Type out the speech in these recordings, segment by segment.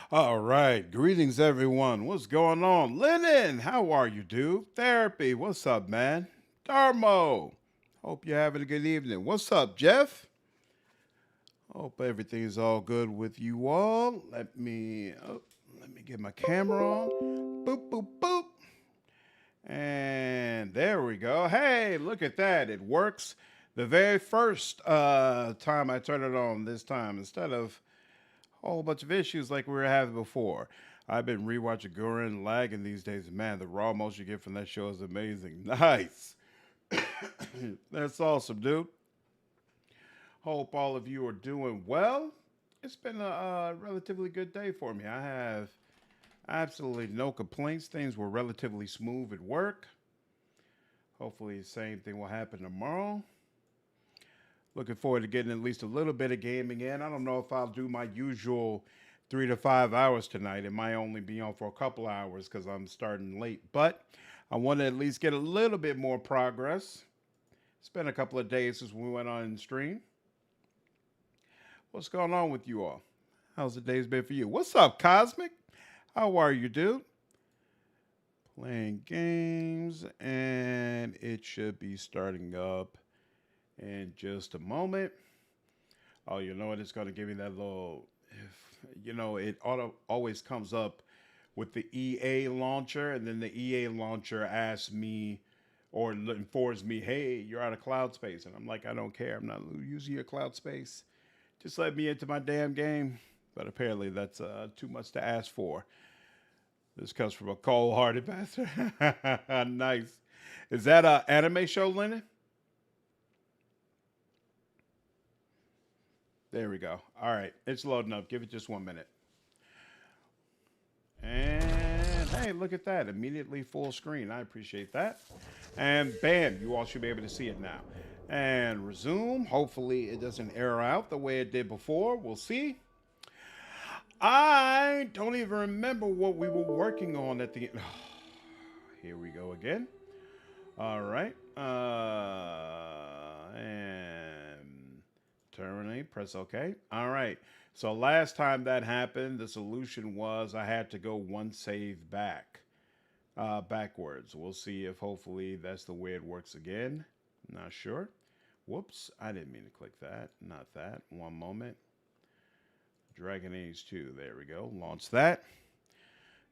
All right. Greetings, everyone. What's going on? Lennon, how are you, dude? Therapy, what's up, man? Darmo, hope you're having a good evening. What's up, Jeff? Hope everything's all good with you all. Let me get my camera on. Boop, boop, boop. And there we go. Hey, look at that. It works the very first time I turn it on this time instead of a whole bunch of issues like we were having before. I've been rewatching Gurren Lagann these days. Man, the raw emotion you get from that show is amazing. Nice. That's awesome, dude. Hope all of you are doing well. It's been a relatively good day for me. I have absolutely no complaints. Things were relatively smooth at work. Hopefully, the same thing will happen tomorrow. Looking forward to getting at least a little bit of gaming in. I don't know if I'll do my usual 3 to 5 hours tonight. It might only be on for a couple hours because I'm starting late. But I want to at least get a little bit more progress. It's been a couple of days since we went on stream. What's going on with you all? How's the days been for you? What's up, Cosmic? How are you, dude? Playing games, and it should be starting up in just a moment. Oh, you know what? It's going to give me that little, it always comes up with the EA launcher, and then the EA launcher asks me or informs me, hey, you're out of cloud space. And I'm like, I don't care. I'm not using your cloud space. Just let me into my damn game. But apparently that's too much to ask for. This comes from a cold-hearted bastard. Nice. Is that an anime show, Lennon? There we go. All right. It's loading up. Give it just 1 minute. And hey, look at that. Immediately full screen. I appreciate that. And bam, you all should be able to see it now. And resume. Hopefully it doesn't error out the way it did before. We'll see. I don't even remember what we were working on at the end. Here we go again. All right. And terminate. Press OK. All right. So last time that happened, the solution was I had to go one save backwards. We'll see if hopefully that's the way it works again. Not sure. Whoops. I didn't mean to click that. Not that. One moment. Dragon Age 2. There we go. Launch that.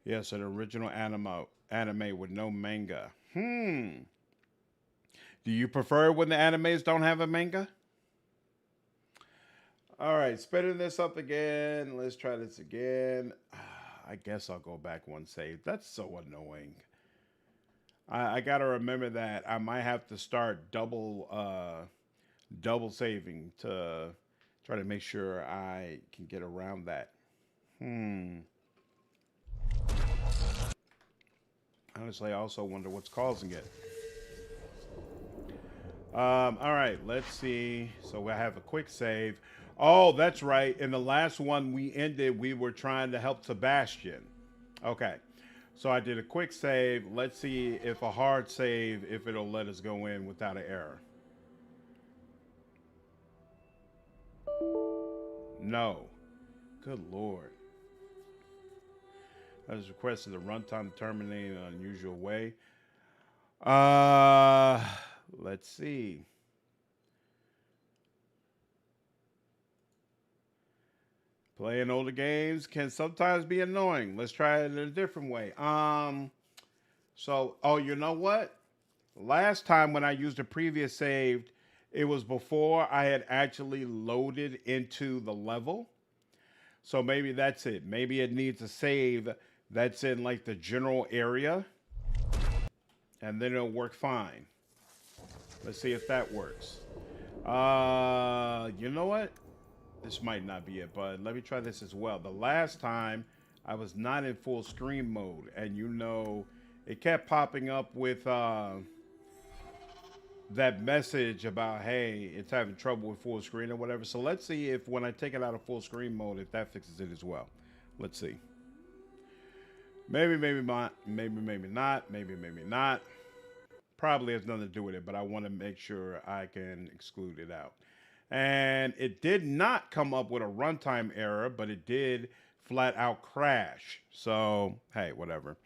Yes, an original anime with no manga. Do you prefer when the animes don't have a manga? All right, spinning this up again. Let's try this again. I guess I'll go back one save. That's so annoying. I got to remember that I might have to start double saving to try to make sure I can get around that. Honestly, I also wonder what's causing it. All right, let's see. So we have a quick save. Oh, that's right. In the last one we ended, we were trying to help Sebastian. Okay. So I did a quick save. Let's see if a hard save, if it'll let us go in without an error. No. Good Lord. I was requested the runtime to terminate in an unusual way. Let's see. Playing older games can sometimes be annoying. Let's try it in a different way. Oh, you know what? Last time when I used a previous saved, it was before I had actually loaded into the level. So maybe that's it. Maybe it needs a save that's in like the general area. And then it'll work fine. Let's see if that works. You know what? This might not be it, but let me try this as well. The last time I was not in full screen mode, and it kept popping up with that message about, hey, it's having trouble with full screen or whatever. So let's see if when I take it out of full screen mode, if that fixes it as well. Let's see. Maybe not. Maybe not. Probably has nothing to do with it, but I want to make sure I can exclude it out. And it did not come up with a runtime error, but it did flat out crash. So, hey, whatever.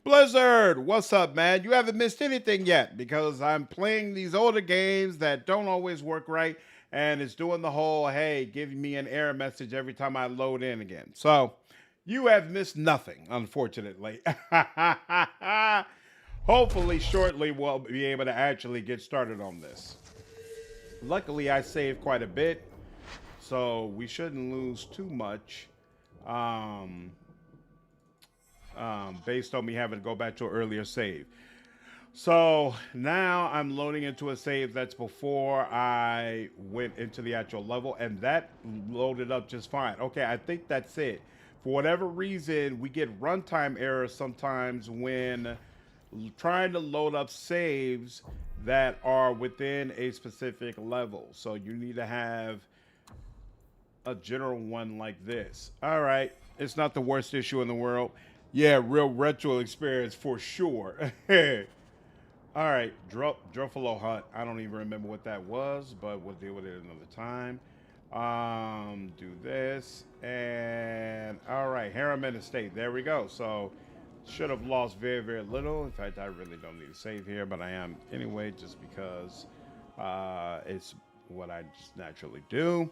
Blizzard, what's up, man? You haven't missed anything yet because I'm playing these older games that don't always work right, and it's doing the whole, hey, give me an error message every time I load in again. So, you have missed nothing, unfortunately. Hopefully, shortly, we'll be able to actually get started on this. Luckily, I saved quite a bit, so we shouldn't lose too much. Based on me having to go back to an earlier save. So now I'm loading into a save that's before I went into the actual level, and that loaded up just fine. Okay, I think that's it. For whatever reason, we get runtime errors sometimes when trying to load up saves that are within a specific level. So you need to have a general one like this. All right, it's not the worst issue in the world. Yeah, real retro experience for sure. All right, Druffalo Hunt. I don't even remember what that was, but we'll deal with it another time. Do this, and all right, Harriman Estate. There we go. So should have lost very, very little. In fact, I really don't need to save here, but I am anyway, just because it's what I just naturally do.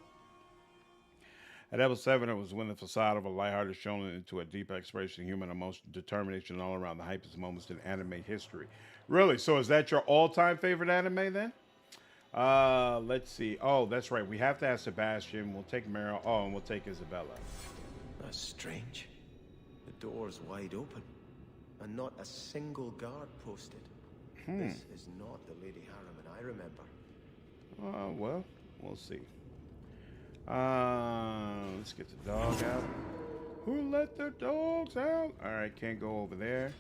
At level 7, it was when the facade of a lighthearted shown into a deep exploration of human emotion, determination all around the hypest moments in anime history. Really? So is that your all-time favorite anime then? Let's see. Oh, that's right. We have to ask Sebastian. We'll take Meryl. Oh, and we'll take Isabela. That's strange. The door's wide open, and not a single guard posted. This is not the Lady Harriman I remember. Well, we'll see. Let's get the dog out. Who let the dogs out? All right, can't go over there.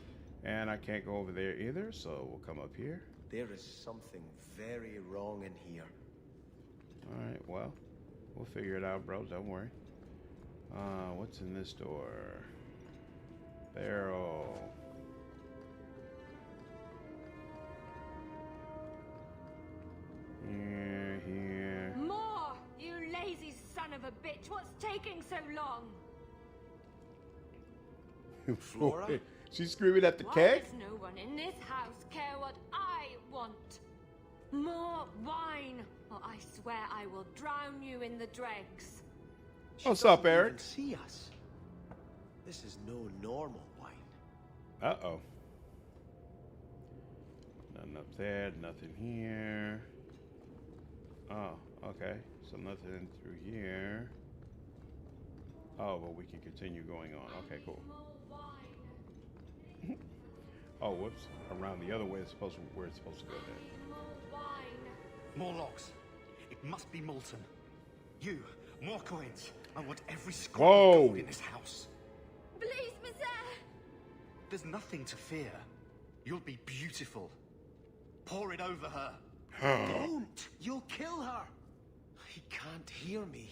And I can't go over there either, so we'll come up here. There is something very wrong in here. All right, well, we'll figure it out, bro. Don't worry. What's in this door? Barrel. Here. More! You lazy son of a bitch! What's taking so long? Flora? She's screaming at the Why keg? does no one in this house care what I want? More wine, or I swear I will drown you in the dregs. What's up, Eric? See us. This is no normal wine. Uh-oh. Nothing up there, nothing here. Oh, okay. So nothing through here. Oh, well, we can continue going on. Okay, cool. Oh, whoops. Around the other way, it's supposed to, where it's supposed to go then. More logs. It must be molten. You, more coins. I want every scrap of gold in this house. Please, monsieur! There's nothing to fear. You'll be beautiful. Pour it over her. Don't! You'll kill her! He can't hear me.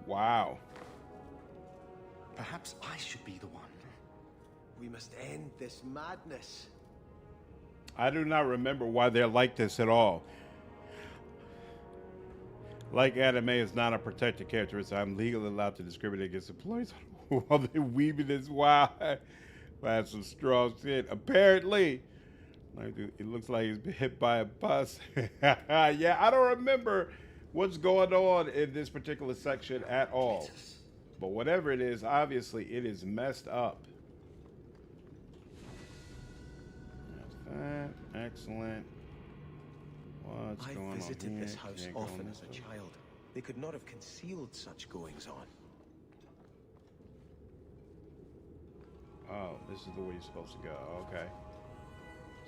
Wow. Perhaps I should be the one. We must end this madness. I do not remember why they're like this at all. Like anime is not a protected characteristic, I'm legally allowed to discriminate against employees while they're weaving this wild. That's some strong shit. Apparently, like it looks like he's been hit by a bus. Yeah, I don't remember what's going on in this particular section at all. But whatever it is, obviously it is messed up. That's that. Excellent. What's going on I visited here? this house Can't go often on as this a way. child. They could not have concealed such goings on. Oh, this is the way you're supposed to go. Okay.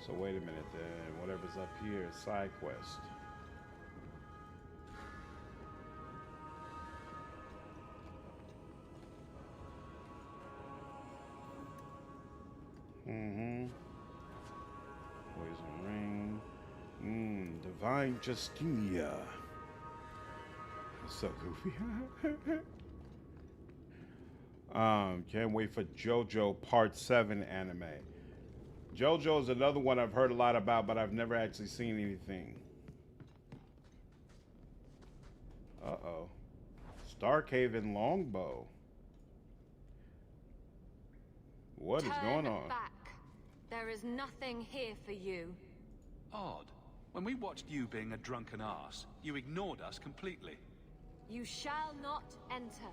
So wait a minute then. Whatever's up here is side quest. Poison ring. Divine Justinia. So goofy. Can't wait for JoJo Part 7 anime. JoJo is another one I've heard a lot about, but I've never actually seen anything. Uh-oh. Starkhaven Longbow. What is going on? Back. There is nothing here for you. Odd. When we watched you being a drunken arse, you ignored us completely. You shall not enter.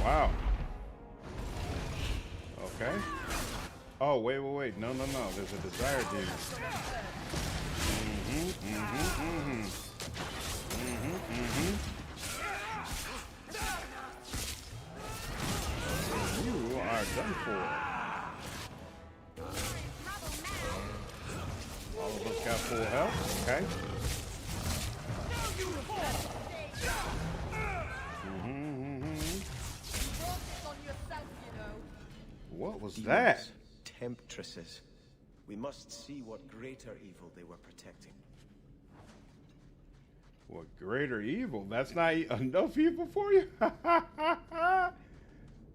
Wow. Okay. Oh, wait. No. There's a desire demon. You are done for. All of us got full health. Okay. What was that? Temptresses. We must see what greater evil they were protecting. What greater evil? That's not enough evil for you?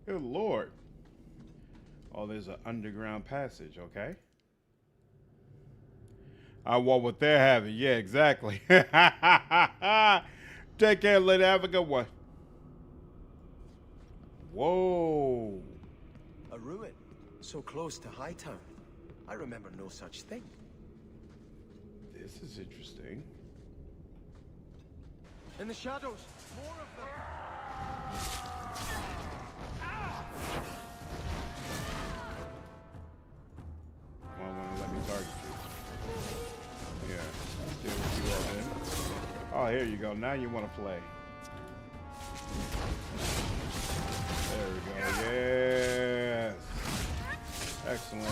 Good Lord. Oh, there's an underground passage, okay. I want what they're having. Yeah, exactly. Take care, lady. Have a good one. Whoa. A ruin, so close to Hightown. I remember no such thing. This is interesting. In the shadows, more of them. Well, let me target you. Yeah, let's deal with you all then. Oh, here you go. Now you want to play. There we go. Yes. Excellent.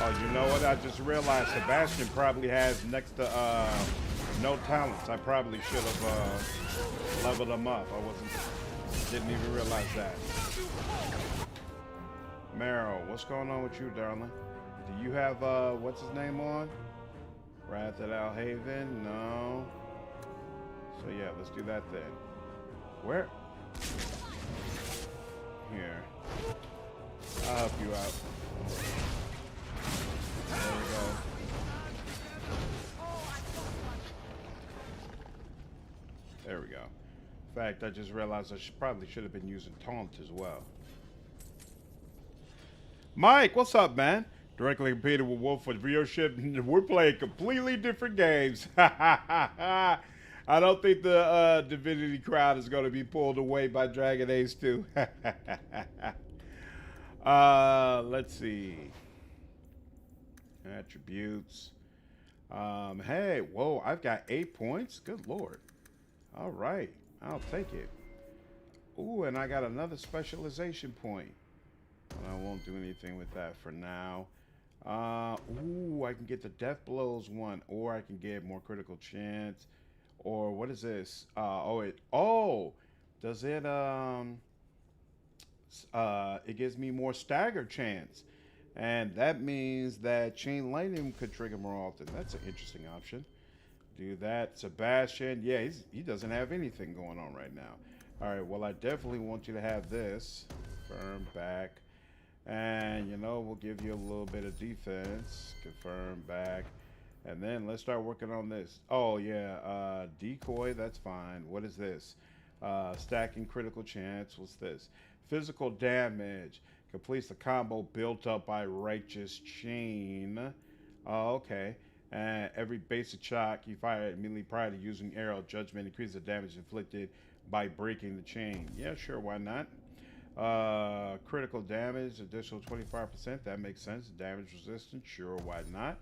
Oh, you know what? I just realized Sebastian probably has next to no talents. I probably should have leveled him up. Didn't even realize that. Meryl, what's going on with you, darling? Do you have what's his name on? Wrath at Alhaven? No. So yeah, let's do that then. Where? Here. I'll help you out. There we go. There we go. In fact, I just realized I probably should have been using taunt as well. Mike, what's up, man? Directly competed with Wolf for viewership. We're playing completely different games. I don't think the Divinity crowd is going to be pulled away by Dragon Age 2. Let's see. Attributes. Hey, whoa, I've got 8 points. Good Lord. All right, I'll take it. Ooh, and I got another specialization point. I won't do anything with that for now. Ooh, I can get the death blows one, or I can get more critical chance, or what is this? Does it it gives me more stagger chance, and that means that chain lightning could trigger more often. That's an interesting option. Do that. Sebastian, yeah, he doesn't have anything going on right now. All right, well, I definitely want you to have this. Confirm back. And, you know, we'll give you a little bit of defense. Confirm back. And then let's start working on this. Oh, yeah, decoy, that's fine. What is this? Stacking critical chance. What's this? Physical damage. Completes the combo built up by Righteous Chain. Oh, okay. And every basic shot you fire immediately prior to using arrow judgment increases the damage inflicted by breaking the chain. Yeah, sure, why not? Critical damage, additional 25%. That makes sense. Damage resistant, sure, why not?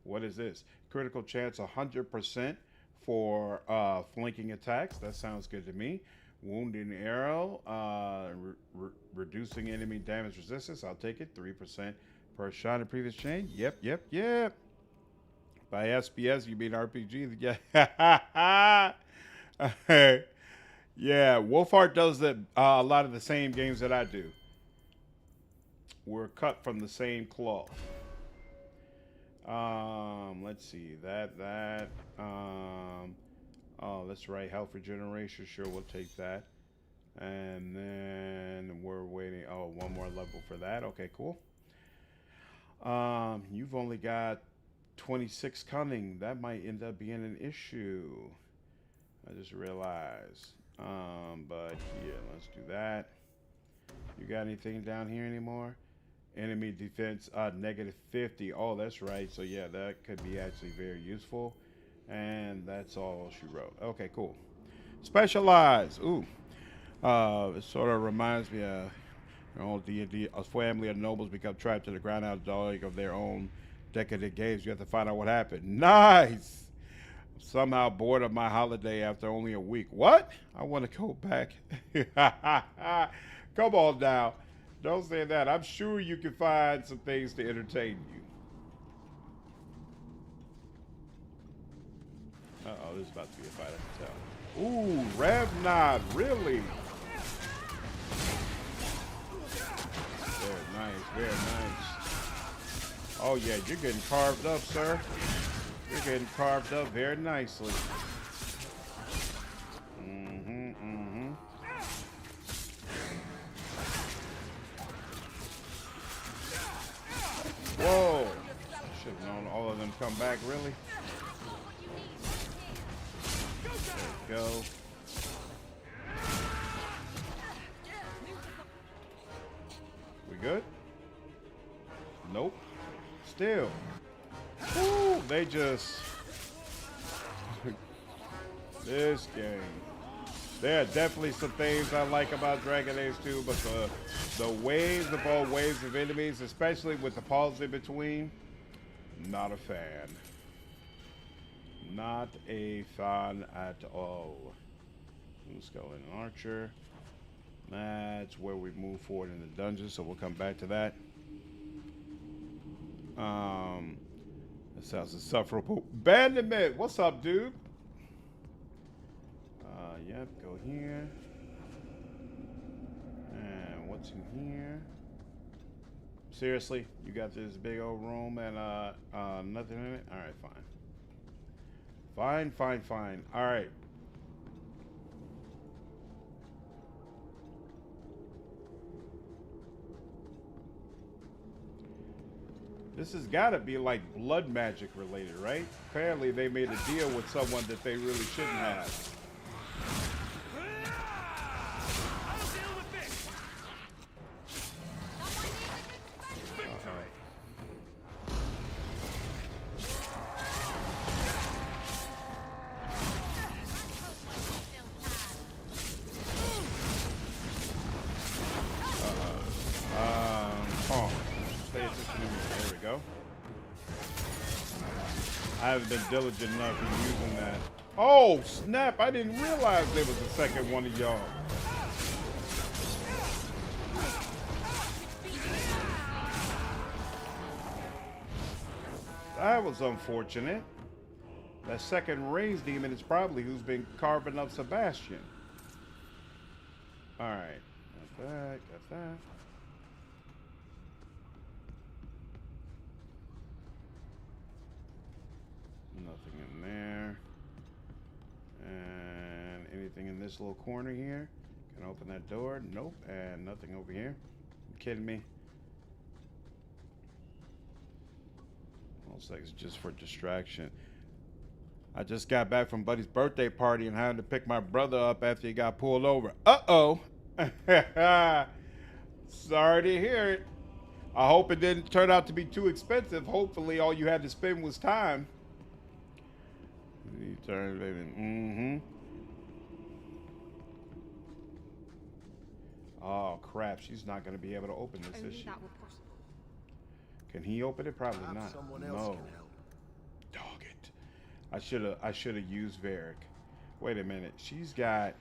What is this? Critical chance 100% for flanking attacks. That sounds good to me. Wounding arrow, reducing enemy damage resistance. I'll take it. 3% per shot in previous chain. Yep. By SPS, you mean RPG? Yeah. Yeah, Wolfheart does that a lot of the same games that I do. We're cut from the same cloth. Let's see. Oh, That's right. Health regeneration. Sure, we'll take that. And then we're waiting. Oh, one more level for that. Okay, cool. You've only got 26 cunning. That might end up being an issue. I just realized. But here, let's do that. You got anything down here anymore? Enemy defense, -50. Oh, that's right. So yeah, that could be actually very useful. And that's all she wrote. Okay, cool. Specialize. Ooh. It sort of reminds me of your own D&D. A family of nobles become trapped to the ground out of their own decadent games. You have to find out what happened. Nice. Somehow bored of my holiday after only a week. What? I want to go back. Come on now. Don't say that. I'm sure you can find some things to entertain you. Uh-oh, this is about to be a fight, I can tell. Ooh, Revnod, really? Very nice, very nice. Oh yeah, you're getting carved up, sir. You're getting carved up very nicely. Whoa! I should have known all of them come back, really. There we go. We good? Nope. Still. Woo! They just... this game. There are definitely some things I like about Dragon Age 2, but the waves upon waves of enemies, especially with the pause in between, not a fan. Not a fan at all. Let's go in Archer. That's where we move forward in the dungeon, so we'll come back to that. That sounds insufferable. Abandonment! What's up, dude? Yep, go here. And what's in here? Seriously? You got this big old room and nothing in it? Alright, fine. Fine. Alright. This has got to be like blood magic related, right? Apparently they made a deal with someone that they really shouldn't have. I haven't been diligent enough in using that. Oh, snap. I didn't realize there was a second one of y'all. That was unfortunate. That second range demon is probably who's been carving up Sebastian. All right. Got that. Nothing in there. And anything in this little corner here? Can I open that door? Nope. And nothing over here. You kidding me? Looks like it's just for distraction. I just got back from Buddy's birthday party and had to pick my brother up after he got pulled over. Uh-oh. Sorry to hear it. I hope it didn't turn out to be too expensive. Hopefully all you had to spend was time. Turn, baby. Oh crap! She's not gonna be able to open this, is she? Can he open it? Probably not. Someone else No. can help. Dog it! I should have used Varric. Wait a minute. She's got.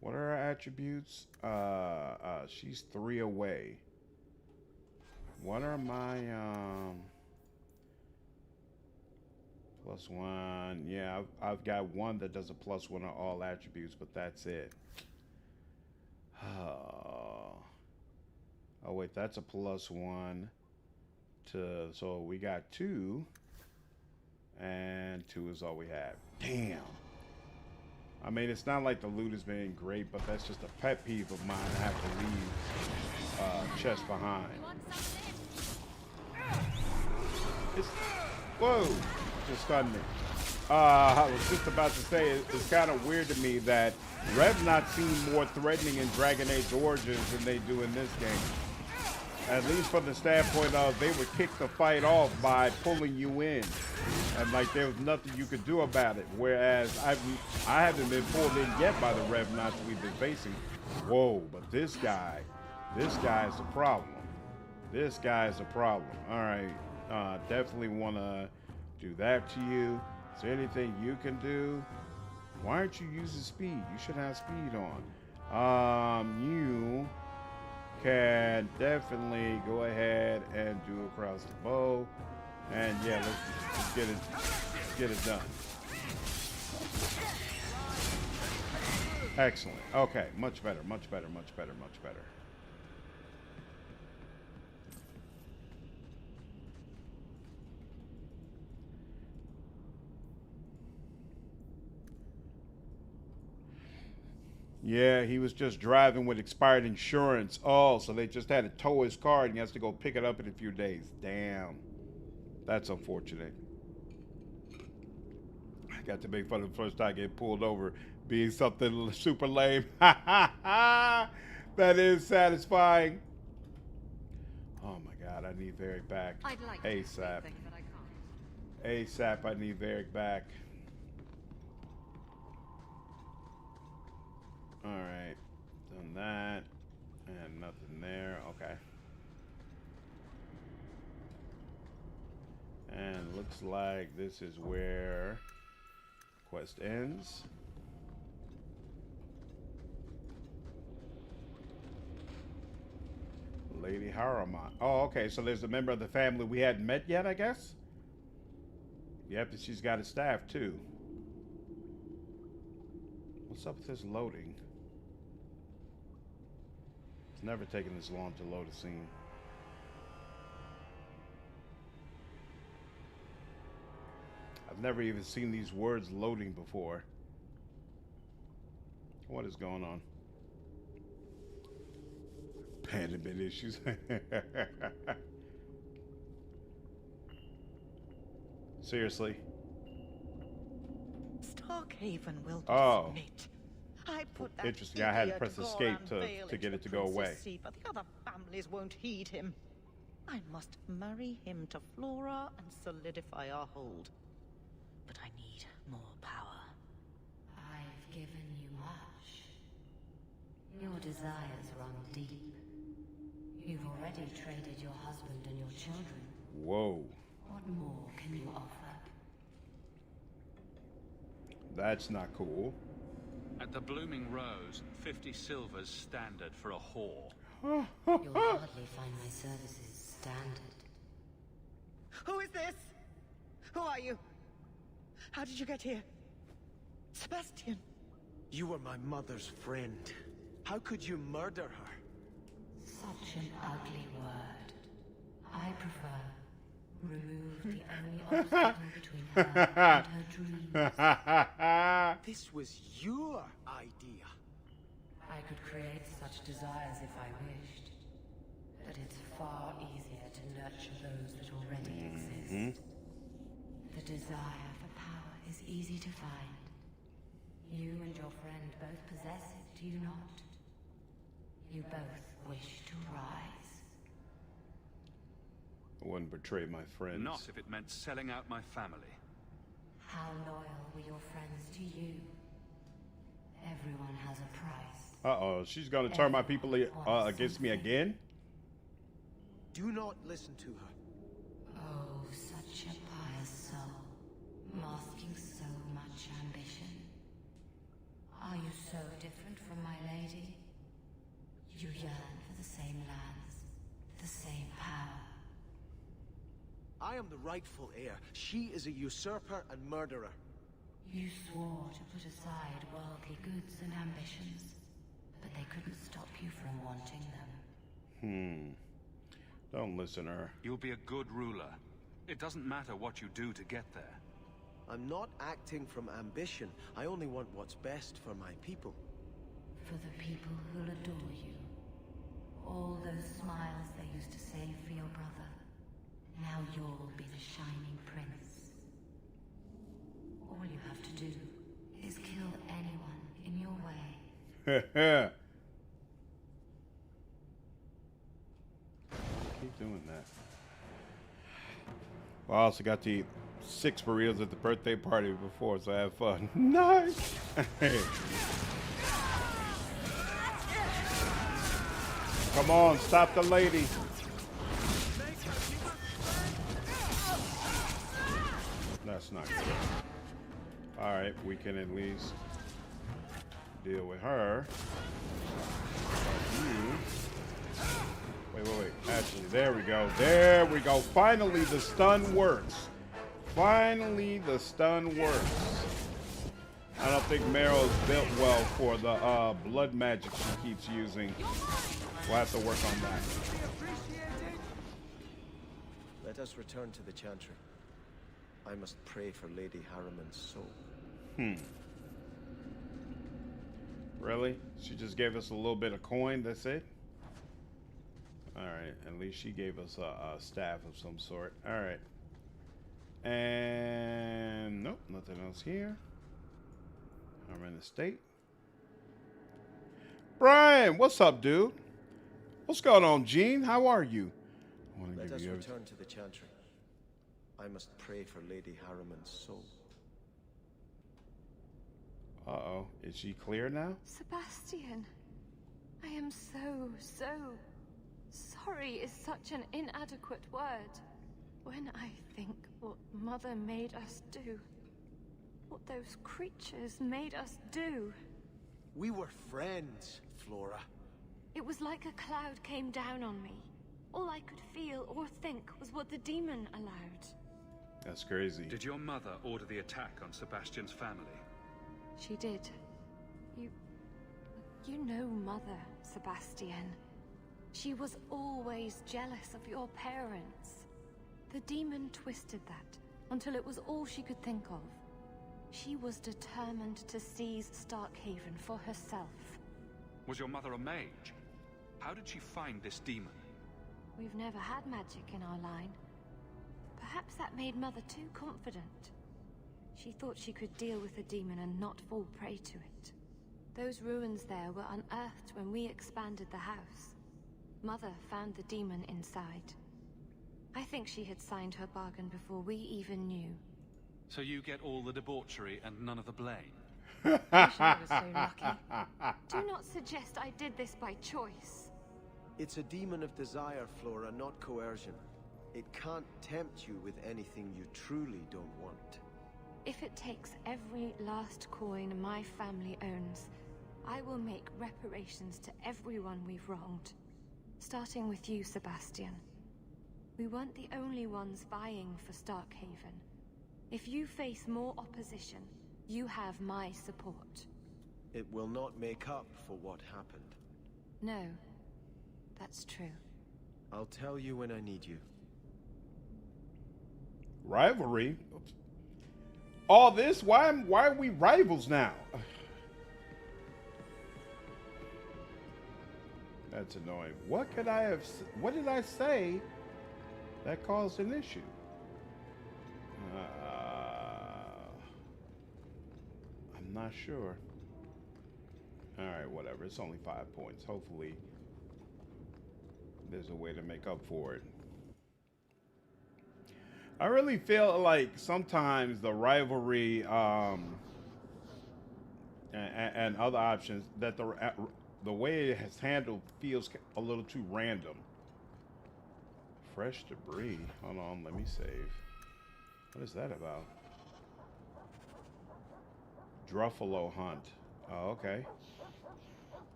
What are her attributes? She's 3 away. What are my +1? Yeah, I've got one that does a +1 on all attributes, but that's it. Oh wait, that's a +1 to, so we got 2 and 32 is all we have. Damn. I mean, it's not like the loot has been great, but that's just a pet peeve of mine. I have to leave chests behind. Whoa! Just stunned me. I was just about to say, it's kind of weird to me that Rev seem more threatening in Dragon Age Origins than they do in this game. At least from the standpoint of they would kick the fight off by pulling you in, and like there was nothing you could do about it. Whereas I haven't been pulled in yet by the Rev we've been facing. Whoa! But this guy is a problem. This guy is a problem. All right, definitely want to do that to you. Is there anything you can do? Why aren't you using speed? You should have speed on. You can definitely go ahead and do across the bow. And yeah, let's get it done. Excellent. Okay, much better, much better, much better, much better. Yeah, he was just driving with expired insurance. Oh, so they just had to tow his car and he has to go pick it up in a few days. Damn. That's unfortunate. I got to make fun of the first time I get pulled over being something super lame. That is satisfying. Oh my God, I need Varric back. I'd like ASAP. to, but I can't. ASAP, I need Varric back. Alright, done that, and nothing there, okay. And looks like this is where quest ends. Lady Harama. Oh, okay, so there's a member of the family we hadn't met yet, I guess? Yep, and she's got a staff too. What's up with this loading? It's never taken this long to load a scene. I've never even seen these words loading before. What is going on? Abandonment issues. Seriously? Starkhaven will Oh. admit. I put that Interesting. I had to idiot press escape Goran to get Vale it to into go away. Princess Sea, but the other families won't heed him. I must marry him to Flora and solidify our hold. But I need more power. I've given you much. Your desires run deep. You've already traded your husband and your children. Whoa. What more can you offer? That's not cool. At the Blooming Rose, 50 silvers standard for a whore. You'll hardly find my services standard. Who is this? Who are you? How did you get here? Sebastian. You were my mother's friend. How could you murder her? Such an ugly word. I prefer remove the only obstacle between her and her dreams. This was your idea. I could create such desires if I wished, but it's far easier to nurture those that already exist. The desire for power is easy to find. You and your friend both possess it, do you not? You both wish to rise. I wouldn't betray my friends. Not if it meant selling out my family. How loyal were your friends to you? Everyone has a price. Uh-oh, she's gonna turn my people against me again? Do not listen to her. Oh, such a pious soul, masking so much ambition. Are you so different from my lady? You yearn for the same lands, the same power. I am the rightful heir. She is a usurper and murderer. You swore to put aside worldly goods and ambitions, but they couldn't stop you from wanting them. Don't listen to her. You'll be a good ruler. It doesn't matter what you do to get there. I'm not acting from ambition. I only want what's best for my people. For the people who'll adore you. All those smiles they used to save for your brother. Now you'll be the shining prince. All you have to do is kill anyone in your way. Keep doing that. Well, I also got to eat 6 burritos at the birthday party before, so I have fun. Nice! Come on, stop the lady. That's not good. Alright, we can at least deal with her. Wait. Actually, there we go. There we go. Finally, the stun works. Finally, the stun works. I don't think Mero's built well for the blood magic she keeps using. We'll have to work on that. Let us return to the Chantry. I must pray for Lady Harriman's soul. Really? She just gave us a little bit of coin, that's it? Alright, at least she gave us a staff of some sort. Alright. And nope, nothing else here. I'm in the state. Brian, what's up, dude? What's going on, Gene? How are you? Let us return to the Chantry. I must pray for Lady Harriman's soul. Uh-oh. Is she clear now? Sebastian, I am so sorry is such an inadequate word. When I think what Mother made us do, what those creatures made us do. We were friends, Flora. It was like a cloud came down on me. All I could feel or think was what the demon allowed. That's crazy. Did your mother order the attack on Sebastian's family? She did. You know Mother, Sebastian. She was always jealous of your parents. The demon twisted that until it was all she could think of. She was determined to seize Starkhaven for herself. Was your mother a mage? How did she find this demon? We've never had magic in our line. Perhaps that made Mother too confident. She thought she could deal with the demon and not fall prey to it. Those ruins there were unearthed when we expanded the house. Mother found the demon inside. I think she had signed her bargain before we even knew. So you get all the debauchery and none of the blame? I wish I was so lucky. Do not suggest I did this by choice. It's a demon of desire, Flora, not coercion. It can't tempt you with anything you truly don't want. If it takes every last coin my family owns, I will make reparations to everyone we've wronged. Starting with you, Sebastian. We weren't the only ones vying for Starkhaven. If you face more opposition, you have my support. It will not make up for what happened. No, that's true. I'll tell you when I need you. Rivalry? All this? Why are we rivals now? That's annoying. What did I say that caused an issue? I'm not sure. Alright, whatever. It's only 5 points. Hopefully there's a way to make up for it. I really feel like sometimes the rivalry and other options, that the way it has handled feels a little too random. Fresh debris. Hold on, let me save. What is that about? Druffalo hunt. Oh, okay.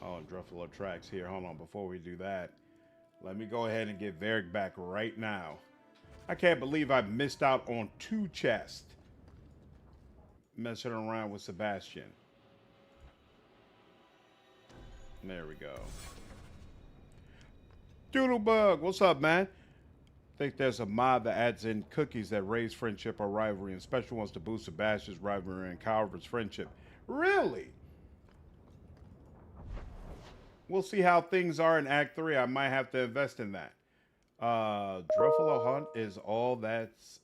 Oh, Druffalo tracks here. Hold on, before we do that, let me go ahead and get Varric back right now. I can't believe I missed out on 2 chests messing around with Sebastian. There we go. Doodlebug, what's up, man? think there's a mod that adds in cookies that raise friendship or rivalry, and special ones to boost Sebastian's rivalry and Calvert's friendship. Really? We'll see how things are in Act 3. I might have to invest in that. Druffalo Hunt is all that's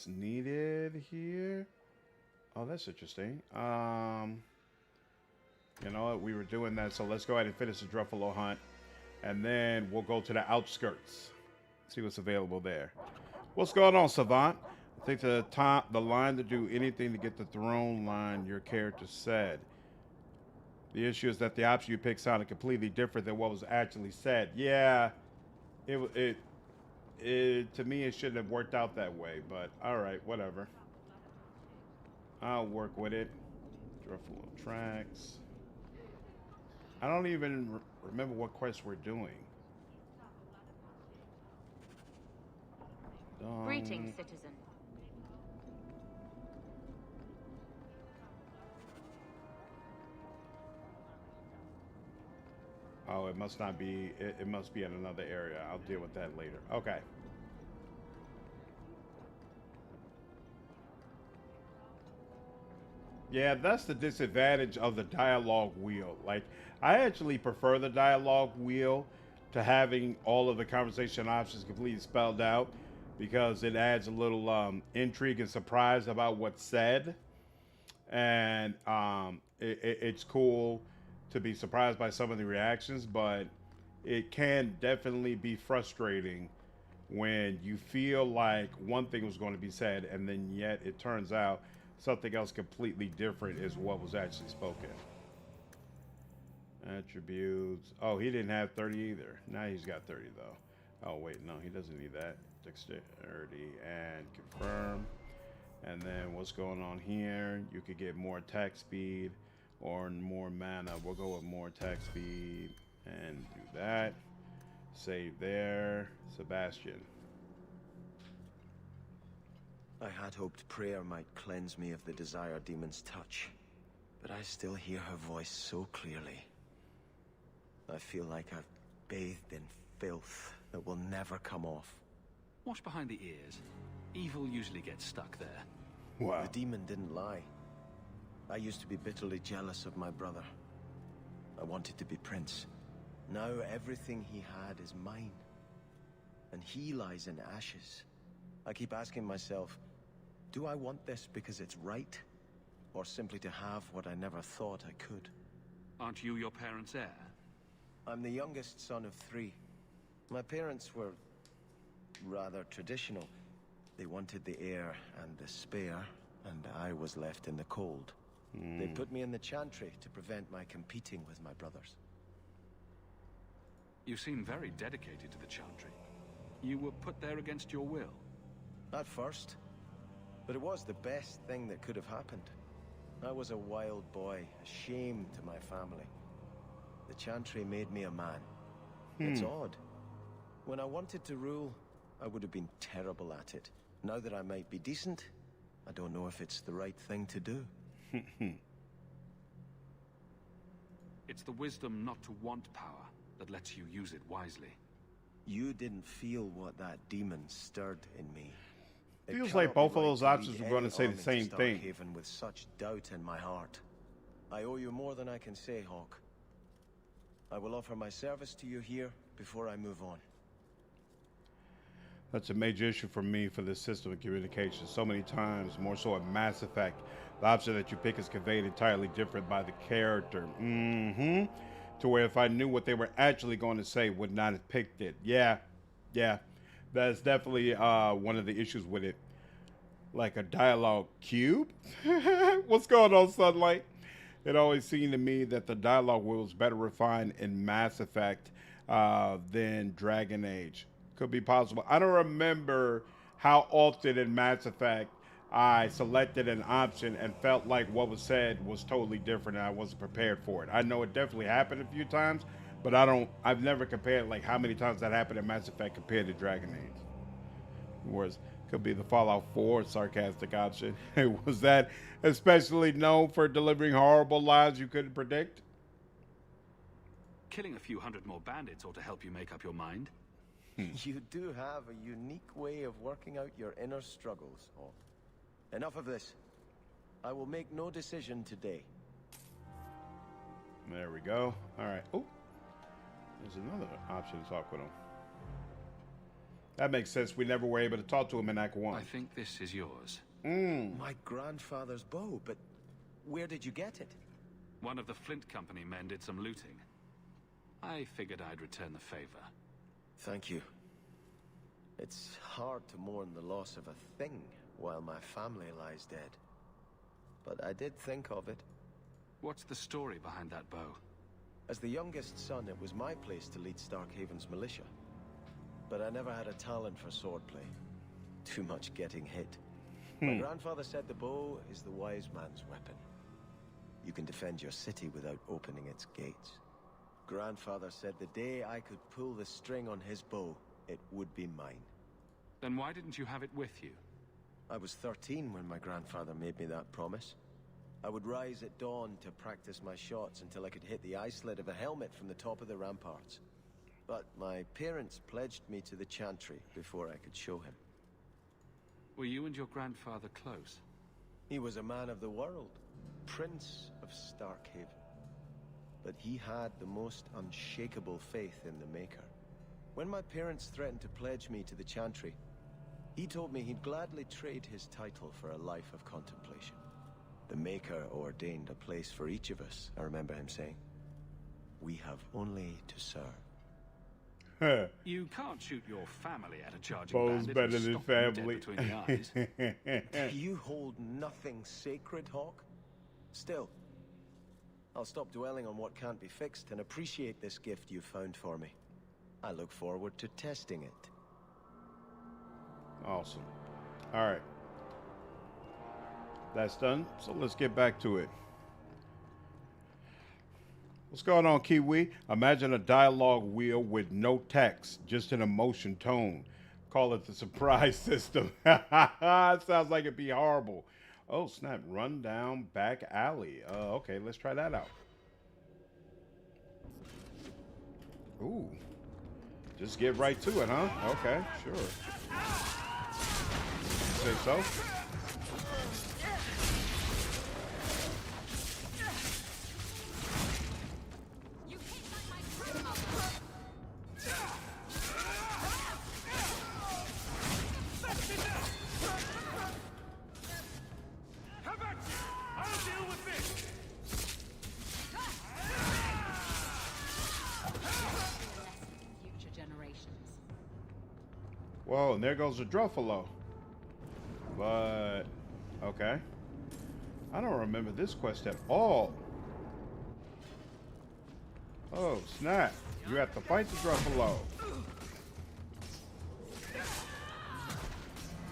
needed here. Oh, that's interesting. You know what? We were doing that, so let's go ahead and finish the Druffalo Hunt. And then we'll go to the outskirts. See what's available there. What's going on, Savant? I think the line to do anything to get the throne line your character said. The issue is that the option you picked sounded completely different than what was actually said. Yeah, to me it shouldn't have worked out that way, but all right, whatever. I'll work with it. Druffalo tracks. I don't even remember what quest we're doing. Greetings, citizen. Oh, it must not be. It must be in another area. I'll deal with that later. Okay. Yeah, that's the disadvantage of the dialogue wheel. Like, I actually prefer the dialogue wheel to having all of the conversation options completely spelled out, because it adds a little intrigue and surprise about what's said. And it's cool to be surprised by some of the reactions, but it can definitely be frustrating when you feel like one thing was going to be said and then yet it turns out something else completely different is what was actually spoken. Attributes. Oh, he didn't have 30 either. Now he's got 30 though. Oh wait, no, he doesn't need that. Dexterity and confirm. And then what's going on here? You could get more attack speed or more mana. We'll go with more attack speed and do that. Save there. Sebastian. I had hoped prayer might cleanse me of the Desire Demon's touch, but I still hear her voice so clearly. I feel like I've bathed in filth that will never come off. Wash behind the ears. Evil usually gets stuck there. Wow. The demon didn't lie. I used to be bitterly jealous of my brother. I wanted to be prince. Now everything he had is mine. And he lies in ashes. I keep asking myself, do I want this because it's right? Or simply to have what I never thought I could? Aren't you your parents' heir? I'm the youngest son of 3. My parents were rather traditional. They wanted the heir and the spare, and I was left in the cold. They put me in the chantry to prevent my competing with my brothers. You seem very dedicated to the Chantry. You were put there against your will. At first, but it was the best thing that could have happened. I was a wild boy, a shame to my family. The Chantry made me a man. It's odd. When I wanted to rule, I would have been terrible at it. Now that I might be decent, I don't know if it's the right thing to do. It's the wisdom not to want power that lets you use it wisely. You didn't feel what that demon stirred in me. It Feels cannot like be both of right those to options lead were going to any say the army same thing. Starhaven with such doubt in my heart. I owe you more than I can say, Hawk. I will offer my service to you here before I move on. That's a major issue for me for this system of communication. So many times, more so in Mass Effect, the option that you pick is conveyed entirely different by the character. To where if I knew what they were actually going to say, would not have picked it. Yeah. That's definitely one of the issues with it. Like a dialogue cube? What's going on, Sunlight? It always seemed to me that the dialogue was better refined in Mass Effect than Dragon Age. Could be possible. I don't remember how often in Mass Effect I selected an option and felt like what was said was totally different and I wasn't prepared for it. I know it definitely happened a few times, but I've never compared like how many times that happened in Mass Effect compared to Dragon Age. Whereas could be the Fallout 4 sarcastic option. Was that especially known for delivering horrible lines you couldn't predict? Killing a few hundred more bandits ought to help you make up your mind. You do have a unique way of working out your inner struggles, Hawk. Enough of this. I will make no decision today. There we go. All right. Oh, there's another option to talk with him. That makes sense. We never were able to talk to him in Act 1. I think this is yours. My grandfather's bow, but where did you get it? One of the Flint Company men did some looting. I figured I'd return the favor. Thank you. It's hard to mourn the loss of a thing while my family lies dead. But I did think of it. What's the story behind that bow? As the youngest son, it was my place to lead Starkhaven's militia. But I never had a talent for swordplay. Too much getting hit. My grandfather said the bow is the wise man's weapon. You can defend your city without opening its gates. Grandfather said the day I could pull the string on his bow, it would be mine. Then why didn't you have it with you? I was 13 when my grandfather made me that promise. I would rise at dawn to practice my shots until I could hit the eye slit of a helmet from the top of the ramparts. But my parents pledged me to the Chantry before I could show him. Were you and your grandfather close? He was a man of the world, Prince of Starkhaven. But he had the most unshakable faith in the Maker. When my parents threatened to pledge me to the Chantry, he told me he'd gladly trade his title for a life of contemplation. The Maker ordained a place for each of us, I remember him saying. We have only to serve. You can't shoot your family at a charging Bow's bandit better and than stop them dead family. between the eyes. You hold nothing sacred, Hawk? Still, I'll stop dwelling on what can't be fixed and appreciate this gift you've found for me. I look forward to testing it. Awesome. All right. That's done. So let's get back to it. What's going on, Kiwi? Imagine a dialogue wheel with no text, just an emotion tone. Call it the surprise system. It sounds like it'd be horrible. Oh, snap. Run down back alley. Okay, let's try that out. Ooh. Just get right to it, huh? Okay, sure. Say so. Whoa, and there goes the Druffalo. But, okay. I don't remember this quest at all. Oh, snap. You have to fight the Druffalo.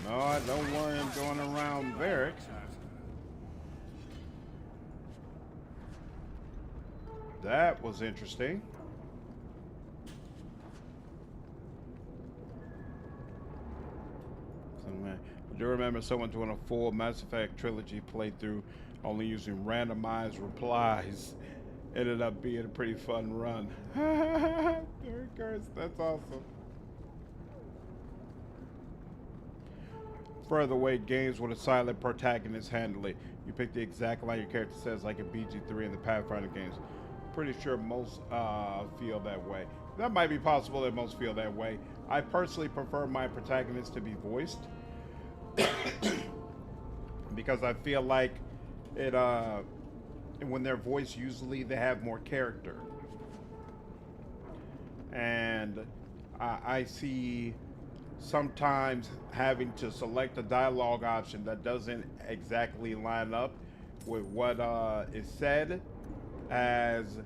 No, don't worry, I'm going around Varric. That was interesting. I do remember someone doing a full Mass Effect trilogy playthrough only using randomized replies. Ended up being a pretty fun run. Third curse, that's awesome. Further away games with a silent protagonist handle it. You pick the exact line your character says, like in BG3 and the Pathfinder games. Pretty sure most feel that way. That might be possible that most feel that way. I personally prefer my protagonists to be voiced. Because I feel like it when they're voiced, usually they have more character. And I see sometimes having to select a dialogue option that doesn't exactly line up with what is said as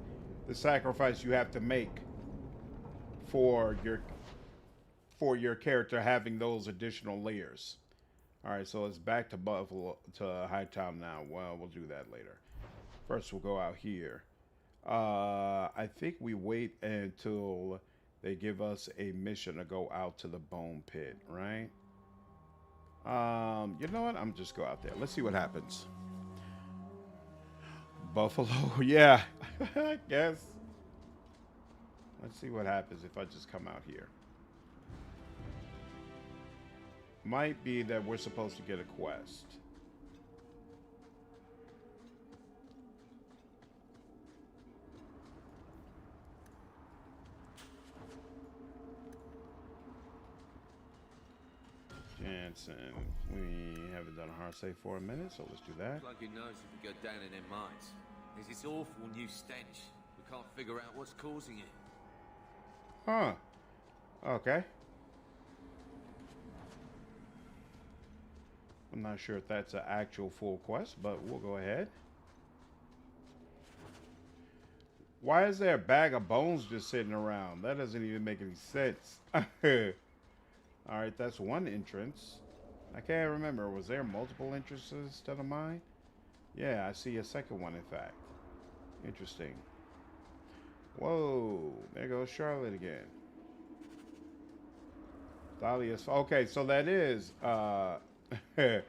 the sacrifice you have to make for your character having those additional layers. All right, so it's back to Buffalo, to Hightown now. Well, we'll do that later. First, we'll go out here. I think we wait until they give us a mission to go out to the Bone Pit, right? You know what? I'm just go out there. Let's see what happens. Buffalo, yeah, I guess. Let's see what happens if I just come out here. Might be that we're supposed to get a quest. Jansen, we haven't done a hard save for a minute, so let's do that. Plug your nose if we go down in them mines. There's this awful new stench. We can't figure out what's causing it. Huh. Okay. I'm not sure if that's an actual full quest, but we'll go ahead. Why is there a bag of bones just sitting around? That doesn't even make any sense. All right, that's one entrance. I can't remember. Was there multiple entrances to the mine? Yeah, I see a second one, in fact. Interesting. Whoa, there goes Charlotte again. Dahlia's. Okay, so that is... you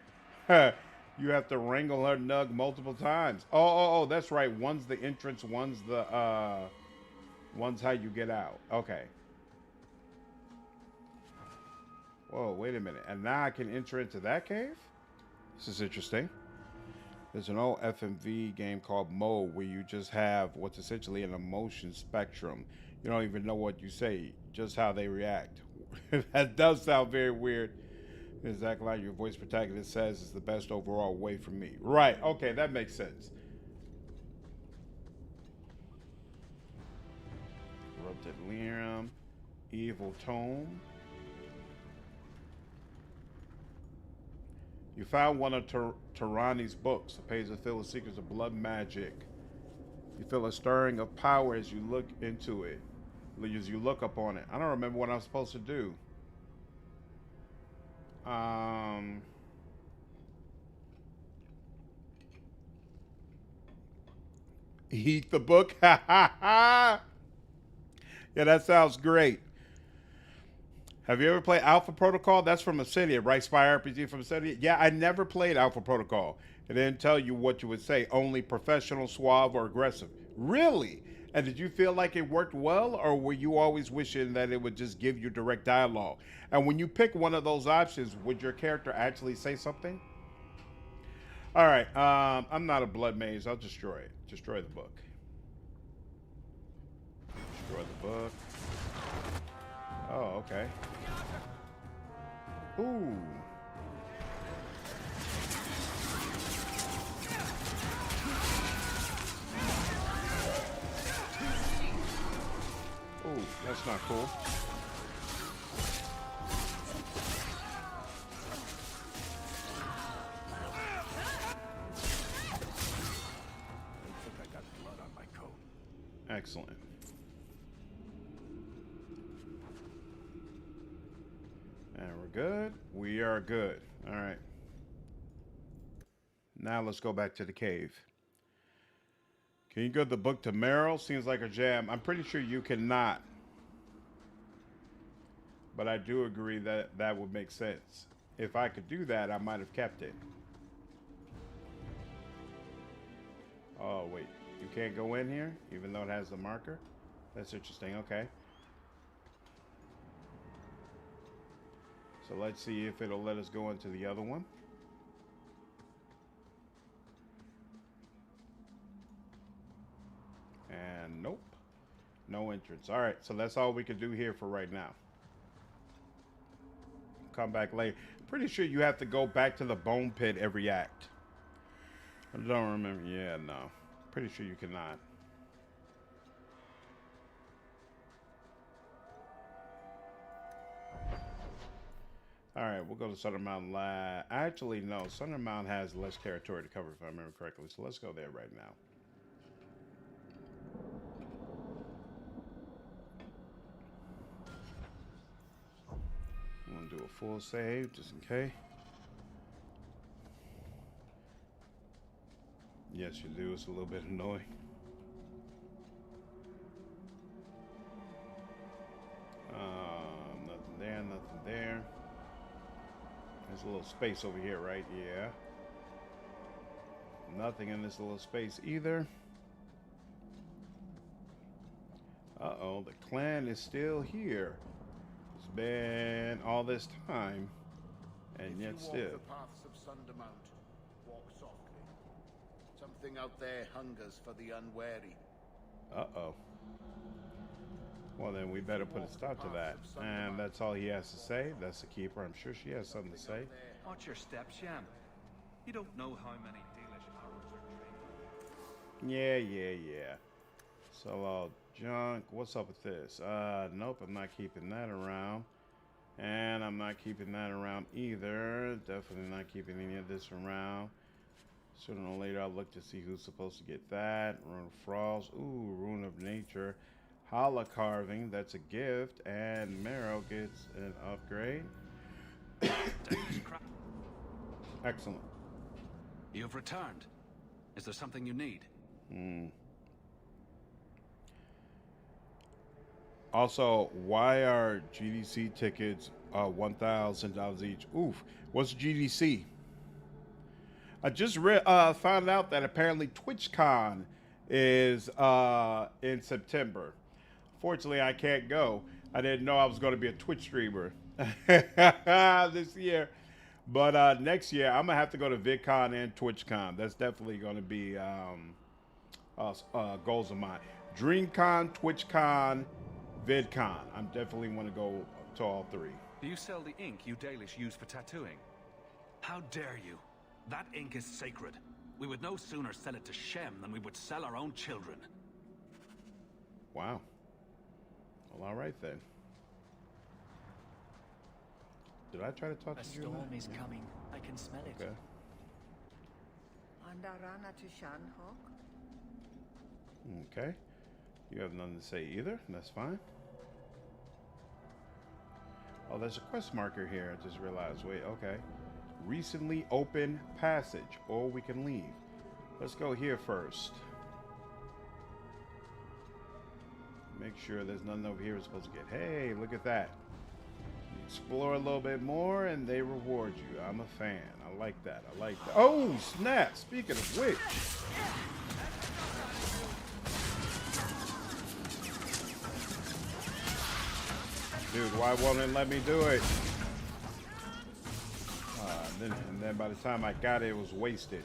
have to wrangle her nug multiple times. Oh, that's right. One's the entrance, one's the... one's how you get out. Okay. Whoa, wait a minute. And now I can enter into that cave? This is interesting. There's an old FMV game called Mode where you just have what's essentially an emotion spectrum. You don't even know what you say, just how they react. That does sound very weird. Exactly like your voice protagonist says is the best overall way for me. Right, okay, that makes sense. Corrupted Lyrium, Evil Tome. You found one of Tarani's books, a page filled with secrets of blood magic. You feel a stirring of power as you look into it, as you look up on it. I don't remember what I'm supposed to do. Eat the book? Yeah, that sounds great. Have you ever played Alpha Protocol? That's from Obsidian, right? Spy RPG from Obsidian? Yeah, I never played Alpha Protocol. It didn't tell you what you would say. Only professional, suave, or aggressive. Really? And did you feel like it worked well, or were you always wishing that it would just give you direct dialogue? And when you pick one of those options, would your character actually say something? All right, I'm not a blood mage. I'll destroy it. Destroy the book. Destroy the book. Oh, okay. Ooh. Ooh, that's not cool. I got blood on my coat. Excellent. And we're good. We are good. All right. Now let's go back to the cave. Can you give the book to Meryl? Seems like a jam. I'm pretty sure you cannot. But I do agree that that would make sense. If I could do that, I might have kept it. Oh, wait. You can't go in here, even though it has the marker? That's interesting. Okay. So let's see if it'll let us go into the other one. And nope. No entrance. All right, so that's all we can do here for right now. Come back later. Pretty sure you have to go back to the bone pit every act. I don't remember. Yeah, no. Pretty sure you cannot. All right, we'll go to Southern Mountain Lab. Actually, no. Southern Mountain has less territory to cover, if I remember correctly. So let's go there right now. I'm going to do a full save, just in case. Yes, you do. It's a little bit annoying. Nothing there, nothing there. There's a little space over here, right? Yeah. Nothing in this little space either. Uh-oh, the clan is still here. It's been all this time, and yet still. The paths of Sundermount, walk softly. Something out there hungers for the unwary. Uh-oh. Well, then we better put a stop to that. And that's all he has to say. That's the keeper. I'm sure she has something to say. Watch your steps, Sham. You don't know how many Dalish arrows are trained. Yeah. Sell all junk. What's up with this? Nope, I'm not keeping that around. And I'm not keeping that around either. Definitely not keeping any of this around. Sooner or later, I'll look to see who's supposed to get that. Rune of Frost. Ooh, Rune of Nature. Hala carving. That's a gift. And Marrow gets an upgrade. Excellent. You've returned. Is there something you need? Also, why are GDC tickets $1,000 each? Oof. What's GDC? I just found out that apparently TwitchCon is in September. Fortunately, I can't go. I didn't know I was going to be a Twitch streamer this year. But next year, I'm going to have to go to VidCon and TwitchCon. That's definitely going to be goals of mine. DreamCon, TwitchCon, VidCon. I definitely want to go to all three. Do you sell the ink you Dalish use for tattooing? How dare you? That ink is sacred. We would no sooner sell it to Shem than we would sell our own children. Wow. Well, all right then. Did I try to talk to you? A storm is coming. I can smell it. Okay. Okay. You have nothing to say either. That's fine. Oh, there's a quest marker here. I just realized. Wait, okay. Recently open passage, or we can leave. Let's go here first. Make sure there's nothing over here we're supposed to get. Hey, look at that. You explore a little bit more, and they reward you. I'm a fan. I like that. I like that. Oh, snap. Speaking of which. Dude, why won't it let me do it? And then by the time I got it, it was wasted.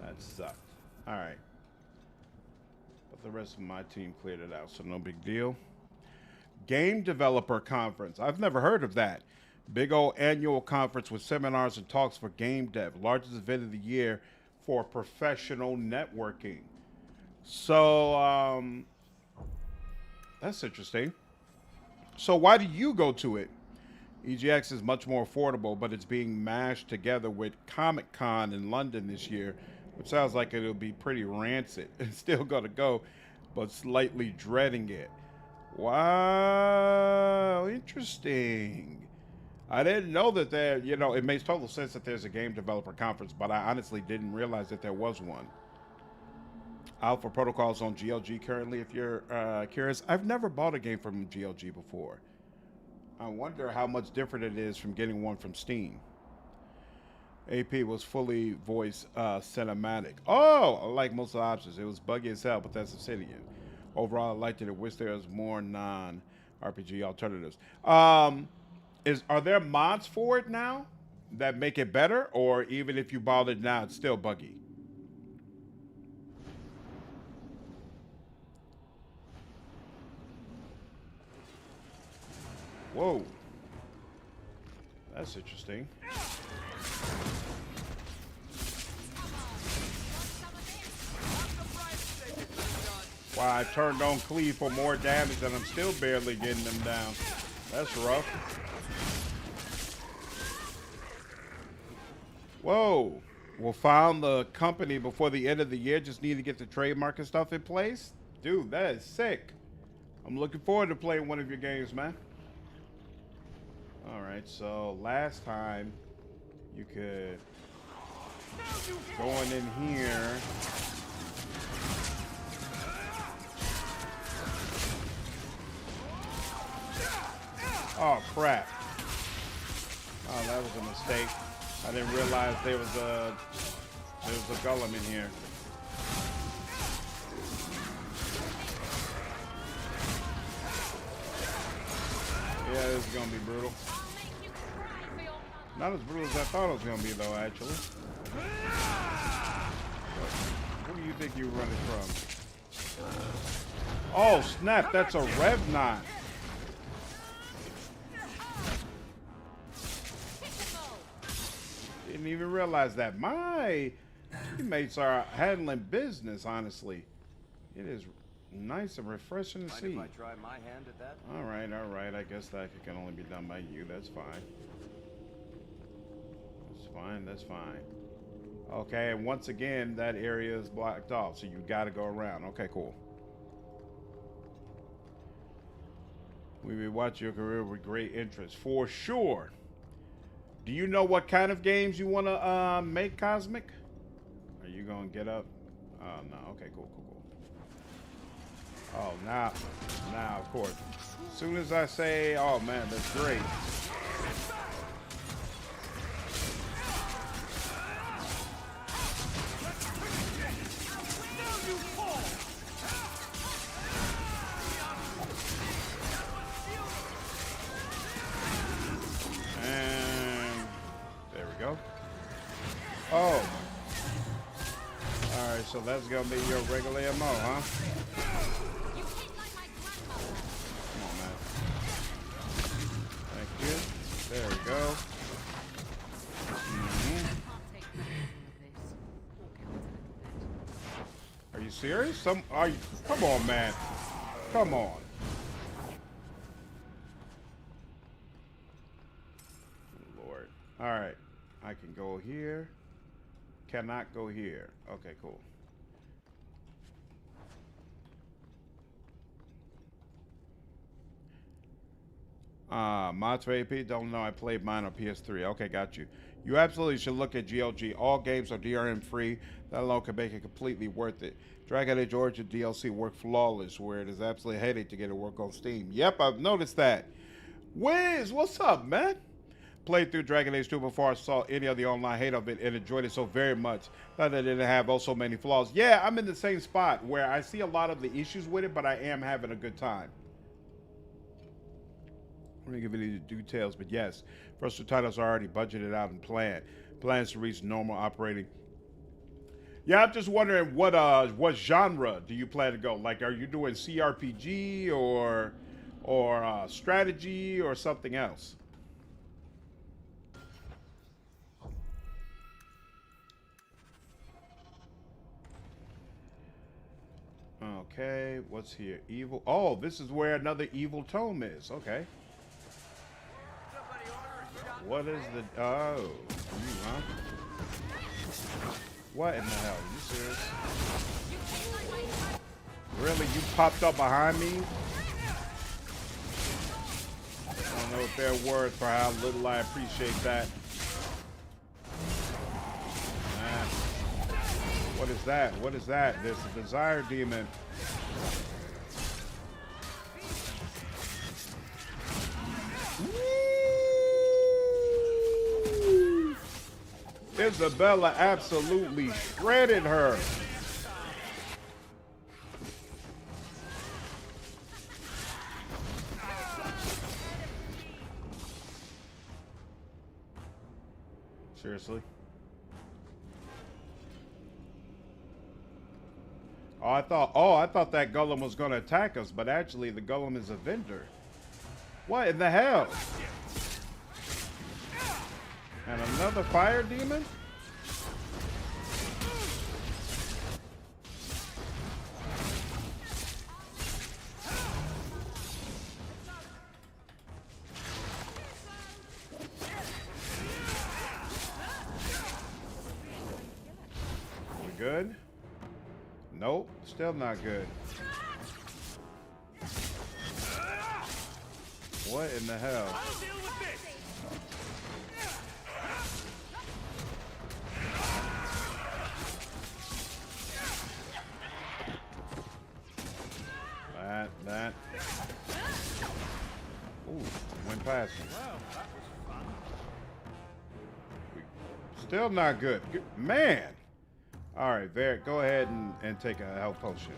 That sucked. All right. But the rest of my team cleared it out, so no big deal. Game Developer Conference. I've never heard of that. Big old annual conference with seminars and talks for game dev. Largest event of the year for professional networking. So, that's interesting. So why do you go to it? EGX is much more affordable, but it's being mashed together with Comic-Con in London this year, which sounds like it'll be pretty rancid. It's still going to go, but slightly dreading it. Wow, interesting. I didn't know that there, you know, it makes total sense that there's a game developer conference, but I honestly didn't realize that there was one. Alpha Protocol's on GLG currently, if you're curious. I've never bought a game from GLG before. I wonder how much different it is from getting one from Steam. AP was fully voice cinematic. Oh, I like most of the options. It was buggy as hell, but that's Obsidian. Overall, I liked it. I wish there was more non-RPG alternatives. Are there mods for it now that make it better? Or even if you bought it now, it's still buggy? Whoa. That's interesting. Wow, I turned on cleave for more damage and I'm still barely getting them down. That's rough. Whoa. We'll found the company before the end of the year. Just need to get the trademark and stuff in place. Dude, that is sick. I'm looking forward to playing one of your games, man. All right, so last time you could go in here. Oh crap! Oh, that was a mistake. I didn't realize there was a golem in here. Yeah, this is gonna be brutal. Not as brutal as I thought it was gonna be, though. Actually. What do you think you're running from? Oh snap! That's a Revenant. Didn't even realize that. My teammates are handling business. Honestly, it is nice and refreshing to see. Mind if I try my hand at that? All right, all right. I guess that can only be done by you. That's fine. That's fine. That's fine. Okay, and once again, that area is blocked off, so you got to go around. Okay, cool. We will watch your career with great interest, for sure. Do you know what kind of games you want to make, Cosmic? Are you going to get up? Oh, no. Okay, cool, cool, cool. Oh, now, of course. As soon as I say, oh, man, that's great. Oh. Alright, so that's gonna be your regular MO, huh? Come on, man. Thank you. There we go. Are you serious? Come on, man. Come on. Lord. Alright. I can go here. Cannot go here. Okay, cool. Mods for AP, don't know. I played mine on PS3. Okay, got you. You absolutely should look at GLG. All games are DRM free. That alone can make it completely worth it. Dragon Age Origin DLC worked flawless, where it is absolutely a headache to get it work on Steam. Yep, I've noticed that. Wiz, what's up, man? Played through Dragon Age 2 before I saw any of the online hate of it and enjoyed it so very much. Thought that it didn't have also many flaws. Yeah, I'm in the same spot where I see a lot of the issues with it, but I am having a good time. I'm going to give you the details, but yes, first two titles are already budgeted out and planned. Plans to reach normal operating. Yeah, I'm just wondering what genre do you plan to go? Like, are you doing CRPG or strategy or something else? Okay, what's here? Evil. Oh, this is where another evil tome is. Okay. What is the... Oh. You, huh? What in the hell? Are you serious? Really? You popped up behind me? I don't know if there are words for how little I appreciate that. What is that? What is that? There's a desire demon. Woo! Isabela absolutely shredded her. Seriously? I thought that golem was going to attack us, but actually the golem is a vendor. What in the hell? And another fire demon? We good? Nope, still not good. What in the hell? That. Ooh, went past me. Still not good. Man. All right, Varric, go ahead and take a health potion.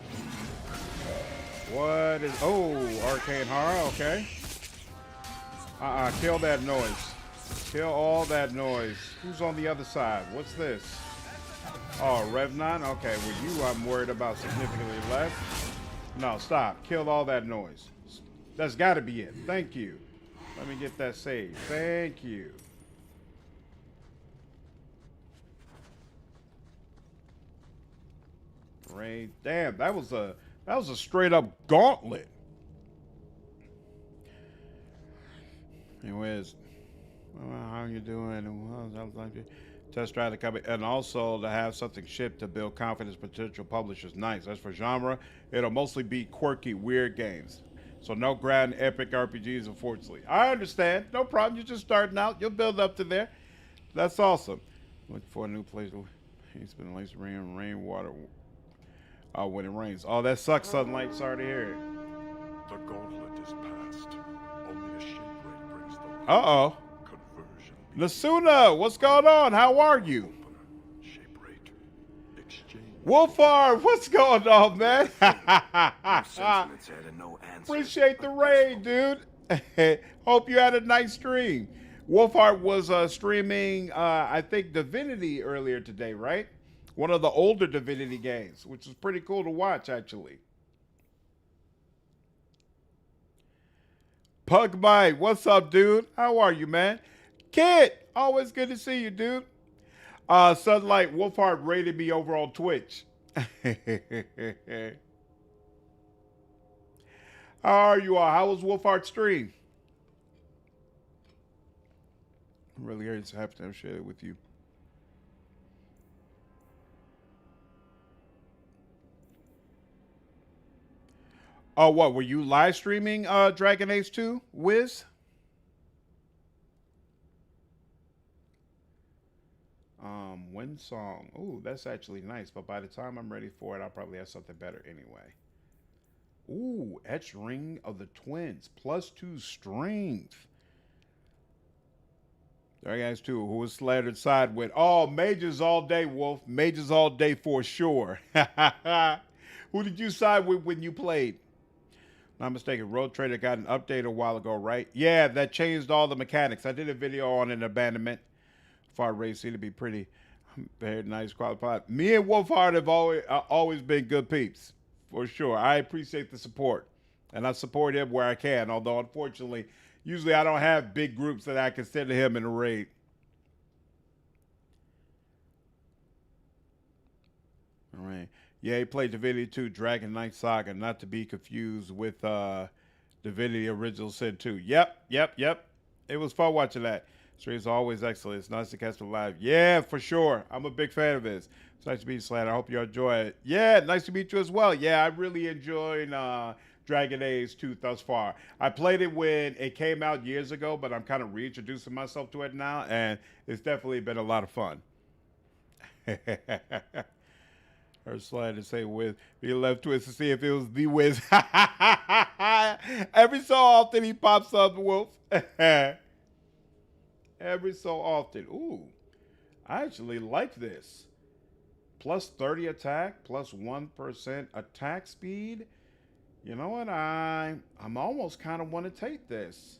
What is... Oh, Arcane Horror, okay. Kill that noise. Kill all that noise. Who's on the other side? What's this? Oh, Rev9? Okay, well, you I'm worried about significantly less. No, stop. Kill all that noise. That's got to be it. Thank you. Let me get that saved. Thank you. Raid. Damn, that was a straight up gauntlet. Anyways, how are you doing? Test drive the company, and also to have something shipped to build confidence potential publishers. Nice. As for genre, it'll mostly be quirky, weird games. So no grand epic RPGs, unfortunately. I understand. No problem. You're just starting out. You'll build up to there. That's awesome. Looking for a new place. It's been nice rainwater. When it rains. Oh, that sucks, Sunlight. Sorry to hear it. The gauntlet is past. Only a shape break brings the Uh-oh. conversion. Nasuna, what's going on? How are you? Shape break. Exchange. Wolfhard, what's going on, man? No Appreciate the raid, dude. Hope you had a nice stream. Wolfhard was streaming, I think, Divinity earlier today, right? One of the older Divinity games, which is pretty cool to watch, actually. Pugmite, what's up, dude? How are you, man? Kid, always good to see you, dude. Sunlight, Wolfhard rated me over on Twitch. How are you all? How was Wolfhard's stream? I'm really happy to have shared it with you. Oh, what? Were you live streaming Dragon Age 2, Wiz? Wind Song. Ooh, that's actually nice. But by the time I'm ready for it, I'll probably have something better anyway. Ooh, Etched Ring of the Twins. +2 strength. Dragon Age 2, who was slattered side with. Oh, mages all day, Wolf. Mages all day for sure. Who did you side with when you played? Not mistaken, Road Trader got an update a while ago, right? Yeah, that changed all the mechanics. I did a video on an abandonment. Far Race seemed to be pretty very nice qualified. Me and Wolfhard have always been good peeps, for sure. I appreciate the support, and I support him where I can, although unfortunately, usually I don't have big groups that I consider him in a raid. All right. Yeah, he played Divinity 2 Dragon Knight Saga, not to be confused with Divinity Original Sin 2. Yep. It was fun watching that. Stream's always excellent. It's nice to catch them live. Yeah, for sure. I'm a big fan of his. It's nice to meet you, Slant. I hope you enjoy it. Yeah, nice to meet you as well. Yeah, I really enjoyed Dragon Age 2 thus far. I played it when it came out years ago, but I'm kind of reintroducing myself to it now, and it's definitely been a lot of fun. Her slide to say with he left Twist to see if it was the Wiz. Every so often he pops up, Wolf. Every so often. Ooh, I actually like this. +30 attack, +1% attack speed. You know what? I'm almost kind of want to take this.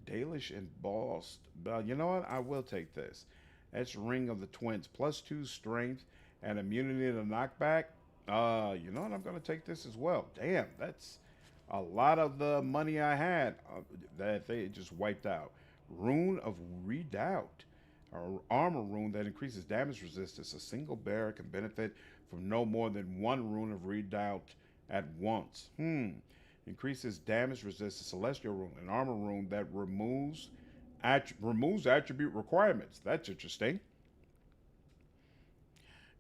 Dalish and Boss. But you know what? I will take this. That's Ring of the Twins. +2 strength and immunity to knockback. You know what? I'm going to take this as well. Damn, that's a lot of the money I had that they just wiped out. Rune of Redoubt. Or armor rune that increases damage resistance. A single bearer can benefit from no more than 1 rune of Redoubt at once. Increases damage resistance. Celestial rune. An armor rune that removes attribute requirements. That's interesting.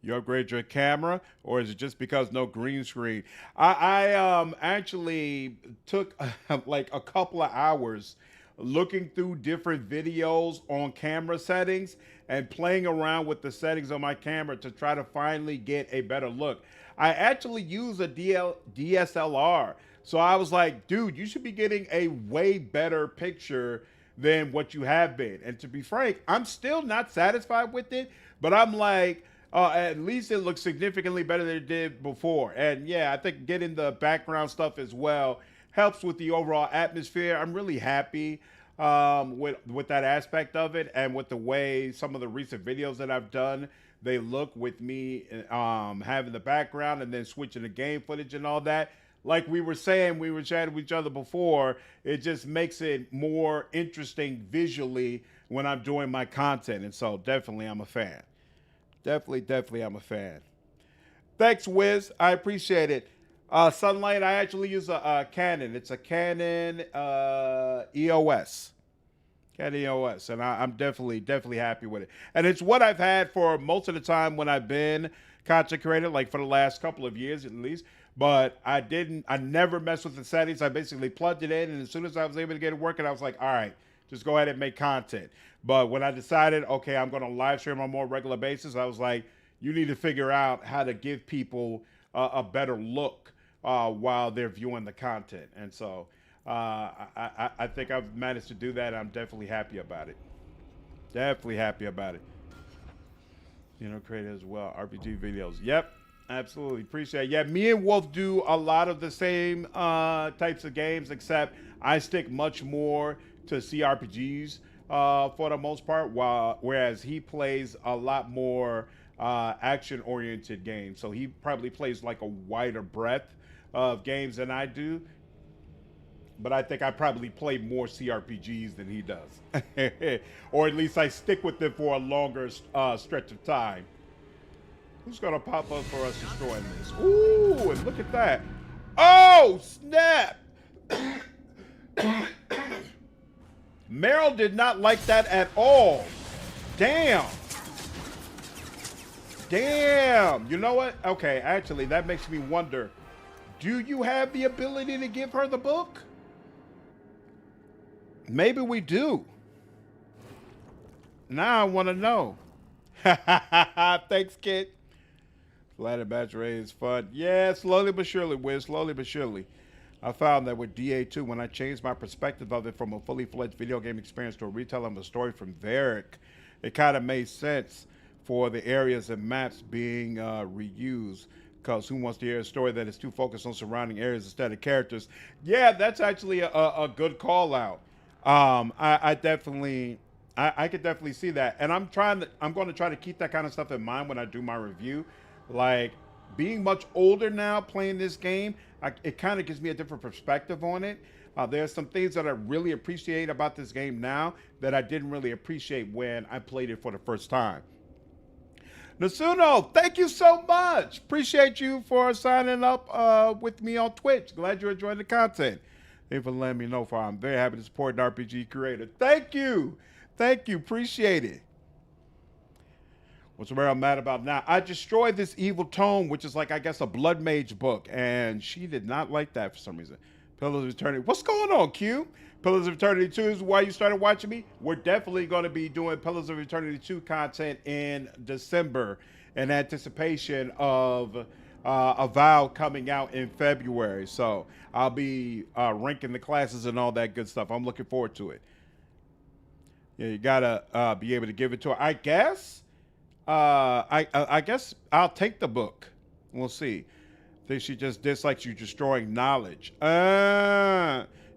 You upgrade your camera, or is it just because no green screen? I actually took like a couple of hours looking through different videos on camera settings and playing around with the settings on my camera to try to finally get a better look. I actually use a DSLR. So I was like, dude, you should be getting a way better picture than what you have been. And to be frank, I'm still not satisfied with it, but I'm like, at least it looks significantly better than it did before. And yeah, I think getting the background stuff as well helps with the overall atmosphere. I'm really happy. with that aspect of it, and with the way some of the recent videos that I've done, they look with me having the background and then switching the game footage and all that. Like we were saying, we were chatting with each other before, it just makes it more interesting visually when I'm doing my content. And so definitely I'm a fan. Definitely I'm a fan. Thanks, Wiz. I appreciate it. Sunlight, I actually use a Canon. It's a Canon EOS. Canon EOS. And I'm definitely happy with it. And it's what I've had for most of the time when I've been content creator, like for the last couple of years at least. But I never messed with the settings. I basically plugged it in, and as soon as I was able to get it working, I was like, all right, just go ahead and make content. But when I decided, okay, I'm going to live stream on a more regular basis, I was like, you need to figure out how to give people a better look while they're viewing the content. And so I think I've managed to do that. I'm definitely happy about it. Definitely happy about it. You know, created as well. RPG videos. Yep. Absolutely. Appreciate it. Yeah, me and Wolf do a lot of the same types of games, except I stick much more to CRPGs for the most part, whereas he plays a lot more action-oriented games. So he probably plays like a wider breadth of games than I do. But I think I probably play more CRPGs than he does. Or at least I stick with them for a longer stretch of time. Who's gonna pop up for us destroying this? Ooh, and look at that. Oh, snap! Meryl did not like that at all. Damn. Damn. You know what? Okay, actually, that makes me wonder. Do you have the ability to give her the book? Maybe we do. Now I want to know. Thanks, kid. Ladder batch raid is fun. Yeah, slowly but surely, Wiz. Slowly but surely. I found that with DA2, when I changed my perspective of it from a fully fledged video game experience to a retelling of a story from Varric, it kind of made sense for the areas and maps being reused. Because who wants to hear a story that is too focused on surrounding areas instead of characters? Yeah, that's actually a good call out. I could definitely see that, and I'm going to try to keep that kind of stuff in mind when I do my review. Like, being much older now playing this game, it kind of gives me a different perspective on it. There's some things that I really appreciate about this game now that I didn't really appreciate when I played it for the first time. Nasuno, thank you so much. Appreciate you for signing up with me on Twitch. Glad you're enjoying the content. Thank you for letting me know. I'm very happy to support an RPG creator. Thank you. Thank you. Appreciate it. What's I'm mad about now? I destroyed this Evil Tome, which is like, I guess, a Blood Mage book, and she did not like that for some reason. Pillars of Eternity. What's going on, Q? Pillars of Eternity 2 is why you started watching me? We're definitely going to be doing Pillars of Eternity 2 content in December in anticipation of Avowed coming out in February. So I'll be ranking the classes and all that good stuff. I'm looking forward to it. Yeah, you got to be able to give it to her. I guess. I guess I'll take the book. We'll see. I think she just dislikes you destroying knowledge.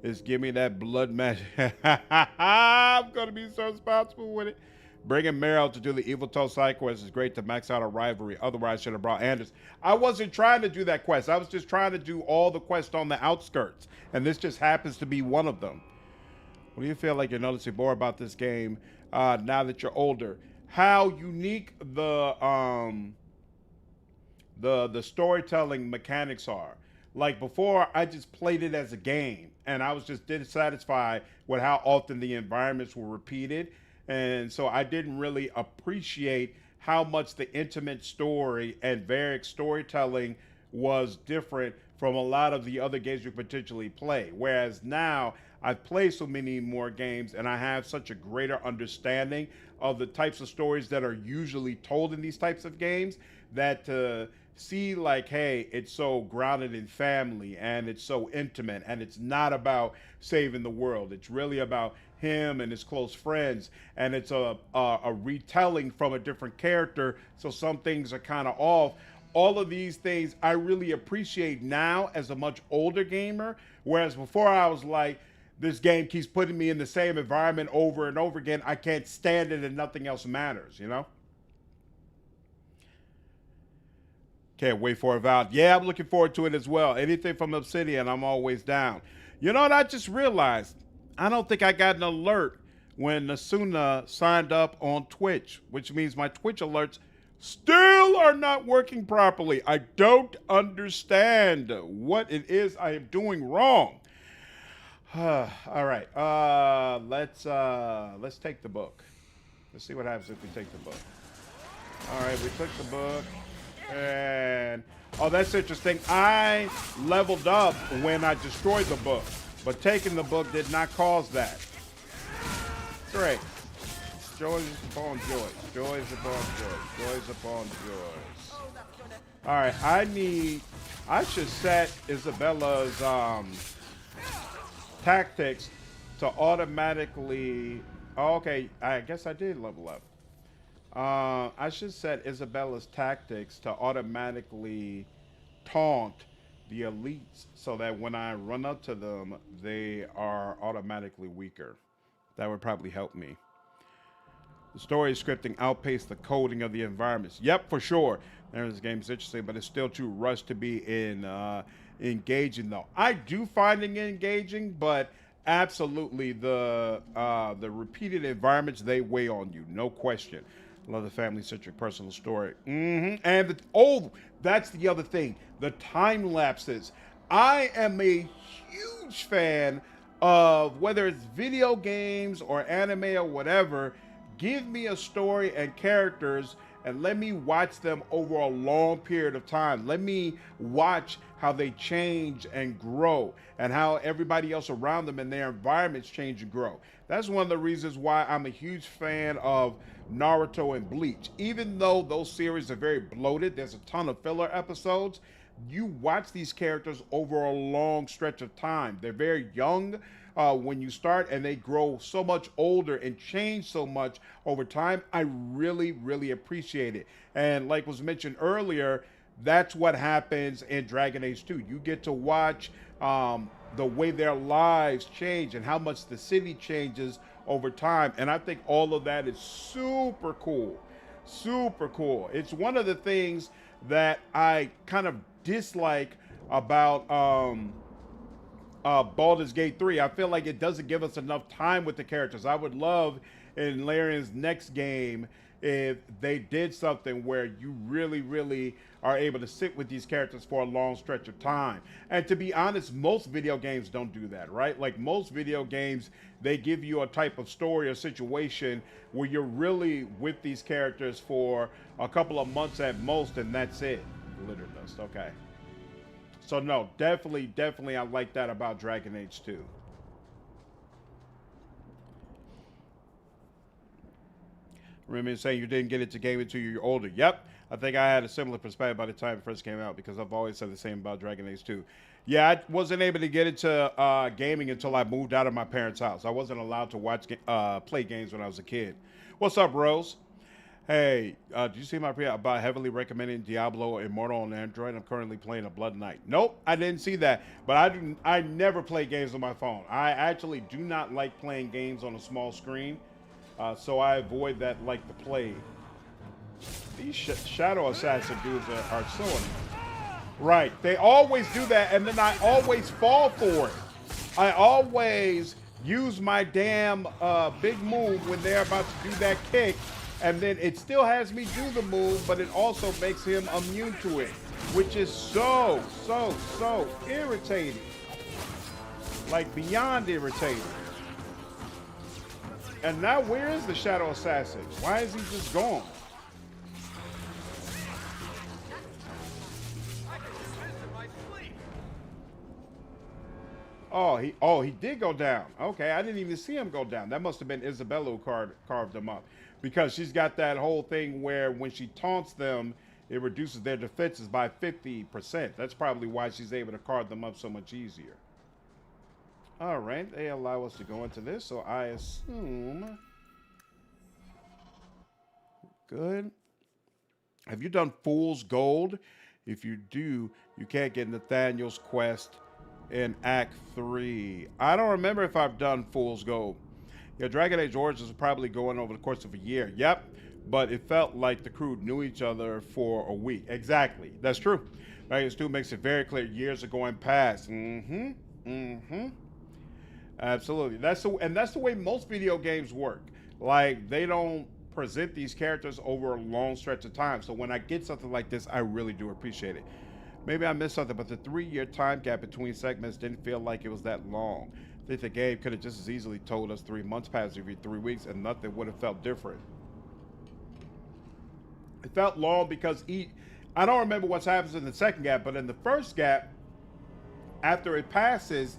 Just give me that blood magic. I'm going to be so responsible with it. Bringing Meryl to do the Evil Toe side quest is great to max out a rivalry. Otherwise, I should have brought Anders. I wasn't trying to do that quest. I was just trying to do all the quests on the outskirts. And this just happens to be one of them. What do you feel like you're noticing more about this game now that you're older? How unique the storytelling mechanics are. Like before, I just played it as a game, and I was just dissatisfied with how often the environments were repeated, and so I didn't really appreciate how much the intimate story and Varric storytelling was different from a lot of the other games you potentially play. Whereas now, I've played so many more games, and I have such a greater understanding of the types of stories that are usually told in these types of games, that to see like, hey, it's so grounded in family, and it's so intimate, and it's not about saving the world. It's really about him and his close friends, and it's a retelling from a different character, so some things are kind of off. All of these things I really appreciate now as a much older gamer, whereas before I was like, this game keeps putting me in the same environment over and over again. I can't stand it and nothing else matters, you know? Can't wait for Avowed. Yeah, I'm looking forward to it as well. Anything from Obsidian, I'm always down. You know what I just realized? I don't think I got an alert when Nasuna signed up on Twitch, which means my Twitch alerts still are not working properly. I don't understand what it is I am doing wrong. All right, let's take the book. Let's see what happens if we take the book. All right, we took the book, and oh, that's interesting. I leveled up when I destroyed the book, but taking the book did not cause that. Great. Joys upon joys. Joys upon joys. Joys upon joys. All right, I should set Isabella's tactics to automatically. Oh, okay, I guess I did level up. I should set Isabella's tactics to automatically taunt the elites so that when I run up to them, they are automatically weaker. That would probably help me. The story scripting outpaced the coding of the environments. Yep, for sure. This game is interesting, but it's still too rushed to be engaging, though. I do find it engaging, but absolutely the repeated environments, they weigh on you, no question. Love the family-centric personal story. And that's the other thing, the time lapses. I am a huge fan of whether it's video games or anime or whatever. Give me a story and characters and let me watch them over a long period of time. Let me watch how they change and grow and how everybody else around them and their environments change and grow. That's one of the reasons why I'm a huge fan of Naruto and Bleach. Even though those series are very bloated, there's a ton of filler episodes, you watch these characters over a long stretch of time. They're very young when you start, and they grow so much older and change so much over time. I really, really appreciate it. And like was mentioned earlier, that's what happens in Dragon Age 2. You get to watch the way their lives change and how much the city changes over time. And I think all of that is super cool. Super cool. It's one of the things that I kind of dislike about Baldur's Gate 3. I feel like it doesn't give us enough time with the characters. I would love in Larian's next game if they did something where you really, really are able to sit with these characters for a long stretch of time. And to be honest, most video games don't do that, right? Like most video games, they give you a type of story or situation where you're really with these characters for a couple of months at most, and that's it. Glitter dust, okay. So no, definitely I like that about Dragon Age 2. Remember saying you didn't get into gaming until you're older. Yep, I think I had a similar perspective by the time it first came out because I've always said the same about Dragon Age 2. Yeah, I wasn't able to get into gaming until I moved out of my parents' house. I wasn't allowed to play games when I was a kid. What's up, Rose? Hey, did you see my pre about heavily recommending Diablo Immortal on Android? I'm currently playing a Blood Knight. Nope, I didn't see that. But I never play games on my phone. I actually do not like playing games on a small screen. So I avoid that like the plague. These Shadow Assassin dudes are so annoying. Right, they always do that, and then I always fall for it. I always use my damn big move when they're about to do that kick, and then it still has me do the move, but it also makes him immune to it, which is so irritating. Like beyond irritating. And now where is the Shadow Assassin? Why is he just gone? Oh, he did go down. Okay, I didn't even see him go down. That must have been Isabela who carved him up. Because she's got that whole thing where when she taunts them, it reduces their defenses by 50%. That's probably why she's able to carve them up so much easier. All right, they allow us to go into this, so I assume... Good. Have you done Fool's Gold? If you do, you can't get Nathaniel's quest in Act 3. I don't remember if I've done Fool's Gold. Yeah, Dragon Age Origins was probably going over the course of a year. Yep. But it felt like the crew knew each other for a week. Exactly. That's true. Dragon Age 2 makes it very clear years are going past. Absolutely. That's the way most video games work. Like, they don't present these characters over a long stretch of time. So when I get something like this, I really do appreciate it. Maybe I missed something, but the 3-year time gap between segments didn't feel like it was that long. I think the game could have just as easily told us 3 months passed every 3 weeks and nothing would have felt different. It felt long because I don't remember what's happens in the second gap, but in the first gap, after it passes,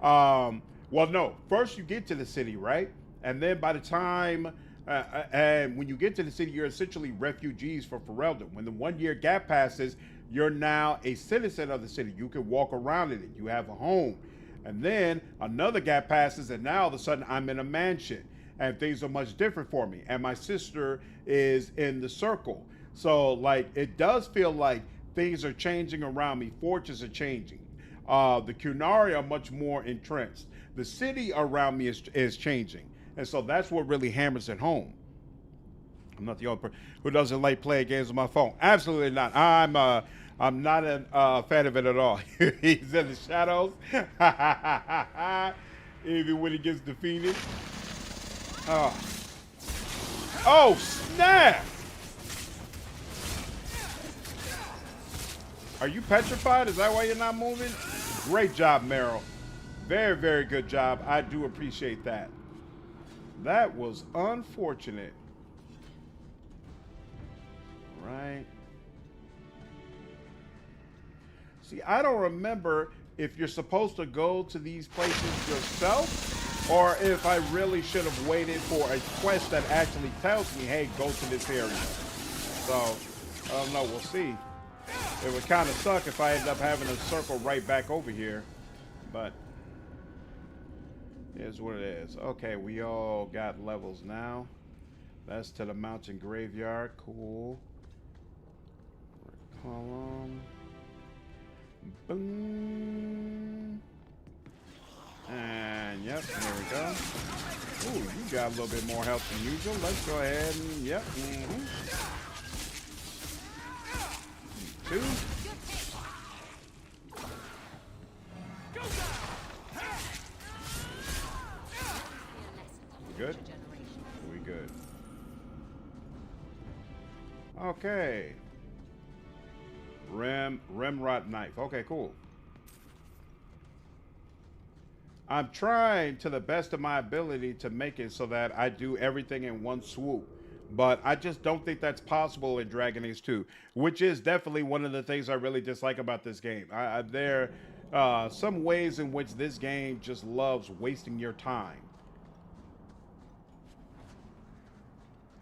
well, no, first you get to the city, right? And then by the time, and when you get to the city, you're essentially refugees from Ferelden. When the 1-year gap passes, you're now a citizen of the city. You can walk around in it. You have a home. And then another gap passes, and now all of a sudden I'm in a mansion. And things are much different for me. And my sister is in the circle. So, like, it does feel like things are changing around me. Fortunes are changing. The Cunari are much more entrenched. The city around me is changing. And so that's what really hammers it home. I'm not the only person who doesn't like playing games on my phone. Absolutely not. I'm not a fan of it at all. He's in the shadows. Even when he gets defeated. Oh, snap! Are you petrified? Is that why you're not moving? Great job, Meryl. Very, very good job. I do appreciate that. That was unfortunate. Right. See, I don't remember if you're supposed to go to these places yourself or if I really should have waited for a quest that actually tells me, hey, go to this area. So, I don't know. We'll see. It would kind of suck if I ended up having to circle right back over here. But here's what it is. Okay, we all got levels now. That's to the mountain graveyard. Cool. Column. Boom. And yep, there we go. Ooh, you got a little bit more health than usual. Let's go ahead and yep. Two. We good? We good. Okay. Rimrod knife. Okay, cool. I'm trying to the best of my ability to make it so that I do everything in one swoop. But I just don't think that's possible in Dragon Age 2, which is definitely one of the things I really dislike about this game. There are some ways in which this game just loves wasting your time.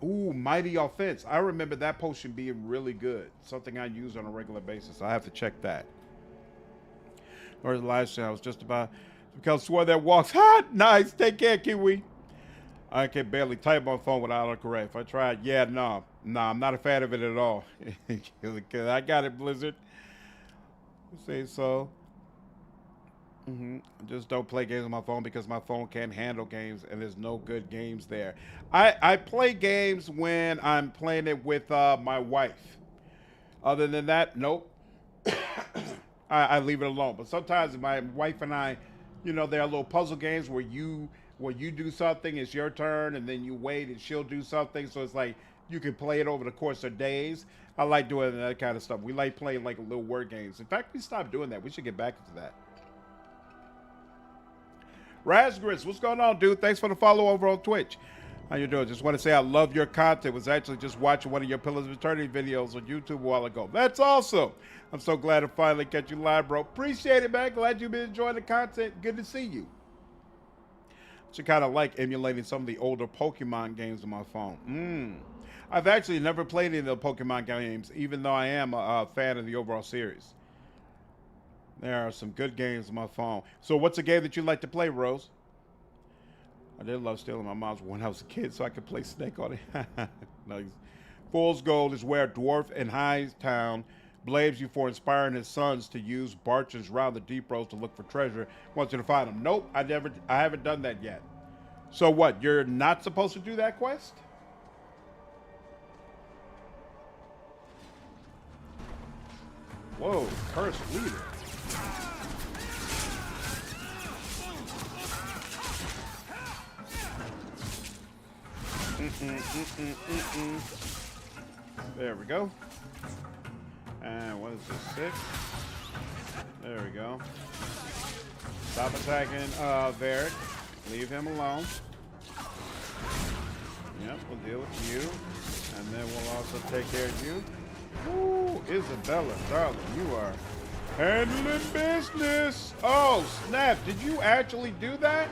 Ooh, Mighty Offense. I remember that potion being really good. Something I use on a regular basis. I have to check that. Or the live stream, I was just about to become sworn that walks. Ha! Nice. Take care, Kiwi. I can barely type on phone without autocorrect. If I tried, yeah, no, I'm not a fan of it at all. I got it, Blizzard. Say so. Just don't play games on my phone because my phone can't handle games and there's no good games there. I play games when I'm playing it with my wife. Other than that, nope. I leave it alone. But sometimes my wife and I, you know, there are little puzzle games where you do something, it's your turn, and then you wait and she'll do something. So it's like you can play it over the course of days. I like doing that kind of stuff. We like playing like little word games. In fact, we stopped doing that. We should get back into that. Razgris, what's going on, dude? Thanks for the follow over on Twitch. How you doing? Just want to say I love your content. Was actually just watching one of your Pillars of Eternity videos on YouTube a while ago. That's awesome. I'm so glad to finally catch you live, bro. Appreciate it, man. Glad you've been enjoying the content. Good to see you. Should kind of like emulating some of the older Pokemon games on my phone. I've actually never played any of the Pokemon games, even though I am a fan of the overall series. There are some good games on my phone. So what's a game that you like to play, Rose? I did love stealing my mom's when I was a kid so I could play Snake on it. Nice. Fool's Gold is where Dwarf and Hightown blames you for inspiring his sons to use barges around the deep roads to look for treasure. Wants you to find them. Nope, I haven't done that yet. So what? You're not supposed to do that quest? Whoa, cursed leader. There we go. And what is this? 6. There we go. Stop attacking Varric. Leave him alone. Yep, we'll deal with you. And then we'll also take care of you. Ooh, Isabela, darling, you are handling business. Oh, snap. Did you actually do that?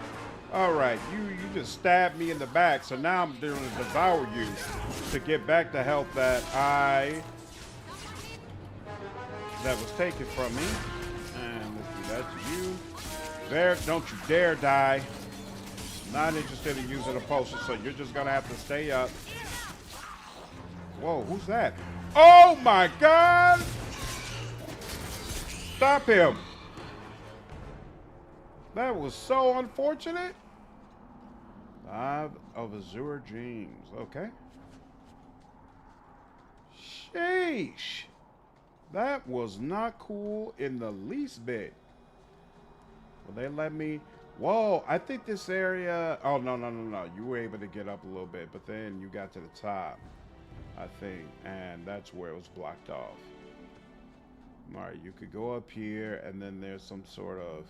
All right, you just stabbed me in the back, so now I'm going to devour you to get back the health that was taken from me. And let's do that to you. There, don't you dare die. Not interested in using a potion, so you're just going to have to stay up. Whoa, who's that? Oh my God! Stop him. That was so unfortunate. 5 of Azure Dreams. Okay. Sheesh. That was not cool in the least bit. Will they let me? Whoa, I think this area. Oh, no. You were able to get up a little bit, but then you got to the top, I think, and that's where it was blocked off. All right, you could go up here, and then there's some sort of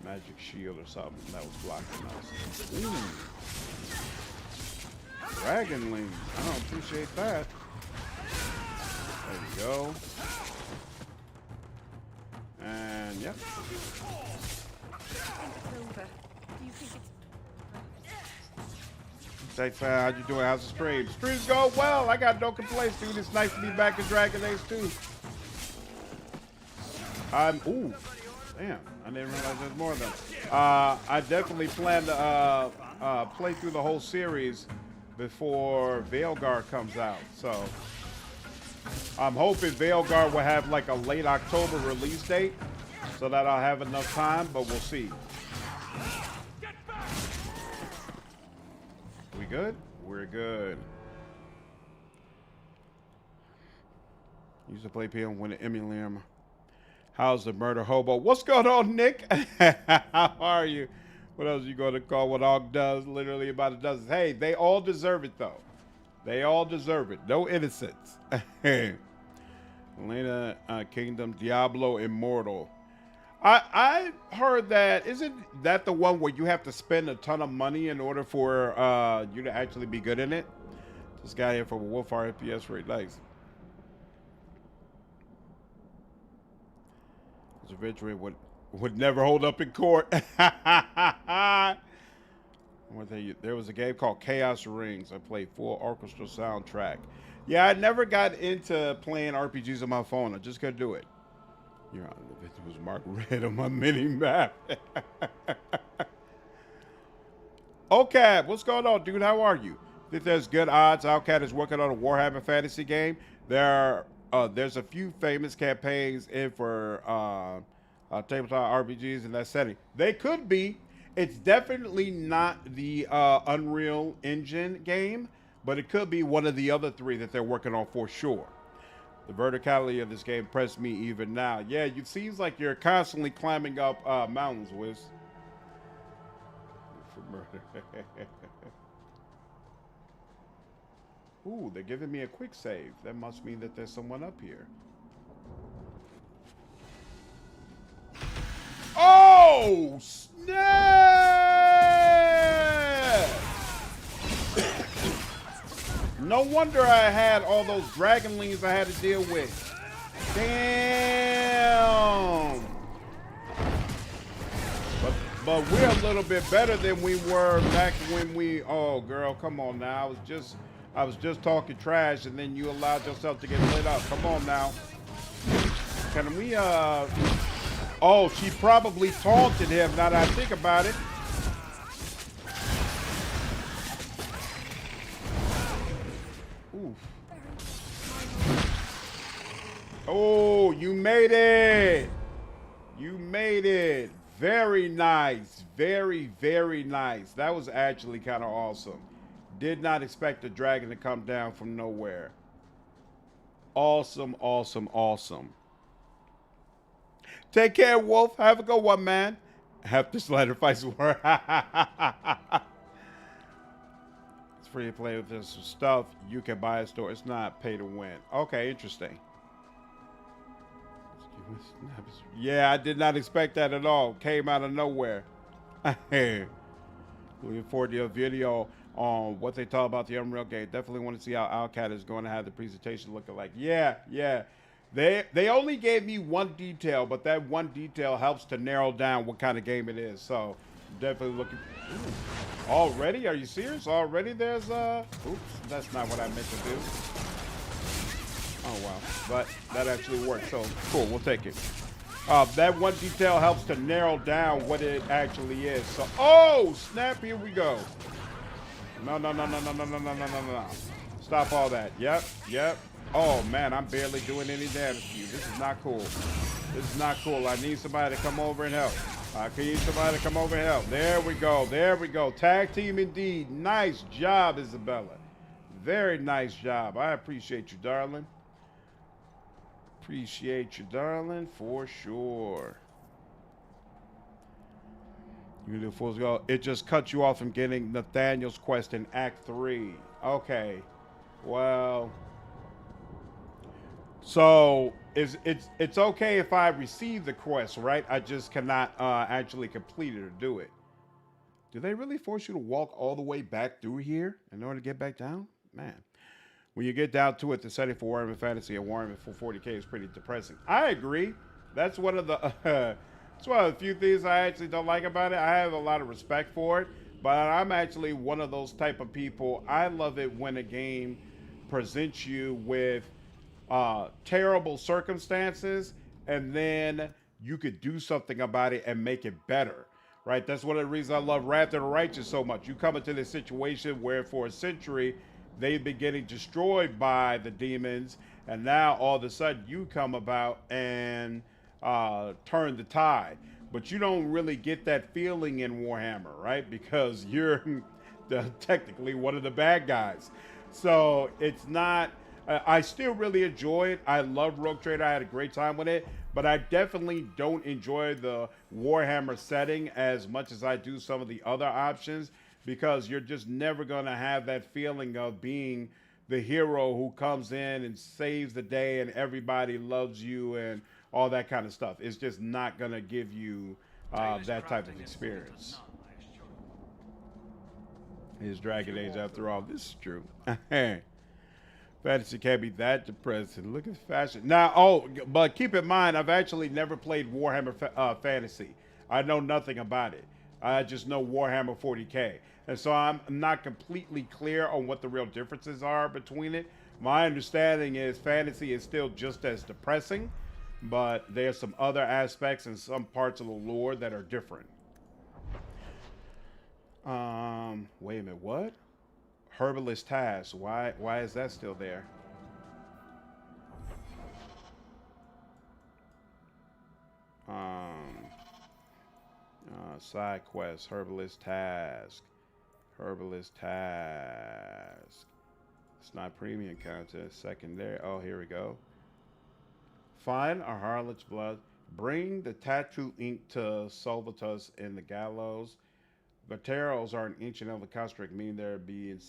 magic shield or something that was blocking us. Ooh. Dragonling. I don't appreciate that. There we go. And yep. Thanks, how you doing? How's the stream? Streams go well. I got no complaints, dude. It's nice to be back in Dragon Age 2. Ooh, damn. I didn't realize there's more of them. I definitely plan to play through the whole series before Veilguard comes out. So I'm hoping Veilguard will have like a late October release date so that I'll have enough time, but we'll see. We good? We're good. Used to play PM when the emulator. How's the murder hobo? What's going on, Nick? How are you? What else are you going to call what Og does? Literally about a dozen. Hey, they all deserve it, though. They all deserve it. No innocence. Elena Kingdom, Diablo Immortal. I heard that, isn't that the one where you have to spend a ton of money in order for you to actually be good in it? This guy here from Wolfire FPS rate likes. This victory would never hold up in court. There was a game called Chaos Rings. I played full orchestral soundtrack. Yeah, I never got into playing RPGs on my phone. I just couldn't do it. Your Honor, it was marked red on my mini map. Okay, what's going on, dude? How are you? Think there's good odds Outcat is working on a Warhammer fantasy game? There's a few famous campaigns in for tabletop RPGs in that setting. They could be. It's definitely not the Unreal Engine game, but it could be one of the other 3 that they're working on for sure. The verticality of this game impressed me even now. Yeah, it seems like you're constantly climbing up mountains, Wiz. For murder. Ooh, they're giving me a quick save. That must mean that there's someone up here. Oh, snap! No wonder I had all those dragonlings I had to deal with. Damn! But we're a little bit better than we were back when we... Oh, girl, come on now. I was just talking trash, and then you allowed yourself to get lit up. Come on now. Can we, Oh, she probably taunted him, now that I think about it. Oof. Oh, you made it. You made it. Very nice. Very, very nice. That was actually kind of awesome. Did not expect the dragon to come down from nowhere. Awesome, awesome, awesome. Take care, Wolf. Have a good one, man. Have this letter fight word. It's free to play with this stuff. You can buy a store. It's not pay to win. Okay, interesting. Yeah, I did not expect that at all. Came out of nowhere. Looking forward to your video on what they talk about the Unreal game. Definitely want to see how Alcat is going to have the presentation looking like. Yeah, yeah. They only gave me one detail, but that one detail helps to narrow down what kind of game it is. So definitely looking. Ooh. Already? Are you serious? Already there's oops, that's not what I meant to do. Oh wow. But that actually worked. So cool, we'll take it. That one detail helps to narrow down what it actually is. So oh snap, here we go. No. Stop all that. Yep. Oh man, I'm barely doing any damage to you. This is not cool. This is not cool. I need somebody to come over and help. I need somebody to come over and help. There we go. There we go. Tag team indeed. Nice job, Isabela. Very nice job. I appreciate you, darling. Appreciate you, darling, for sure. You do full go. It just cut you off from getting Nathaniel's quest in Act 3. Okay. Well. So it's okay if I receive the quest, right? I just cannot actually complete it or do it. Do they really force you to walk all the way back through here in order to get back down? Man. When you get down to it, the setting for Warhammer Fantasy and Warhammer for 40K is pretty depressing. I agree. That's one of the it's one of the few things I actually don't like about it. I have a lot of respect for it, but I'm actually one of those type of people. I love it when a game presents you with terrible circumstances and then you could do something about it and make it better, right? That's one of the reasons I love Wrath of the Righteous so much. You come into this situation where for a century they've been getting destroyed by the demons, and now all of a sudden you come about and turn the tide. But you don't really get that feeling in Warhammer, right? Because you're technically one of the bad guys. So it's not, I still really enjoy it. I love Rogue Trader. I had a great time with it. But I definitely don't enjoy the Warhammer setting as much as I do some of the other options, because you're just never going to have that feeling of being the hero who comes in and saves the day and everybody loves you and all that kind of stuff. It's just not going to give you that type of experience. His Dragon Age, after all. This is true. Fantasy can't be that depressing. Look at fashion. Now, but keep in mind, I've actually never played Warhammer Fantasy. I know nothing about it. I just know Warhammer 40K. And so I'm not completely clear on what the real differences are between it. My understanding is fantasy is still just as depressing, but there's some other aspects and some parts of the lore that are different. Wait a minute, what? Herbalist Task. Why is that still there? Side quest, Herbalist Task. Herbalist Task. It's not premium content, secondary. Oh, here we go. Find a harlot's blood. Bring the tattoo ink to Solvatus in the gallows. Vateros are an ancient elven construct, meaning they'd be in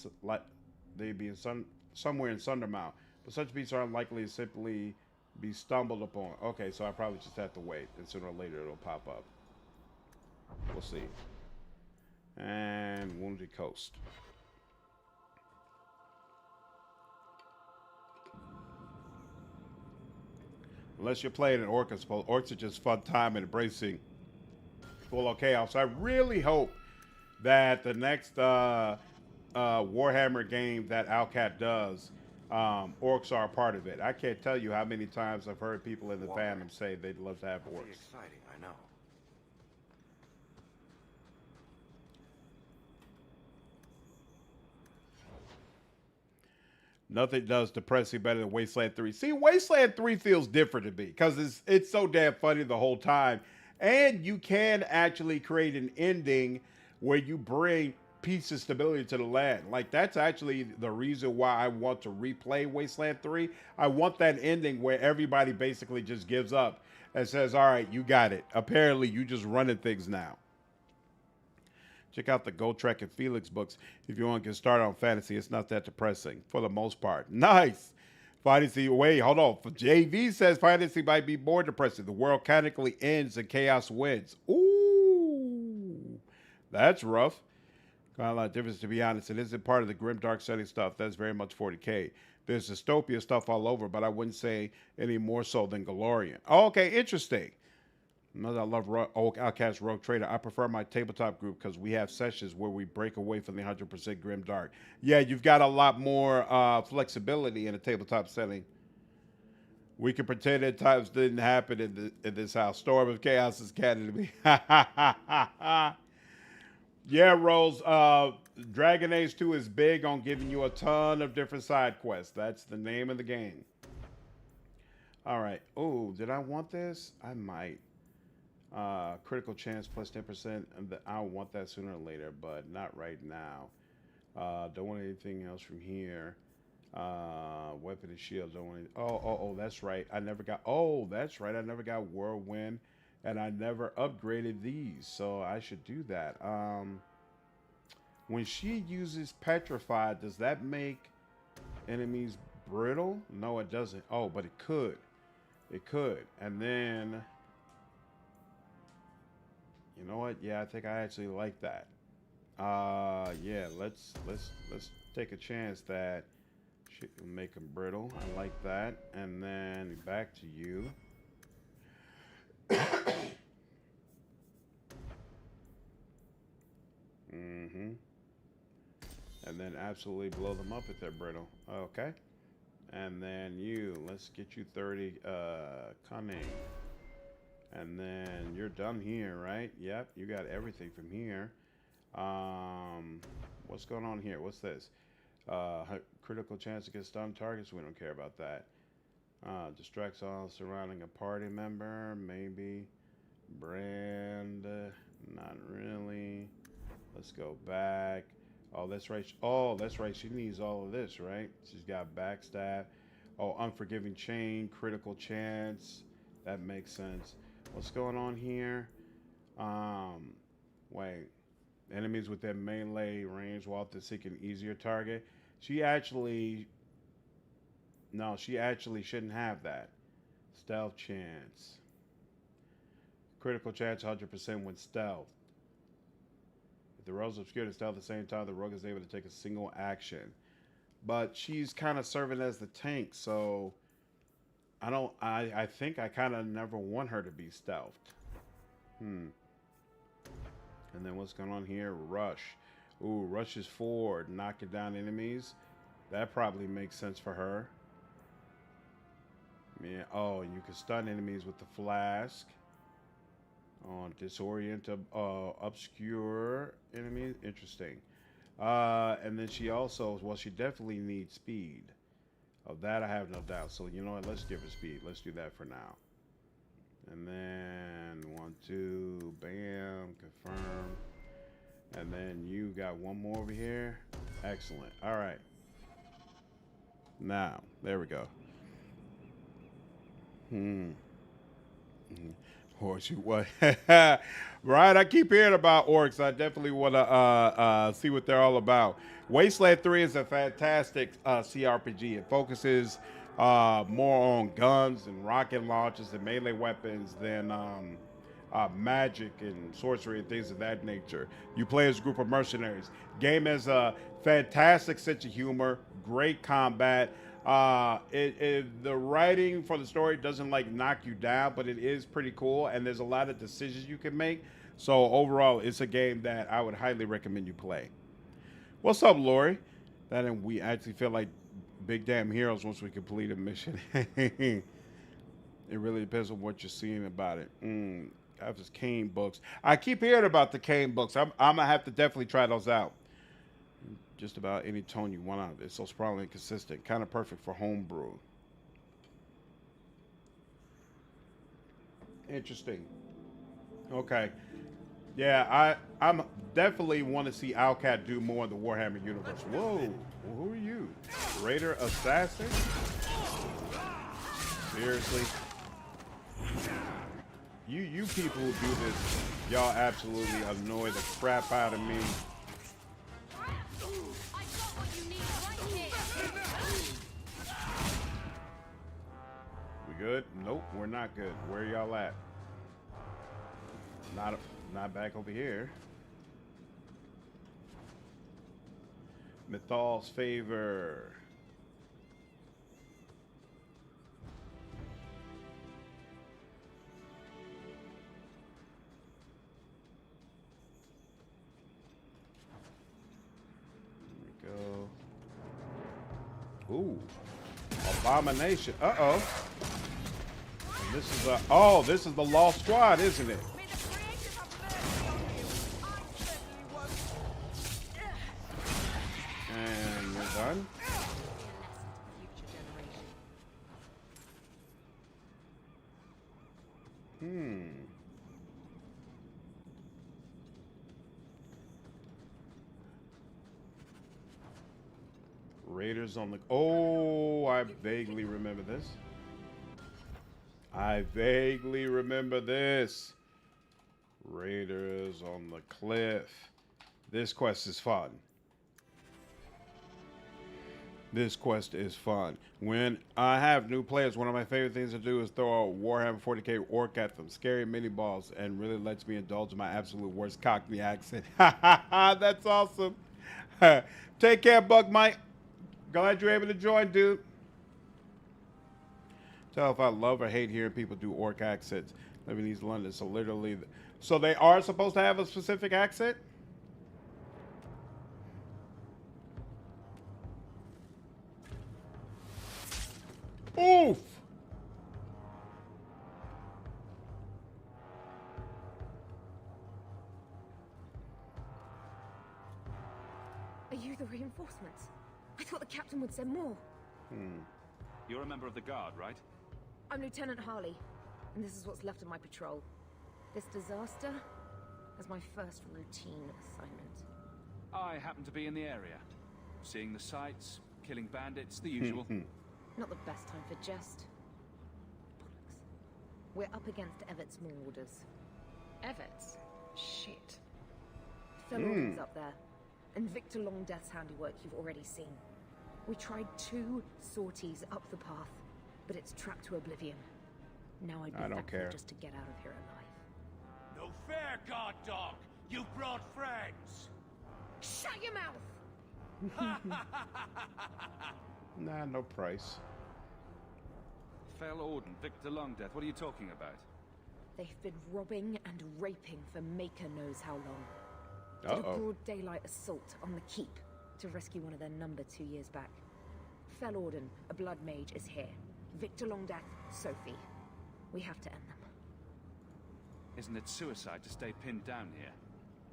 somewhere in Sundermount. But such beasts are unlikely to simply be stumbled upon. Okay, so I probably just have to wait, and sooner or later it'll pop up. We'll see. And Wounded Coast. Unless you're playing an orc, I suppose. Orcs are just fun time and embracing full of chaos. So I really hope that the next Warhammer game that Alcat does, orcs are a part of it. I can't tell you how many times I've heard people in the fandom say they'd love to have orcs. Exciting, I know. Nothing does depressing better than Wasteland 3. See, Wasteland 3 feels different to me because it's so damn funny the whole time. And you can actually create an ending where you bring peace and stability to the land. Like, that's actually the reason why I want to replay Wasteland 3. I want that ending where everybody basically just gives up and says, all right, you got it. Apparently, you just running things now. Check out the Gotrek and Felix books if you want to get started on fantasy. It's not that depressing for the most part. Nice. Fantasy, wait, hold on. JV says fantasy might be more depressing. The world canonically ends and chaos wins. Ooh, that's rough. Got a lot of difference, to be honest. It isn't part of the grim dark setting stuff. That's very much 40K. There's dystopia stuff all over, but I wouldn't say any more so than Galorian. Oh, okay, interesting. Another, I love Outcast Rogue Trader. I prefer my tabletop group because we have sessions where we break away from the 100% grim dark. Yeah, you've got a lot more flexibility in a tabletop setting. We can pretend that times didn't happen in this house. Storm of Chaos is canon to me. Yeah, Rose. Dragon Age 2 is big on giving you a ton of different side quests. That's the name of the game. All right. Oh, did I want this? I might. Critical chance plus 10%. I'll want that sooner or later, but not right now. Don't want anything else from here. Weapon and shield. Don't want any, oh, that's right. I never got. Oh, that's right. I never got Whirlwind, and I never upgraded these, so I should do that. When she uses Petrified, does that make enemies brittle? No, it doesn't. Oh, but it could. It could. And then, you know what? Yeah, I think I actually like that. Yeah, let's take a chance that she can make them brittle. I like that. And then back to you. Mm-hmm. And then absolutely blow them up if they're brittle. Okay. And then you, let's get you 30 cunning. And then you're done here, right? Yep, you got everything from here. What's going on here? What's this? Critical chance to get stunned targets. We don't care about that. Distracts all surrounding a party member. Maybe. Brand. Not really. Let's go back. Oh, that's right. Oh, that's right. She needs all of this, right? She's got backstab. Oh, unforgiving chain. Critical chance. That makes sense. What's going on here? Wait. Enemies with that melee range while to seek an easier target. She actually... No, she actually shouldn't have that. Stealth chance. Critical chance 100% when stealth. If the rogue's obscured and stealth at the same time, the rogue is able to take a single action. But she's kind of serving as the tank, so... I think I kind of never want her to be stealthed. And then what's going on here? Rush. Ooh, rush is forward, knocking down enemies. That probably makes sense for her. Yeah. Oh, you can stun enemies with the flask. On disorient, obscure enemies. Interesting. And then she also, well, she definitely needs speed. Of that, I have no doubt. So, you know what? Let's give her speed. Let's do that for now. And then 1, 2, bam, confirm. And then you got one more over here. Excellent. All right. Now, there we go. Horse, you what? Right, I keep hearing about orcs. I definitely want to see what they're all about. Wasteland 3 is a fantastic CRPG. It focuses more on guns and rocket launchers and melee weapons than magic and sorcery and things of that nature. You play as a group of mercenaries. Game has a fantastic sense of humor, great combat. The writing for the story doesn't like knock you down, but it is pretty cool, and there's a lot of decisions you can make. So overall, it's a game that I would highly recommend you play. What's up, Lori? And we actually feel like big damn heroes once we complete a mission. It really depends on what you're seeing about it. I have this Kane books. I keep hearing about the Kane books. I'm gonna have to definitely try those out. Just about any tone you want out of it. It's so sprawling and consistent. Kind of perfect for homebrew. Interesting. Okay. Yeah, I'm definitely want to see Owlcat do more in the Warhammer universe. Whoa. Who are you? Raider Assassin? Seriously? You people who do this, y'all absolutely annoy the crap out of me. We good? Nope, we're not good. Where y'all at? Not back over here. Mythal's favor. There we go. Ooh. Abomination. Uh-oh. And this is this is the Lost Squad, isn't it? And we're done. Raiders on the... Oh, I vaguely remember this. I vaguely remember this. Raiders on the cliff. This quest is fun. This quest is fun. When I have new players, one of my favorite things to do is throw a Warhammer 40k orc at them. Scary mini balls, and really lets me indulge in my absolute worst Cockney accent. That's awesome. Take care, Bug Mike. Glad you're able to join, dude. Tell if I love or hate hearing people do orc accents. Living in East London, so literally... So they are supposed to have a specific accent? Oof! Are you the reinforcements? I thought the captain would send more. You're a member of the guard, right? I'm Lieutenant Harley, and this is what's left of my patrol. This disaster is my first routine assignment. I happen to be in the area. Seeing the sights, killing bandits, the usual. Not the best time for jest. Bollocks. We're up against Evert's Marauders. Everts? Shit. Felorden's up there, and Victor Longdeath's handiwork you've already seen. We tried 2 sorties up the path, but it's trapped to oblivion. Now I'd be thankful just to get out of here alive. No fair, guard dog! You brought friends! Shut your mouth! Nah, no price. Felorden, Victor Longdeath, what are you talking about? They've been robbing and raping for Maker knows how long. Did a broad daylight assault on the keep to rescue one of their number 2 years back. Felorden, a blood mage, is here. Victor Longdeath, Sophie. We have to end them. Isn't it suicide to stay pinned down here?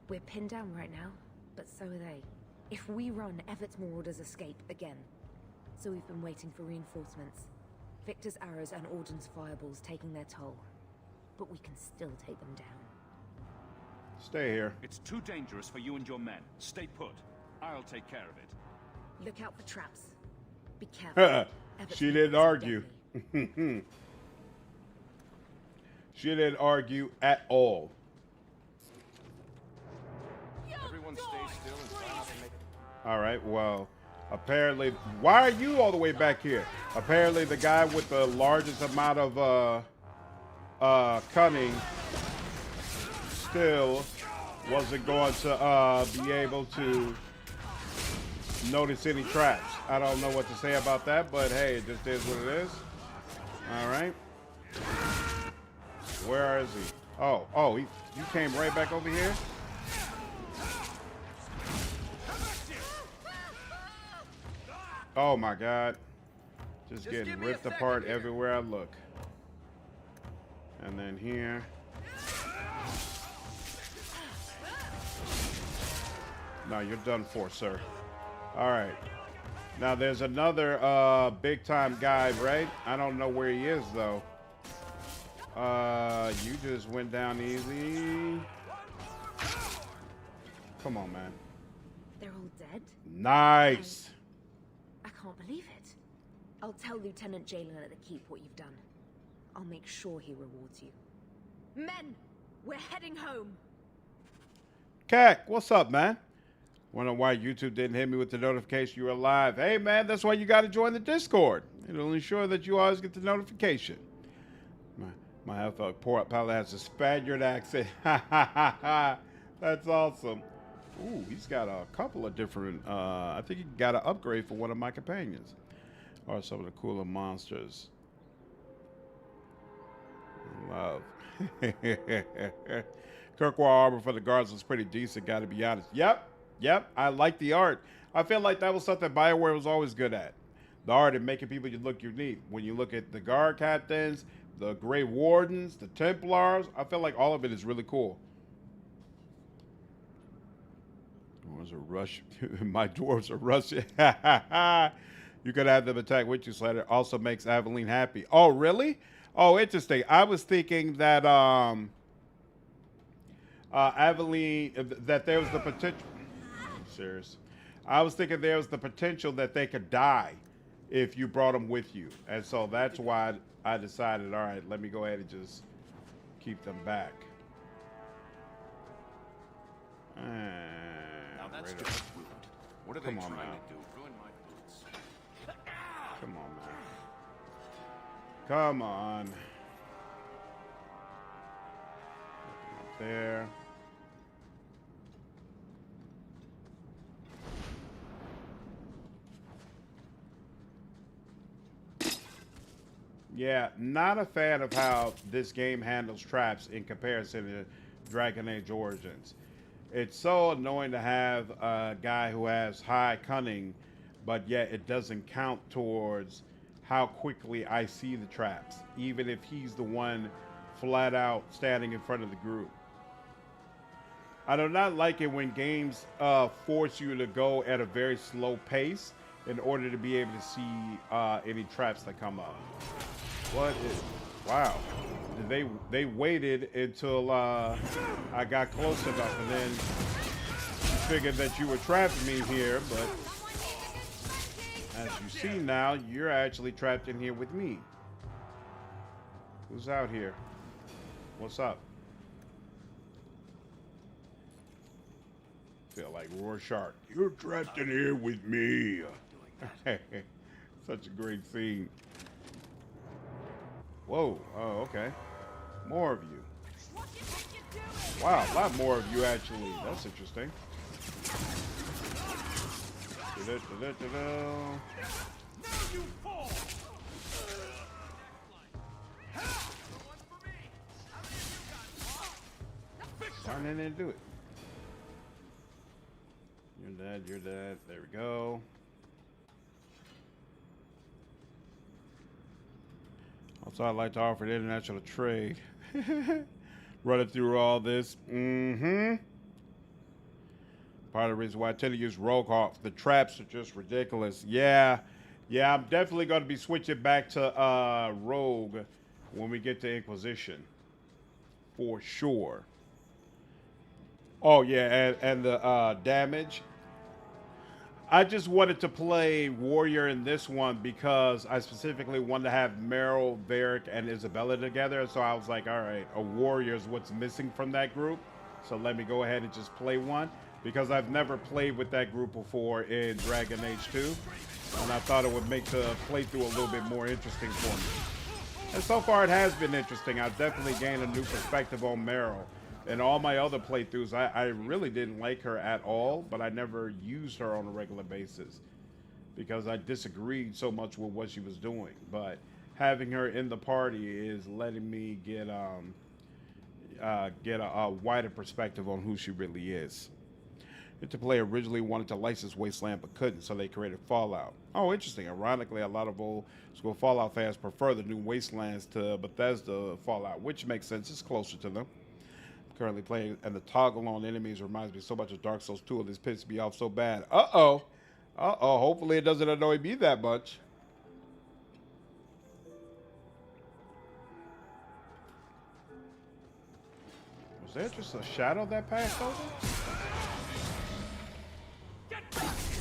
We're pinned down right now, but so are they. If we run, Evert's Marauders escape again. So we've been waiting for reinforcements. Victor's arrows and Auden's fireballs taking their toll. But we can still take them down. Stay here. It's too dangerous for you and your men. Stay put. I'll take care of it. Look out for traps. Be careful. She didn't argue. She didn't argue at all. Everyone stay still and stop and make... All right, well, apparently... Why are you all the way back here? Apparently the guy with the largest amount of cunning still wasn't going to be able to notice any traps. I don't know what to say about that, but hey, it just is what it is. All right. Where is he? Oh, you came right back over here? Oh my God. Just getting ripped apart everywhere I look. And then here. No, you're done for, sir. All right. Now, there's another big-time guy, right? I don't know where he is, though. You just went down easy. Come on, man. They're all dead? Nice. I can't believe it. I'll tell Lieutenant Jalen at the Keep what you've done. I'll make sure he rewards you. Men, we're heading home. Cac, what's up, man? Wonder why YouTube didn't hit me with the notification you were live. Hey, man, that's why you got to join the Discord. It'll ensure that you always get the notification. My half-elf pilot has a Spaniard accent. That's awesome. Ooh, he's got a couple of different, I think he got an upgrade for one of my companions. Or some of the cooler monsters. Love. Kirkwall armor for the guards was pretty decent, gotta be honest. Yep, I like the art. I feel like that was something BioWare was always good at. The art and making people look unique. When you look at the guard captains, the Grey Wardens, the Templars, I feel like all of it is really cool. Dwarves are Russian. My dwarves are Russian. You could have them attack with you, Slater. Also makes Aveline happy. Oh, really? Oh, interesting. I was thinking that Aveline, that there was the potential. Serious. I was thinking there was the potential that they could die if you brought them with you. And so that's why I decided, all right, let me go ahead and just keep them back. Now that's just rude. What are they trying to do? Ruin my boots. Come on, man. Come on. Up there. Yeah, not a fan of how this game handles traps in comparison to Dragon Age Origins. It's so annoying to have a guy who has high cunning, but yet it doesn't count towards how quickly I see the traps, even if he's the one flat out standing in front of the group. I do not like it when games force you to go at a very slow pace in order to be able to see any traps that come up. What is... Wow. They waited until I got close enough, and then you figured that you were trapping me here, but as you see now, you're actually trapped in here with me. Who's out here? What's up? Feel like Rorschach. You're trapped in here with me. Such a great scene. Whoa. Oh, okay. More of you. Wow, a lot more of you, actually. That's interesting. Darn it, didn't do it. You're dead, you're dead. There we go. Also, I'd like to offer an international trade. Running through all this. Part of the reason why I tend to use Rogue Hawk. The traps are just ridiculous. Yeah, I'm definitely going to be switching back to Rogue when we get to Inquisition. For sure. Oh, yeah, and the damage. I just wanted to play Warrior in this one because I specifically wanted to have Meryl, Varric, and Isabela together. So I was like, all right, a Warrior is what's missing from that group. So let me go ahead and just play one because I've never played with that group before in Dragon Age 2. And I thought it would make the playthrough a little bit more interesting for me. And so far it has been interesting. I've definitely gained a new perspective on Meryl. In all my other playthroughs, I really didn't like her at all, but I never used her on a regular basis because I disagreed so much with what she was doing. But having her in the party is letting me get a wider perspective on who she really is. Interplay originally wanted to license Wasteland but couldn't, so they created Fallout. Oh, interesting. Ironically, a lot of old school Fallout fans prefer the new Wastelands to Bethesda Fallout, which makes sense. It's closer to them. currently playing, and the toggle on enemies reminds me so much of Dark Souls 2, and this pisses me off so bad. Uh-oh. Uh-oh. Hopefully it doesn't annoy me that much. Was that just a shadow that passed over?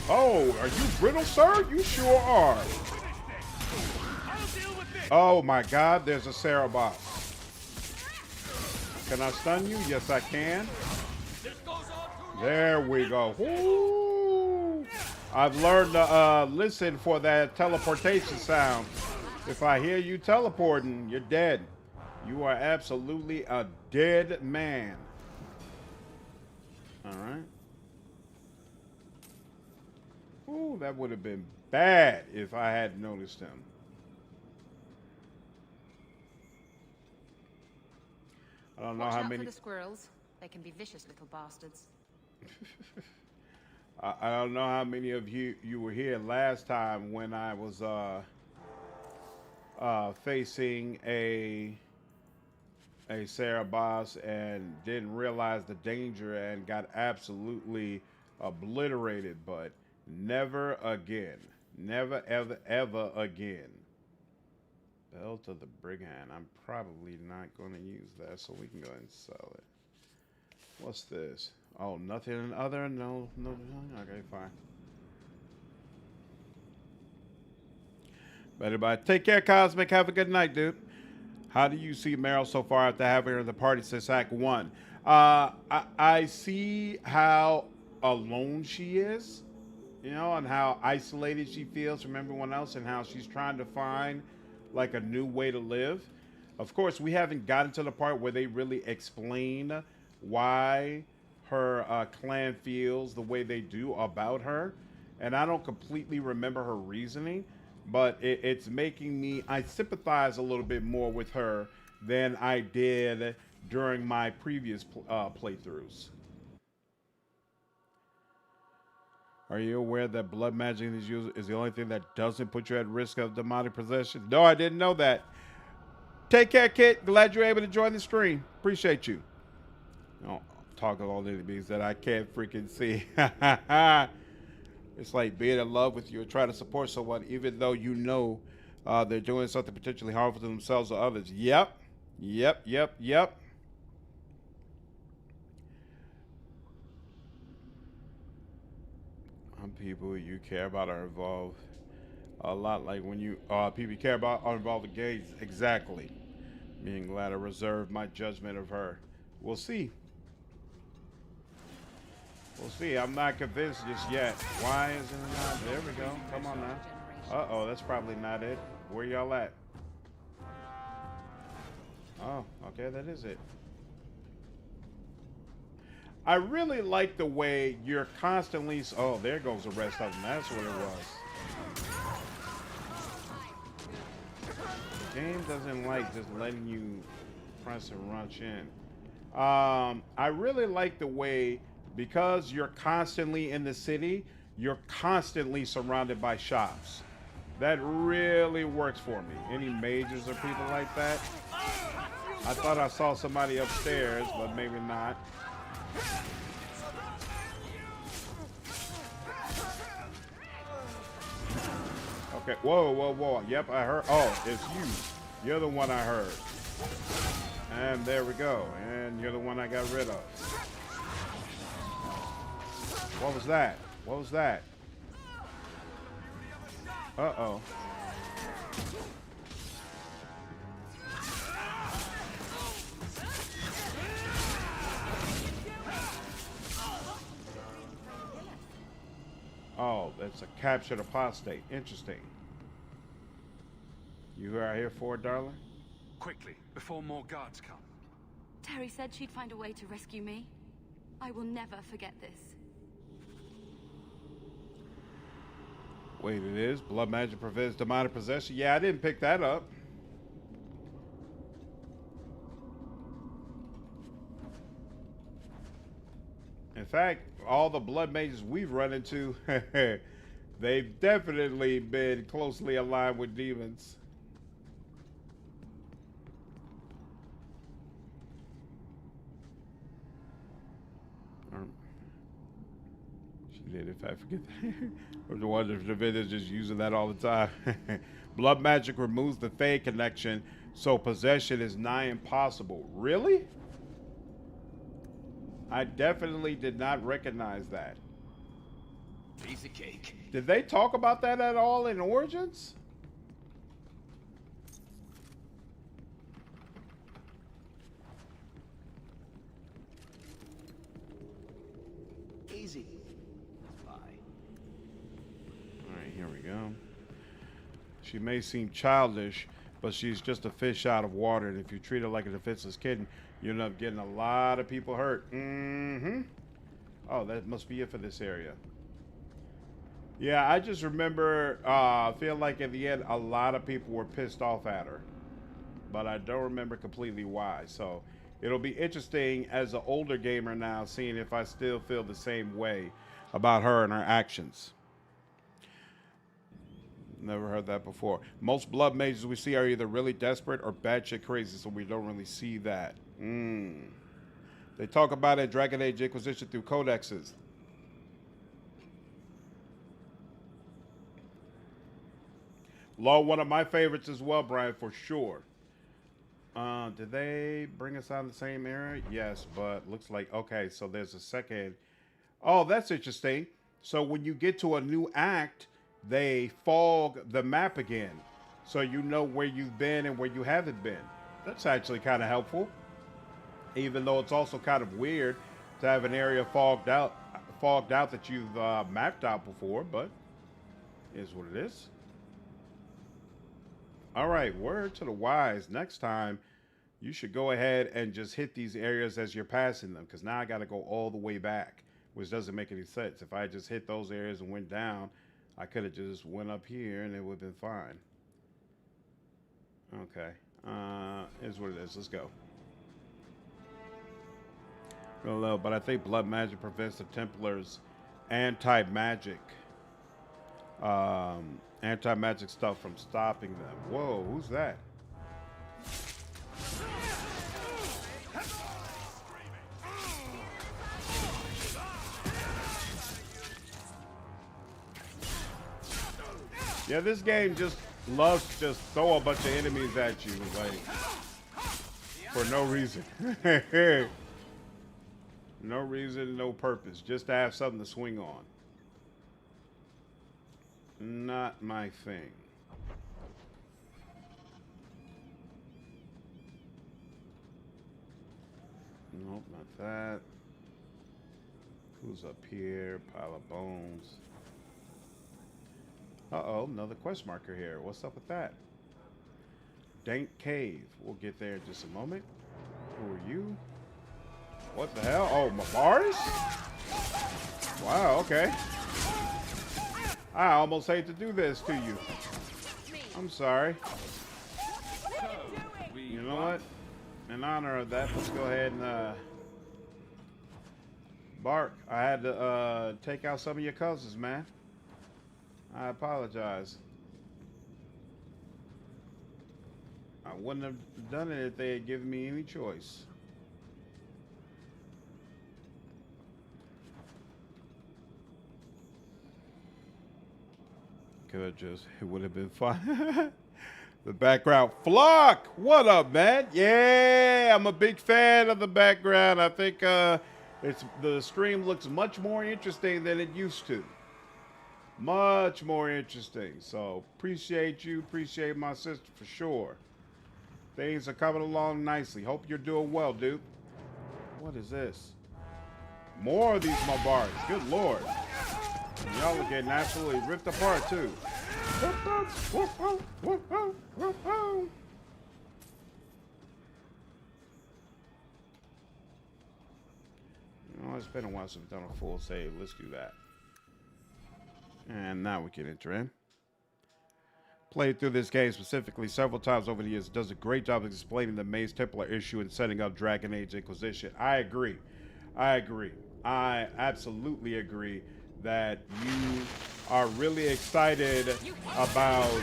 Oh, are you brittle, sir? You sure are. Oh my God, there's a Sarah boss. Can I stun you? Yes, I can. There we go. Woo! I've learned to listen for that teleportation sound. If I hear you teleporting, you're dead. You are absolutely a dead man. All right. Ooh, that would have been bad if I had noticed him. I don't know how many. For the squirrels. They can be vicious little bastards. I don't know how many of you were here last time when I was facing a Sarah boss and didn't realize the danger and got absolutely obliterated, but never again. Never, ever, ever again. Belt of the Brigand. I'm probably not going to use that, so we can go ahead and sell it. What's this? Oh, nothing other? No. Okay, fine. But everybody, take care, Cosmic. Have a good night, dude. How do you see Meryl so far after having her in the party since Act 1? I see how alone she is, you know, and how isolated she feels from everyone else, and how she's trying to find like a new way to live. Of course, we haven't gotten to the part where they really explain why her clan feels the way they do about her, and I don't completely remember her reasoning, but it's making me, I sympathize a little bit more with her than I did during my previous playthroughs. Are you aware that blood magic is the only thing that doesn't put you at risk of demonic possession? No, I didn't know that. Take care, Kit. Glad you're able to join the stream. Appreciate you. Oh, talk of all the enemies that I can't freaking see. It's like being in love with you and trying to support someone even though you know they're doing something potentially harmful to themselves or others. Yep. People you care about are involved a lot, like when you people you care about are involved in games. Exactly. Being glad I reserve my judgment of her. We'll see. I'm not convinced just yet. Why isn't it not? There we go. Come on now. Uh-oh, that's probably not it. Where y'all at? Oh, okay, that is it. I really like the way you're constantly... Oh, there goes the rest of them. That's what it was. The game doesn't like just letting you press and rush in. I really like the way, because you're constantly in the city, you're constantly surrounded by shops. That really works for me. Any mages or people like that? I thought I saw somebody upstairs, but maybe not. Okay, whoa. Yep, I heard. Oh, it's you. You're the one I heard. And there we go. And you're the one I got rid of. What was that? Uh-oh. Oh, that's a captured apostate. Interesting. You are here for it, darling? Quickly, before more guards come. Terry said she'd find a way to rescue me. I will never forget this. Wait, it is? Blood magic prevents demonic possession? Yeah, I didn't pick that up. In fact, all the blood mages we've run into, they've definitely been closely aligned with demons. did, if I forget that. Or the one of the videos just using that all the time. Blood magic removes the Fade connection, so possession is nigh impossible. Really? I definitely did not recognize that. Piece of cake. Did they talk about that at all in Origins? Easy. Bye. All right, here we go. She may seem childish, but she's just a fish out of water, and if you treat her like a defenseless kitten, you end up getting a lot of people hurt. Oh, that must be it for this area. Yeah, I just remember feeling like at the end a lot of people were pissed off at her, but I don't remember completely why. So it'll be interesting as an older gamer now, seeing if I still feel the same way about her and her actions. Never heard that before. Most blood mages we see are either really desperate or batshit crazy, so we don't really see that. They talk about it in Dragon Age Inquisition through codexes. Law, one of my favorites as well, Brian, for sure. Did they bring us out in the same area? Yes, but looks like, okay, so there's a second. Oh, that's interesting. So when you get to a new act, they fog the map again, so you know where you've been and where you haven't been. That's actually kind of helpful, even though it's also kind of weird to have an area fogged out that you've mapped out before, but it is what it is. All right, word to the wise. Next time, you should go ahead and just hit these areas as you're passing them, because now I got to go all the way back, which doesn't make any sense. If I just hit those areas and went down, I could have just went up here and it would have been fine. Okay, is what it is. Let's go. Real low, but I think blood magic prevents the Templars' anti-magic stuff from stopping them. Whoa, who's that? Yeah, this game just loves to just throw a bunch of enemies at you, like, for no reason. No reason, no purpose, just to have something to swing on. Not my thing. Nope, not that. Who's up here? Pile of bones. Uh-oh, another quest marker here. What's up with that? Dank Cave. We'll get there in just a moment. Who are you? What the hell? Oh, Mars? Wow, okay. I almost hate to do this to you. I'm sorry. You know what? In honor of that, let's go ahead and bark. I had to take out some of your cousins, man. I apologize. I wouldn't have done it if they had given me any choice. Could have just, it would have been fun. The background. Flock! What up, man? Yeah, I'm a big fan of the background. I think the stream looks much more interesting than it used to. Much more interesting. So appreciate you, appreciate my sister for sure. Things are coming along nicely. Hope you're doing well, dude. What is this? More of these Mabars. Good lord. Y'all are getting absolutely ripped apart too. Oh, it's been a while since we've done a full save. Let's do that. And now we can enter in. Played through this game specifically several times over the years. It does a great job of explaining the Maze Templar issue and setting up Dragon Age Inquisition. I agree. I agree. I absolutely agree that you are really excited about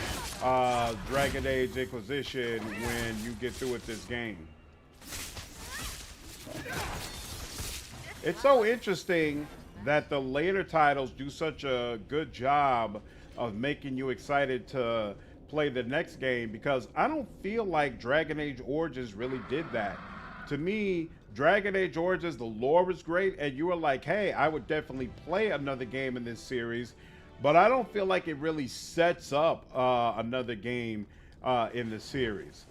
Dragon Age Inquisition when you get through with this game. It's so interesting that the later titles do such a good job of making you excited to play the next game, because I don't feel like Dragon Age Origins really did that. To me, Dragon Age Origins, the lore was great, and you were like, hey, I would definitely play another game in this series, but I don't feel like it really sets up another game in the series.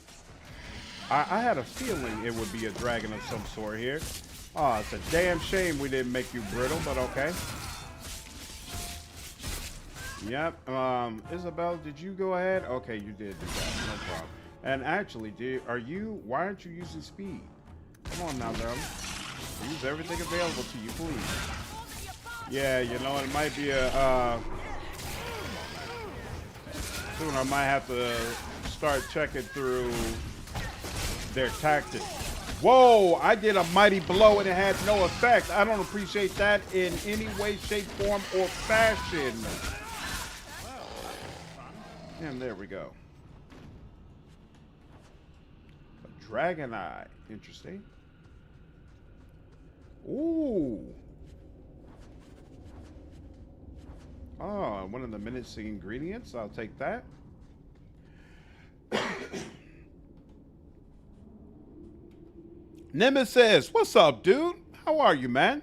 I had a feeling it would be a dragon of some sort here. Oh, it's a damn shame we didn't make you brittle, but okay. Yep. Isabela, did you go ahead? Okay, you did do that. No problem. And actually, why aren't you using speed? Come on now, darling. Use everything available to you, please. Yeah, you know, it might be a, soon I might have to start checking through their tactics. Whoa, I did a mighty blow and it had no effect. I don't appreciate that in any way, shape, form, or fashion. And there we go. A dragon eye. Interesting. Ooh. Oh, one of the menacing ingredients. I'll take that. Nemesis, what's up, dude? How are you, man?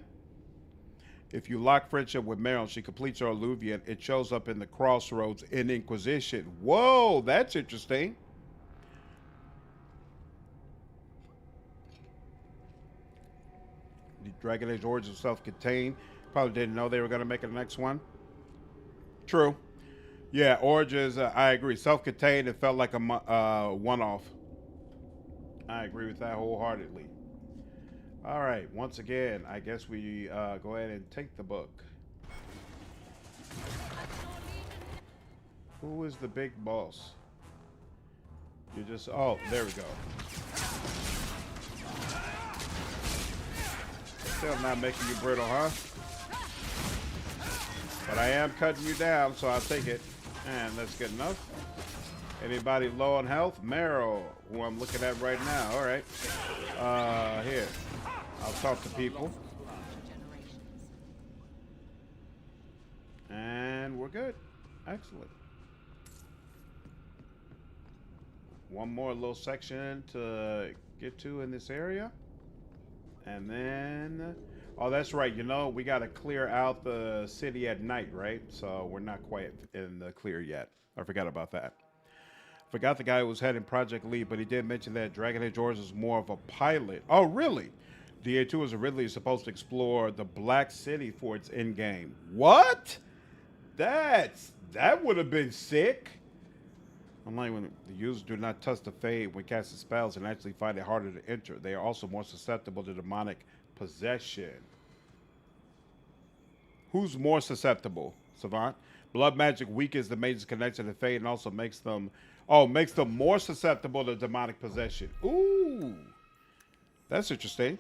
If you lock friendship with Meryl, she completes her alluvian. It shows up in the crossroads in Inquisition. Whoa, that's interesting. The Dragon Age Origins self-contained. Probably didn't know they were going to make it the next one. True. Yeah, Origins, I agree. Self-contained, it felt like a one-off. I agree with that wholeheartedly. All right, once again, I guess we go ahead and take the book. Who is the big boss? You just, oh, there we go. Still not making you brittle, huh? But I am cutting you down, so I'll take it. And that's good enough. Anybody low on health? Meryl, who I'm looking at right now. All right. Here. I'll talk to people. And we're good. Excellent. One more little section to get to in this area. And then, oh, that's right. You know, we got to clear out the city at night, right? So we're not quite in the clear yet. I forgot about that. Forgot the guy who was heading Project Lead, but he did mention that Dragon Age Origins is more of a pilot. Oh, really? DA2 is originally supposed to explore the Black City for its end game. What? That would have been sick. Unlike when the users do not touch the fade when casting spells and actually find it harder to enter, they are also more susceptible to demonic possession. Who's more susceptible, Savant? Blood magic weakens the mage's connection to fade and also makes them more susceptible to demonic possession. Ooh, that's interesting.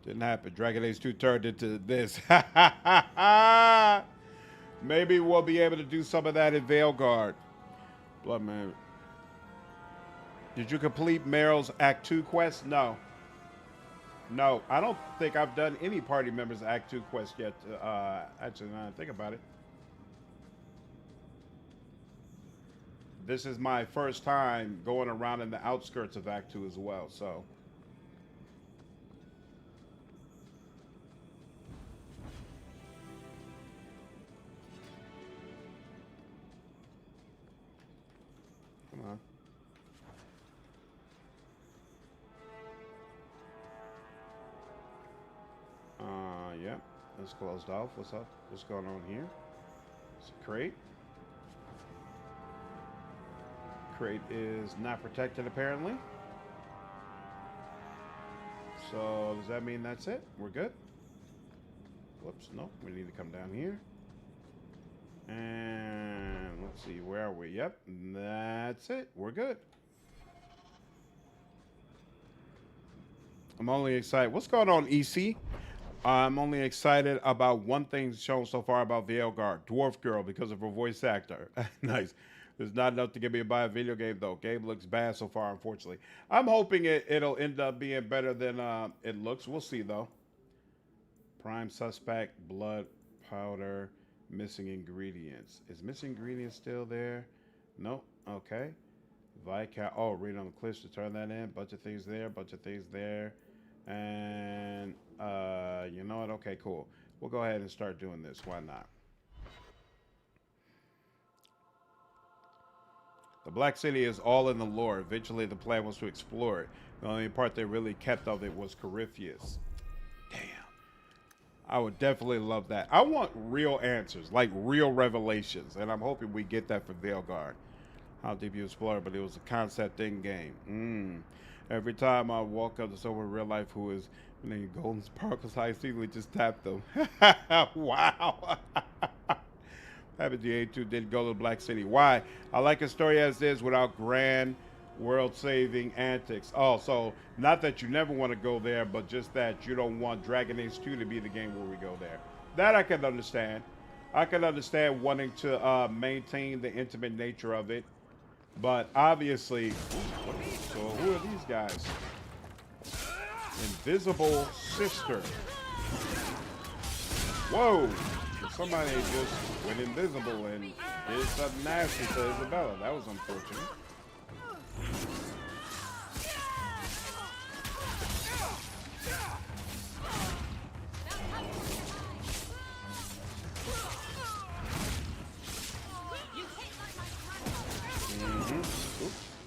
Didn't happen. Dragon Age 2 turned into this. Maybe we'll be able to do some of that in Veilguard. Blood man. Did you complete Meryl's Act 2 quest? No. No, I don't think I've done any party members' Act 2 quest yet. Actually, now I think about it. This is my first time going around in the outskirts of Act 2 as well, so. Come on. Yep, that's closed off. What's up? What's going on here? It's a crate. Crate is not protected apparently. So does that mean that's it? We're good? Whoops, no, we need to come down here. And let's see, where are we? Yep, that's it. We're good. I'm only excited. What's going on, EC? I'm only excited about one thing shown so far about Veilguard, Dwarf Girl, because of her voice actor. Nice. There's not enough to get me to buy a video game, though. Game looks bad so far, unfortunately. I'm hoping it'll end up being better than it looks. We'll see, though. Prime suspect, blood powder, missing ingredients. Is missing ingredients still there? Nope. Okay. Viscount. Oh, read on the cliffs to turn that in. Bunch of things there. Bunch of things there. And you know what? Okay, cool. We'll go ahead and start doing this. Why not? The Black City is all in the lore. Eventually, the plan was to explore it. The only part they really kept of it was Corypheus. Damn. I would definitely love that. I want real answers, like real revelations, and I'm hoping we get that for Veilguard. How deep you explore, but it was a concept in game. Every time I walk up to someone in real life who is named Golden Sparkles High Secretly just tap them. Wow. Happy GA2 did go to the Black City. Why? I like a story as is without grand world-saving antics. Oh, so not that you never want to go there, but just that you don't want Dragon Age 2 to be the game where we go there. That I can understand. I can understand wanting to maintain the intimate nature of it. But obviously, so who are these guys? Invisible Sister. Whoa! Somebody just went invisible and did something nasty to Isabela. That was unfortunate.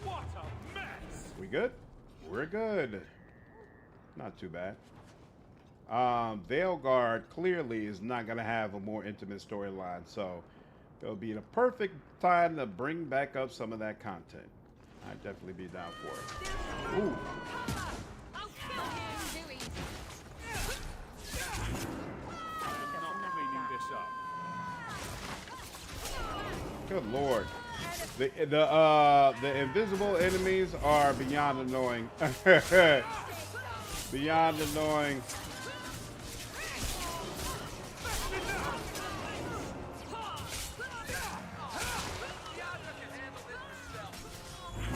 What a mess! We good? We're good. Not too bad. Veilguard clearly is not going to have a more intimate storyline, so it'll be the perfect time to bring back up some of that content. I'd definitely be down for it. Ooh. Not cleaning this up. Good lord. The invisible enemies are beyond annoying. Beyond annoying.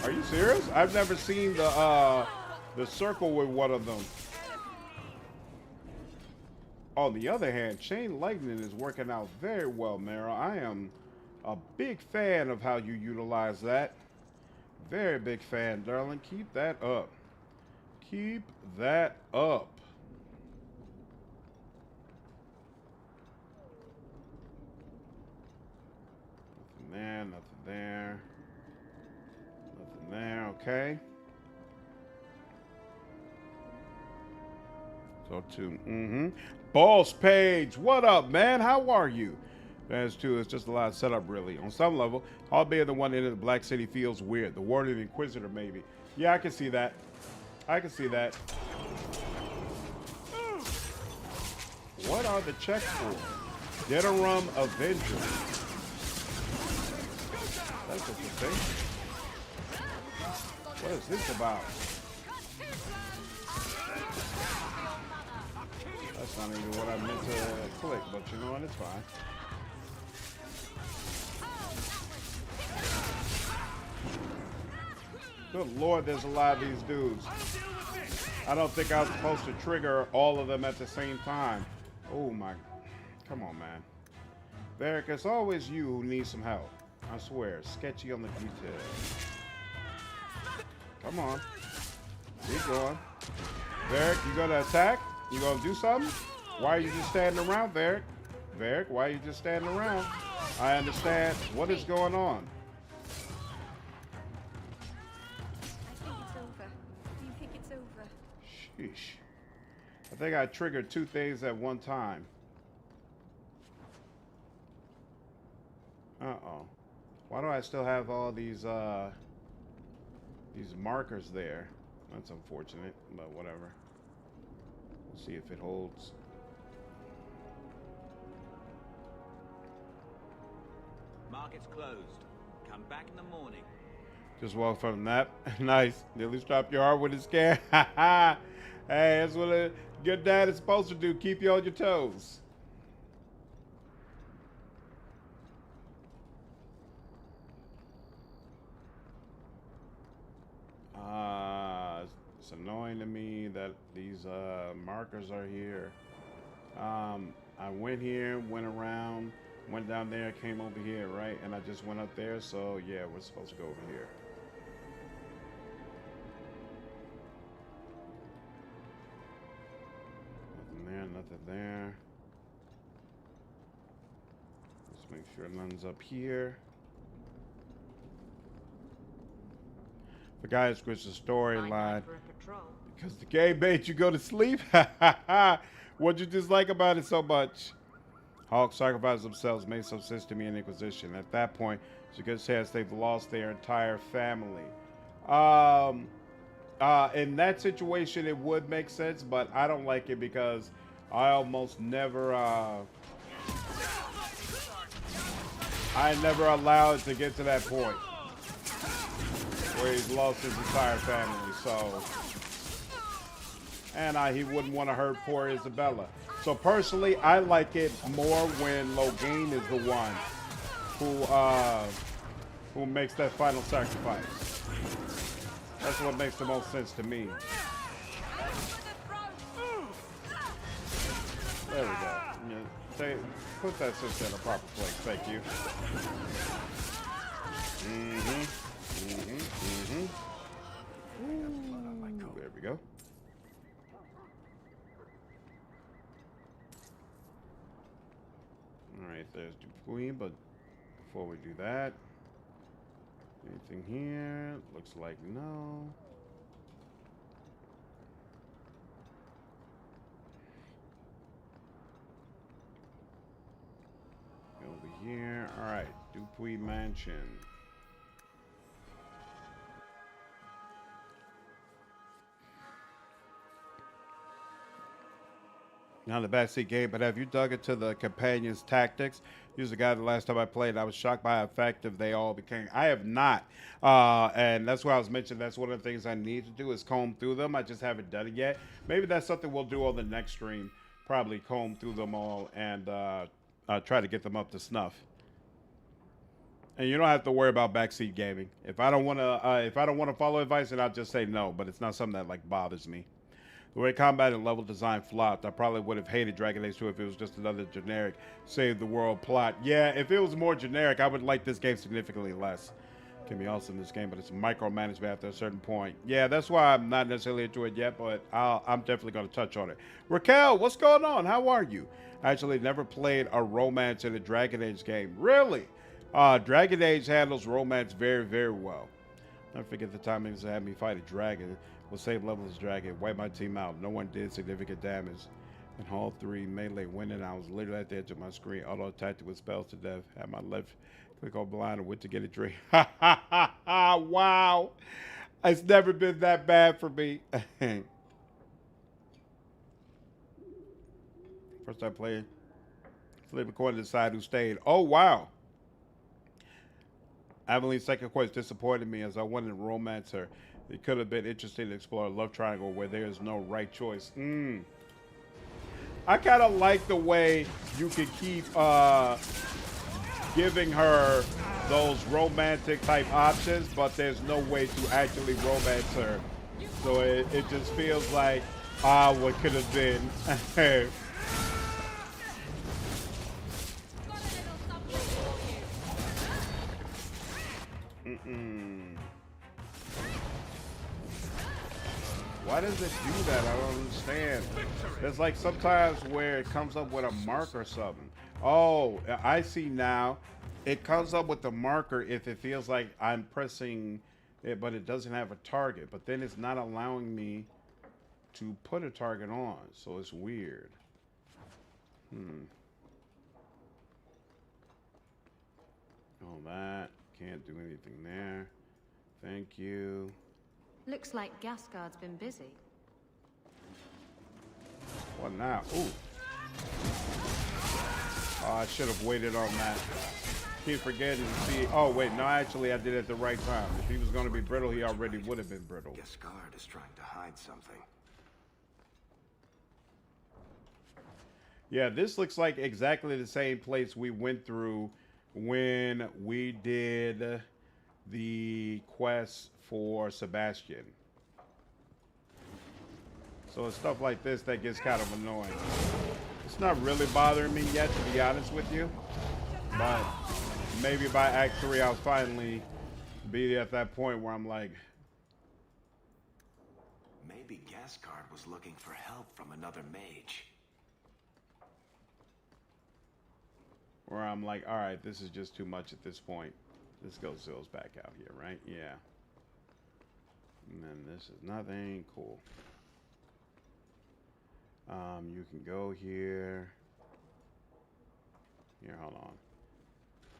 Are you serious? I've never seen the circle with one of them. On the other hand, Chain Lightning is working out very well, Mara. I am a big fan of how you utilize that. Very big fan, darling. Keep that up. Keep that up. Nothing there, nothing there. Nothing there, okay. So to, Boss Page, what up, man? How are you? That's true. It's just a lot of setup, really. On some level, albeit the one end of the Black City feels weird. The Warden and Inquisitor, maybe. Yeah, I can see that. I can see that. What are the checks for? Deterum Avenger. That's interesting. What is this about? That's not even what I meant to click, but you know what? It's fine. Good lord, there's a lot of these dudes. I don't think I was supposed to trigger all of them at the same time. Oh my, come on, man. Varric, it's always you who needs some help. I swear, sketchy on the details. Come on. Keep going. Varric, you gonna attack? You gonna do something? Why are you just standing around, Varric? Varric, why are you just standing around? I understand. What is going on? Sheesh. I think I triggered two things at one time. Uh-oh. Why do I still have all these markers there? That's unfortunate, but whatever. We'll see if it holds. Market's closed. Come back in the morning. Just walk from the nap. Nice. Nearly stopped your heart with a scare. Hey, that's what a good dad is supposed to do. Keep you on your toes. It's annoying to me that these markers are here. I went here, went around, went down there, came over here, right? And I just went up there, so yeah, we're supposed to go over here. Nothing there, nothing there. Let's make sure none's up here. Forgot it's Chris's storyline. Because the game made you go to sleep? What'd you dislike about it so much? Hawks sacrificed themselves, made some sense to me in Inquisition. At that point, it's a good chance they've lost their entire family. In that situation, it would make sense, but I don't like it because I almost never, I never allowed it to get to that point where he's lost his entire family, so. And he wouldn't want to hurt poor Isabela. So personally, I like it more when Logain is the one who makes that final sacrifice. That's what makes the most sense to me. There we go. Yeah, put that sister in a proper place. Thank you. There we go. Alright, there's Dupuy, but before we do that, anything here? Looks like no. Over here. Alright, Dupuy Mansion. Not a backseat game, but have you dug into the companions' tactics? Use the guy the last time I played. I was shocked by how effective they all became. I have not. And that's why I was mentioning that's one of the things I need to do is comb through them. I just haven't done it yet. Maybe that's something we'll do on the next stream. Probably comb through them all and try to get them up to snuff. And you don't have to worry about backseat gaming. If I don't want to follow advice, then I'll just say no. But it's not something that like bothers me. The way combat and level design flopped, I probably would have hated Dragon Age 2 if it was just another generic save the world plot. Yeah, if it was more generic, I would like this game significantly less. It can be awesome in this game, but it's micromanagement after a certain point. Yeah, that's why I'm not necessarily into it yet, but I'm definitely going to touch on it. Raquel, what's going on? How are you? I actually never played a romance in a Dragon Age game. Really? Dragon Age handles romance very, very well. Never forget the timings to have me fight a dragon. With same level as dragon, wipe my team out. No one did significant damage. In Hall 3, melee winning, I was literally at the edge of my screen. Auto-attacked with spells to death. Had my left click on blind and went to get a drink. Wow. It's never been that bad for me. First I played. Flip a coin to decide who stayed. Oh, wow. Evelyn's second quest disappointed me as I wanted to romance her. It could have been interesting to explore a love triangle where there is no right choice. I kind of like the way you can keep giving her those romantic type options, but there's no way to actually romance her. So it just feels like, what could have been. Why does it do that? I don't understand. There's like sometimes where it comes up with a mark or something. Oh, I see now. It comes up with the marker if it feels like I'm pressing it, but it doesn't have a target. But then it's not allowing me to put a target on. So it's weird. All that. Can't do anything there. Thank you. Looks like Gasgard's been busy. What now? Ooh. Oh, I should have waited on that. Keep forgetting to see. Oh, wait. No, actually, I did it at the right time. If he was going to be brittle, he already would have been brittle. Gasgard is trying to hide something. Yeah, this looks like exactly the same place we went through when we did the quest for Sebastian. So it's stuff like this that gets kind of annoying. It's not really bothering me yet, to be honest with you. But maybe by Act 3, I'll finally be at that point where I'm like... Maybe Gascard was looking for help from another mage. Where I'm like, all right, this is just too much at this point. This goes back out here, right? Yeah. And then this is nothing. Cool. You can go here. Here, hold on.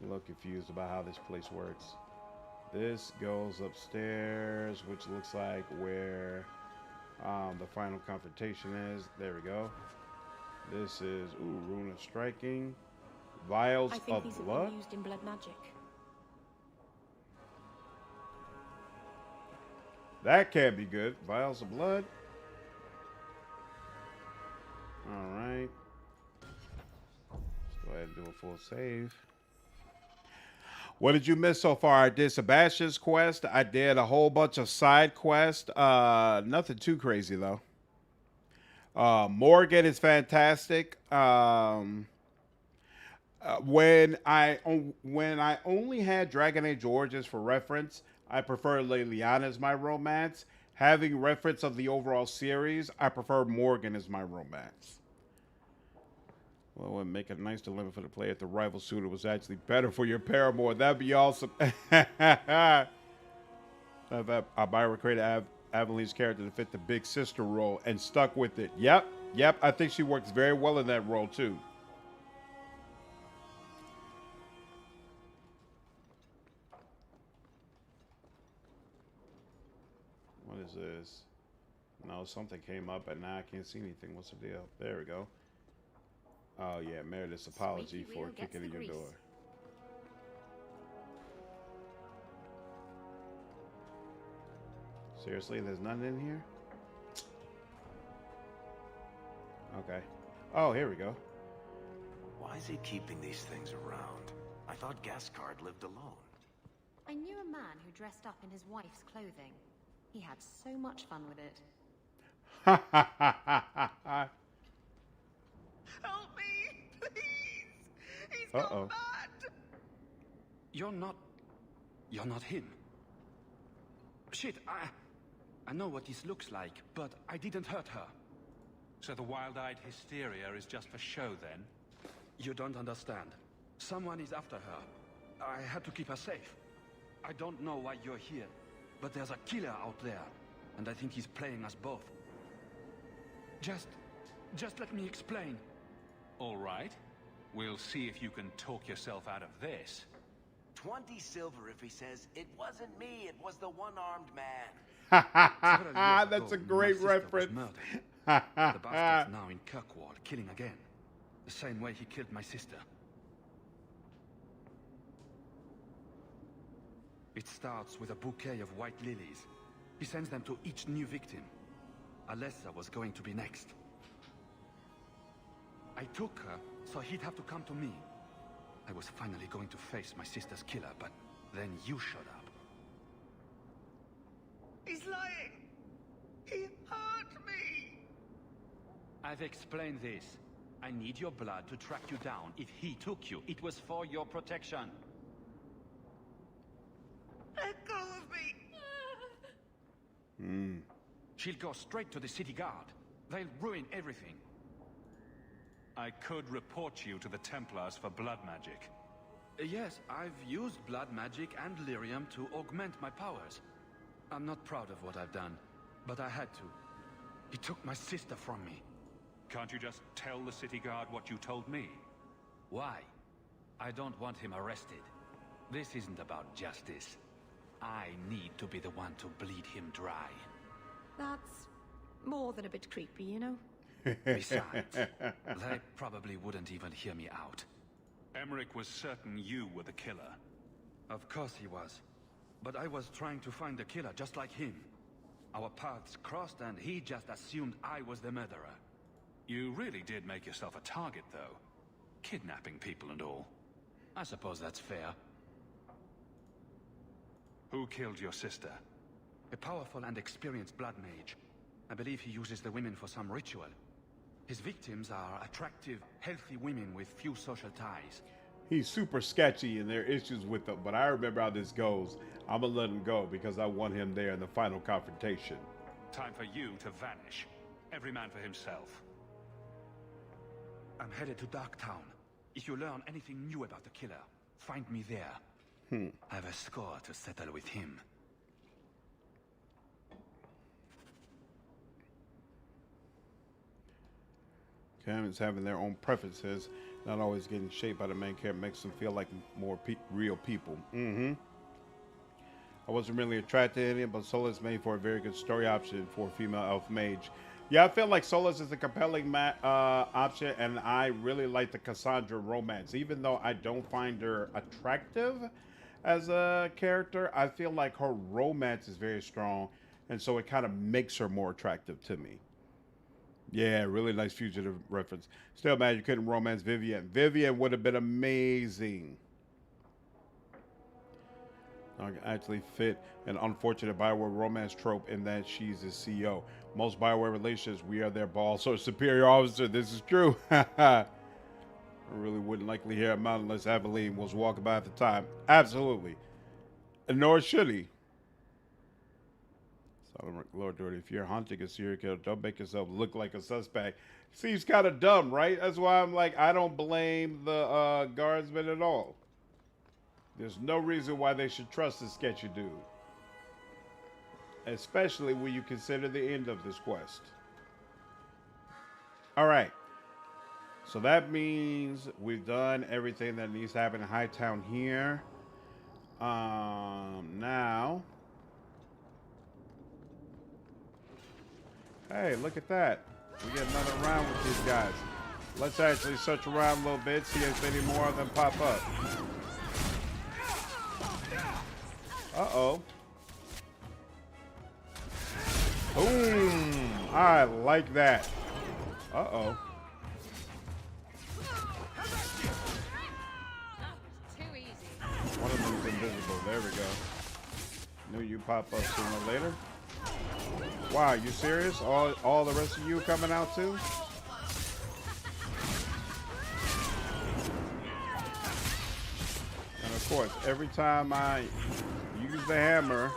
I'm a little confused about how this place works. This goes upstairs, which looks like where the final confrontation is. There we go. This is, ooh, Rune of Striking. Vials of blood. These have been used in blood magic. That can't be good. Vials of blood. All right. Let's go ahead and do a full save. What did you miss so far? I did Sebastian's quest. I did a whole bunch of side quests. Nothing too crazy though. Morgan is fantastic. When I only had Dragon Age Origins for reference, I prefer Liliana as my romance. Having reference of the overall series, I prefer Morgan as my romance. Well, it would make it nice to limit for the player if the rival suitor was actually better for your paramour. That'd be awesome. I've Byra created Aveline's character to fit the big sister role and stuck with it. Yep. I think she works very well in that role too. What is this? No, something came up, but now I can't see anything. What's the deal? There we go. Oh, yeah, Meredith's apology for kicking in your door. Seriously, there's nothing in here? Okay. Oh, here we go. Why is he keeping these things around? I thought Gascard lived alone. I knew a man who dressed up in his wife's clothing. He had so much fun with it. Help me, please! He's gone mad! You're not him. Shit, I know what this looks like, but I didn't hurt her. So the wild-eyed hysteria is just for show, then? You don't understand. Someone is after her. I had to keep her safe. I don't know why you're here, but there's a killer out there, and I think he's playing us both. Just let me explain. All right. We'll see if you can talk yourself out of this. 20 silver if he says, it wasn't me, it was the one-armed man. That's a great reference. The bastard's now in Kirkwall, killing again. The same way he killed my sister. It starts with a bouquet of white lilies. He sends them to each new victim. Alessa was going to be next. I took her, so he'd have to come to me. I was finally going to face my sister's killer, but then you showed up. He's lying! He hurt me! I've explained this. I need your blood to track you down. If he took you, it was for your protection. Let go of me! She'll go straight to the city guard. They'll ruin everything. I could report you to the Templars for blood magic. Yes, I've used blood magic and lyrium to augment my powers. I'm not proud of what I've done, but I had to. He took my sister from me. Can't you just tell the city guard what you told me? Why? I don't want him arrested. This isn't about justice. I need to be the one to bleed him dry. That's more than a bit creepy, you know? Besides, they probably wouldn't even hear me out. Emmerich was certain you were the killer. Of course he was. But I was trying to find the killer just like him. Our paths crossed and he just assumed I was the murderer. You really did make yourself a target, though. Kidnapping people and all. I suppose that's fair. Who killed your sister? A powerful and experienced blood mage. I believe he uses the women for some ritual. His victims are attractive, healthy women with few social ties. He's super sketchy and there are issues with him, but I remember how this goes. I'm gonna let him go because I want him there in the final confrontation. Time for you to vanish. Every man for himself. I'm headed to Darktown. If you learn anything new about the killer, find me there. I have a score to settle with him. Characters having their own preferences, not always getting shaped by the main character, makes them feel like more real people. I wasn't really attracted to it, but Solus made for a very good story option for a female elf mage. Yeah, I feel like Solus is a compelling option, and I really like the Cassandra romance. Even though I don't find her attractive as a character, I feel like her romance is very strong, and so it kind of makes her more attractive to me. Yeah, really nice fugitive reference. Still mad you couldn't romance Vivian. Vivian would have been amazing. I actually fit an unfortunate Bioware romance trope in that she's the CEO. Most Bioware relationships, we are their boss or superior officer. This is true. I really wouldn't likely hear him out unless Aveline was walking by at the time. Absolutely. And nor should he. Lord Doherty, if you're hunting a serial killer, don't make yourself look like a suspect. Seems kind of dumb, right? That's why I'm like, I don't blame the guardsmen at all. There's no reason why they should trust this sketchy dude. Especially when you consider the end of this quest. Alright. So that means we've done everything that needs to happen in Hightown here. Now... Hey, look at that. We get another round with these guys. Let's actually search around a little bit, see if any more of them pop up. Uh-oh. Boom! I like that. Uh-oh. Too easy. One of them's invisible. There we go. Knew you pop up sooner or later. Wow, you serious? All the rest of you coming out too? And of course, every time I use the hammer,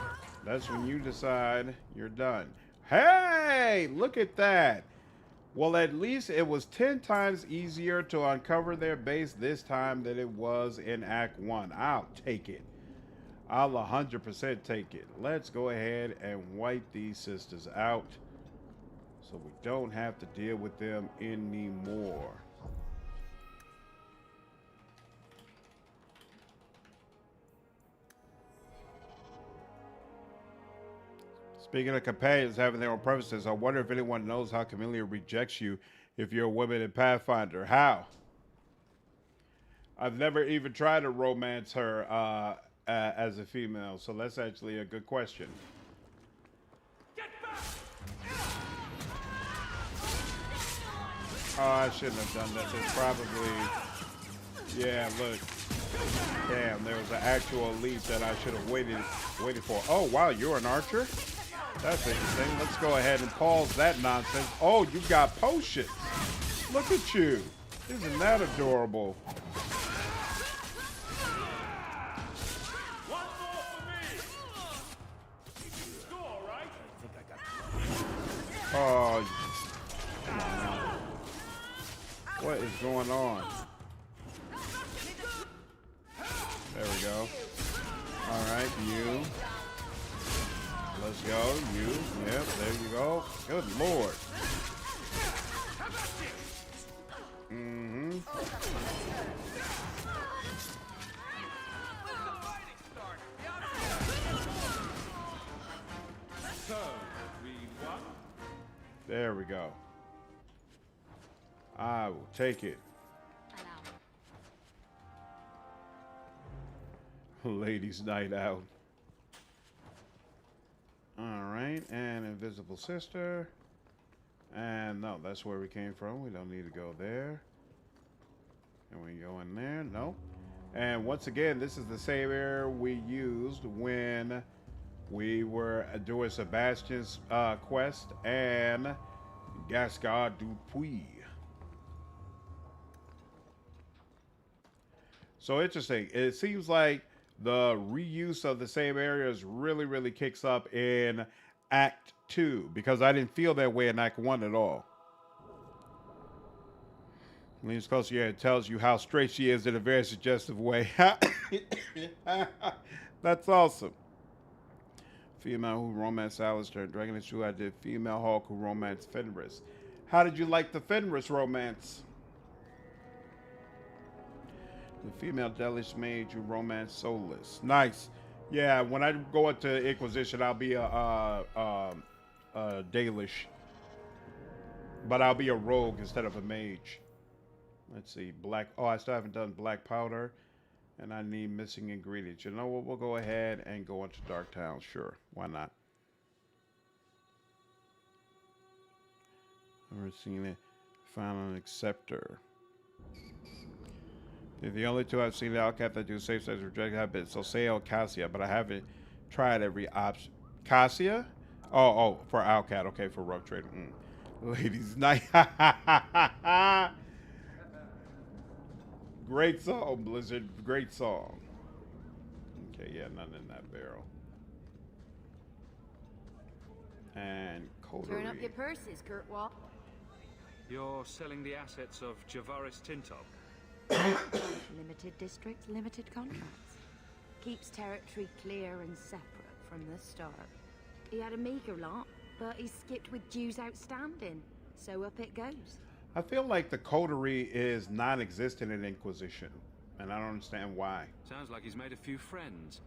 that's when you decide you're done. Hey, look at that. Well, at least it was 10 times easier to uncover their base this time than it was in Act 1. I'll take it. I'll 100% take it. Let's go ahead and wipe these sisters out so we don't have to deal with them anymore. Speaking of companions having their own preferences, I wonder if anyone knows how Camellia rejects you if you're a woman in Pathfinder. How? I've never even tried to romance her as a female, so that's actually a good question. Oh, I shouldn't have done that. There's probably... Yeah, look. Damn, there was an actual elite that I should have waited for. Oh, wow, you're an archer? That's interesting. Let's go ahead and pause that nonsense. Oh, you got potions. Look at you. Isn't that adorable? Oh, come on now. What is going on? There we go. All right, you. Let's go. You. Yep, there you go. Good Lord. Mm-hmm. There we go. I will take it. Ladies' night out. All right, and Invisible Sister. And no, that's where we came from. We don't need to go there. And we go in there. No. And once again, this is the same area we used when we were doing Sebastian's quest and Gascard Dupuis. So interesting. It seems like the reuse of the same areas really, really kicks up in Act 2, because I didn't feel that way in Act 1 at all. Leans closer here, it tells you how straight she is in a very suggestive way. That's awesome. Female who romanced Alistair. Dragon is true. I did female Hulk who romanced Fenris. How did you like the Fenris romance? The female Delish mage who romanced Soulless. Nice. Yeah, when I go into Inquisition, I'll be a Dalish. But I'll be a rogue instead of a mage. Let's see. Black. Oh, I still haven't done black powder. And I need missing ingredients. You know what? We'll go ahead and go into Dark Town. Sure. Why not? Never seen it. Found an acceptor. The only two I've seen the Alcat that do safe sites reject have been Soseo and Cassia, but I haven't tried every option. Cassia? Oh, for Alcat. Okay, for Rough Trade. Ladies night. Great song, Blizzard. Great song. Okay, yeah, nothing in that barrel. And coterie. Turn up your purses, Kirkwall. You're selling the assets of Javaris Tintop? Limited districts, limited contracts. Keeps territory clear and separate from the start. He had a meager lot, but he skipped with dues outstanding. So up it goes. I feel like the coterie is non-existent in Inquisition, and I don't understand why. Sounds like he's made a few friends.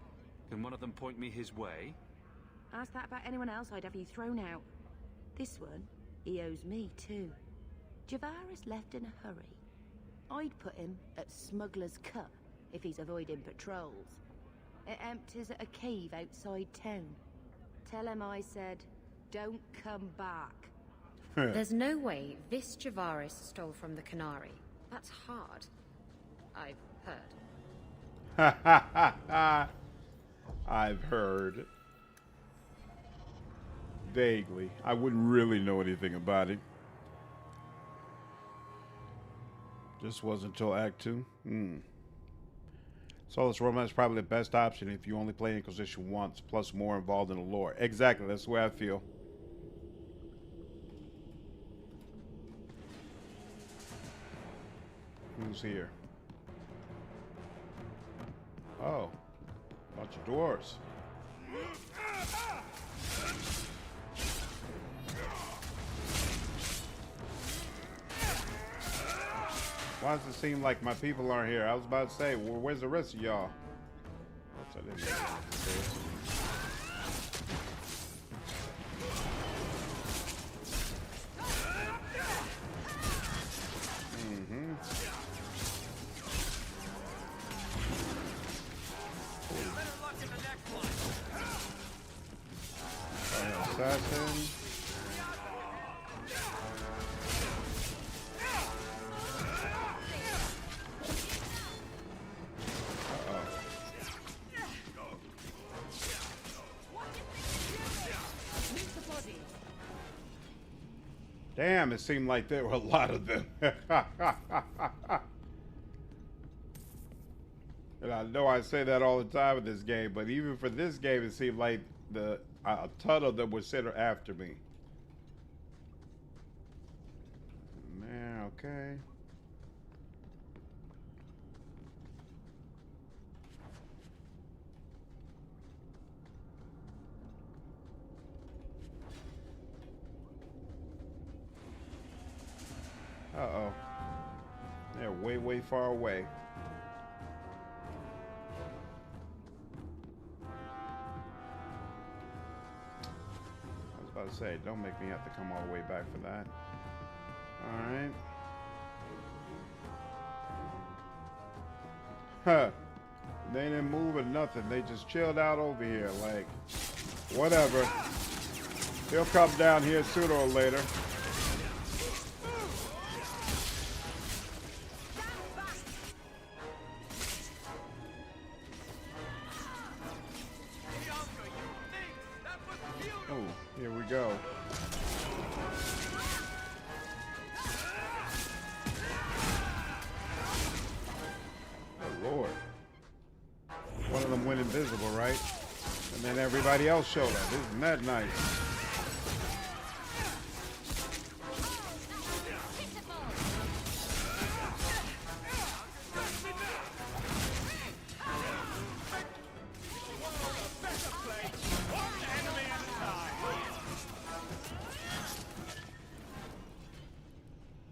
Can one of them point me his way? Ask that about anyone else, I'd have you thrown out. This one, he owes me too. Javaris left in a hurry. I'd put him at Smuggler's Cut if he's avoiding patrols. It empties at a cave outside town. Tell him I said, don't come back. There's no way this Javaris stole from the Canary. That's hard. I've heard. I've heard. Vaguely. I wouldn't really know anything about it. Just wasn't until Act 2. Soulless Romance is probably the best option if you only play Inquisition once, plus more involved in the lore. Exactly, that's the way I feel. Who's here? Oh, bunch of dwarves. Why does it seem like my people aren't here? I was about to say, well, where's the rest of y'all? Oops, I didn't mean to say it. Assassin. Damn, it seemed like there were a lot of them. And I know I say that all the time in this game, but even for this game, it seemed like a ton of them were sent after me. Man, okay. Uh-oh. They're way, way far away. I was about to say, don't make me have to come all the way back for that. Alright. Huh. They didn't move or nothing. They just chilled out over here. Like, whatever. They'll come down here sooner or later. Here we go. Oh, Lord. invisible, right? And then everybody else showed up. Isn't that nice?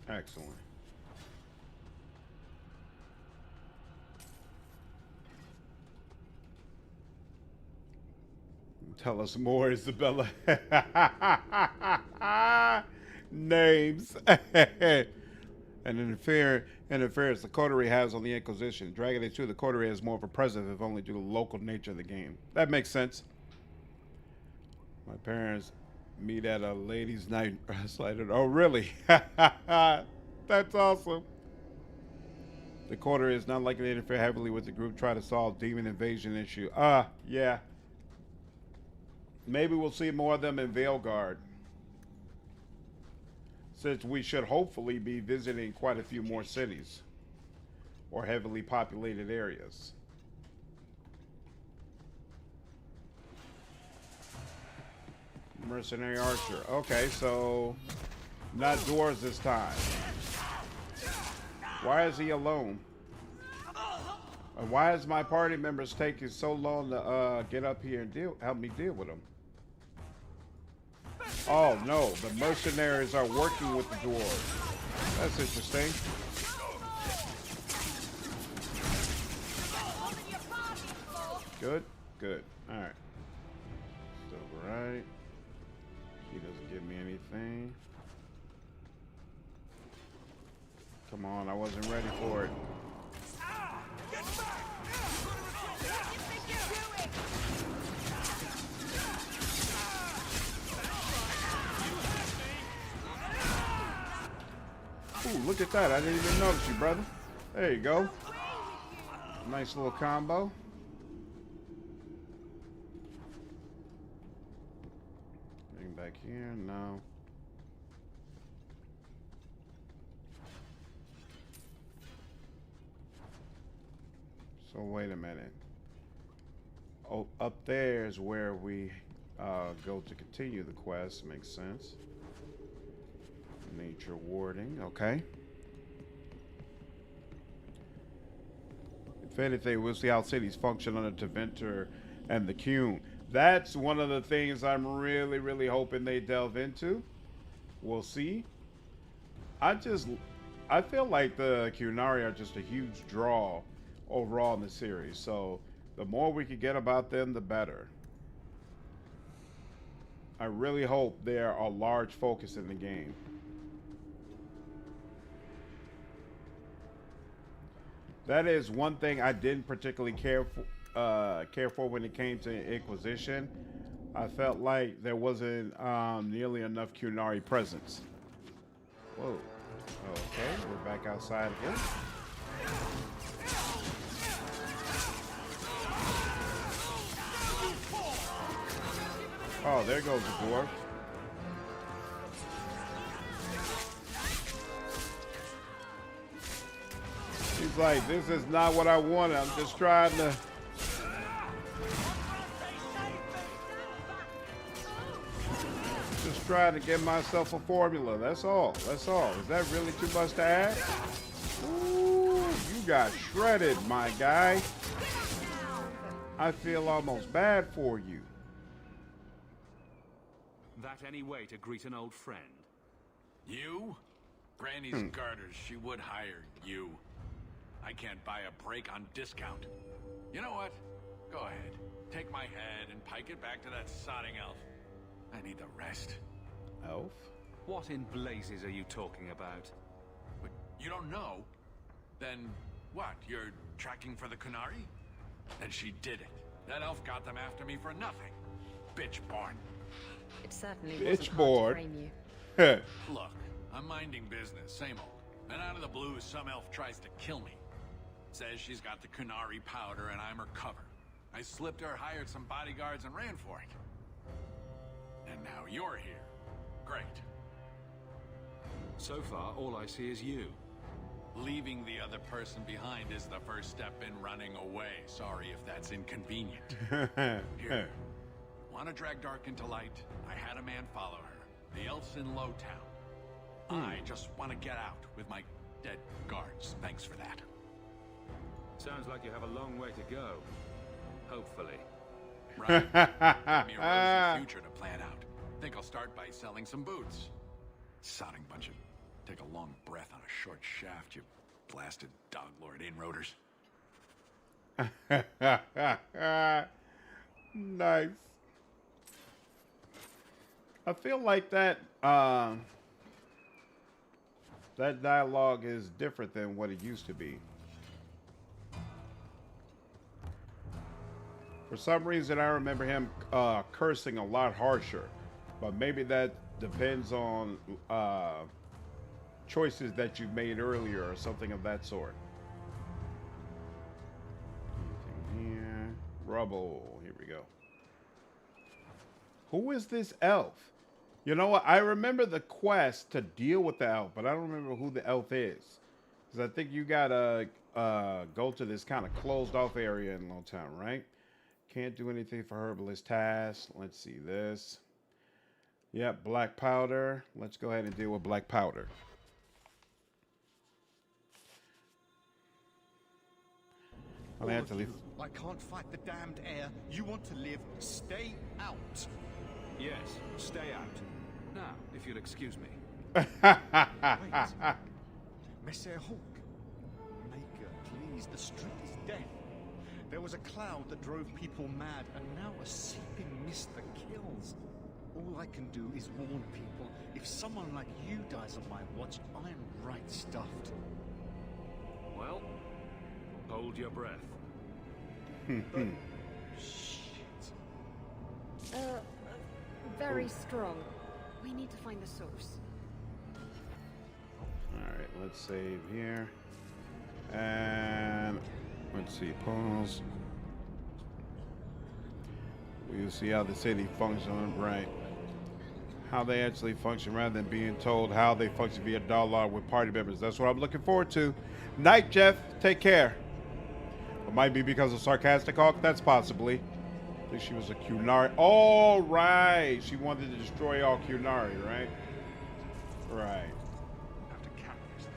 Excellent. Tell us more, Isabela. Names. And interference the coterie has on the Inquisition. Dragging it to the coterie has more of a presence, if only due to the local nature of the game. That makes sense. My parents meet at a ladies' night. Oh, really? That's awesome. The coterie is not likely to interfere heavily with the group trying to solve demon invasion issue. Yeah. Maybe we'll see more of them in Veilguard, since we should hopefully be visiting quite a few more cities or heavily populated areas. Mercenary archer. Okay, so not dwarves this time. Why is he alone? And why is my party members taking so long to get up here and help me deal with them? Oh no, the mercenaries are working with the dwarves. That's interesting. Good, good. Alright. Still right. He doesn't give me anything. Come on, I wasn't ready for it. Ooh, look at that. I didn't even notice you, brother. There you go. Nice little combo. Bring back here. No. So wait a minute. Oh, up there is where we go to continue the quest. Makes sense. Nature warding, okay. If anything, we'll see how cities function under Teventer and the Cune. That's one of the things I'm really, really hoping they delve into. We'll see. I feel like the Cunari are just a huge draw overall in the series. So the more we can get about them, the better. I really hope they're a large focus in the game. That is one thing I didn't particularly care for when it came to Inquisition. I felt like there wasn't nearly enough Cunari presence. Whoa. Okay, we're back outside again. Oh, there goes the dwarf. He's like, this is not what I wanted. I'm just trying to... Just trying to get myself a formula. That's all. That's all. Is that really too much to add? Ooh, you got shredded, my guy. I feel almost bad for you. That any way to greet an old friend? You? Granny's garters, she would hire you. I can't buy a break on discount. You know what? Go ahead. Take my head and pike it back to that sodding elf. I need the rest. Elf? What in blazes are you talking about? But you don't know? Then what? You're tracking for the Kunari? Then she did it. That elf got them after me for nothing. Bitch born. It certainly Bitch wasn't hard bored. to frame you. Look, I'm minding business, same old. Then out of the blue, some elf tries to kill me. Says she's got the Kunari powder and I'm her cover. I slipped her, hired some bodyguards, and ran for it. And now you're here. Great. So far, all I see is you. Leaving the other person behind is the first step in running away. Sorry if that's inconvenient. Here. Want to drag Dark into light? I had a man follow her. The elf's in Lowtown. I just want to get out with my dead guards. Thanks for that. Sounds like you have a long way to go. Hopefully. Right. Give me a rosy future to plan out. Think I'll start by selling some boots. Sodding bunch of... Take a long breath on a short shaft, you blasted dog lord inroaders. Nice. I feel like that that dialogue is different than what it used to be. For some reason, I remember him cursing a lot harsher, but maybe that depends on choices that you've made earlier or something of that sort. Anything here? Rubble. Here we go. Who is this elf? You know what? I remember the quest to deal with the elf, but I don't remember who the elf is. Because I think you gotta go to this kind of closed off area in Lowtown, right? Can't do anything for herbalist tasks. Let's see this. Yep, black powder. Let's go ahead and deal with black powder. All of you, I can't fight the damned air. You want to live? Stay out. Yes, stay out. Now, if you'll excuse me. Wait. Messer Hawk. Maker, please, the street is death. There was a cloud that drove people mad, and now a seeping mist that kills. All I can do is warn people. If someone like you dies on my watch, I'm right stuffed. Well, hold your breath. Shit. Very strong. We need to find the source. Alright, let's save here. And let's see, pause. We'll see how the city functions, right? How they actually function rather than being told how they function via dialogue with party members. That's what I'm looking forward to. Night, Jeff. Take care. It might be because of sarcastic Hawk. That's possibly. I think she was a Qunari. Oh, right. She wanted to destroy all Qunari, right? Right. Have to cap this thing.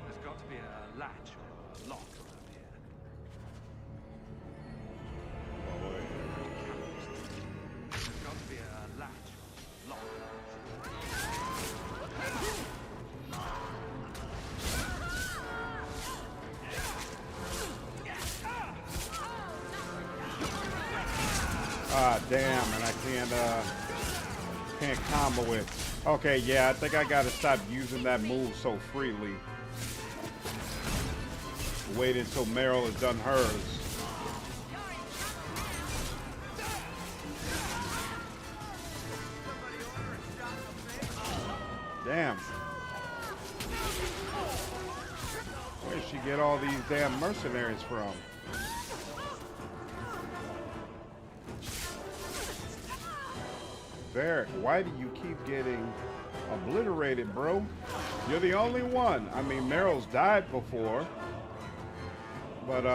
There's got to be a latch or a lock around here. Oh, wait. There's got to be a latch or a lock. Ah, damn, and I can't combo it. Okay, yeah, I think I gotta stop using that move so freely. Wait until Meryl has done hers. Damn. Where'd she get all these damn mercenaries from? Varric, why do you keep getting obliterated, bro? You're the only one. I mean, Meryl's died before. But,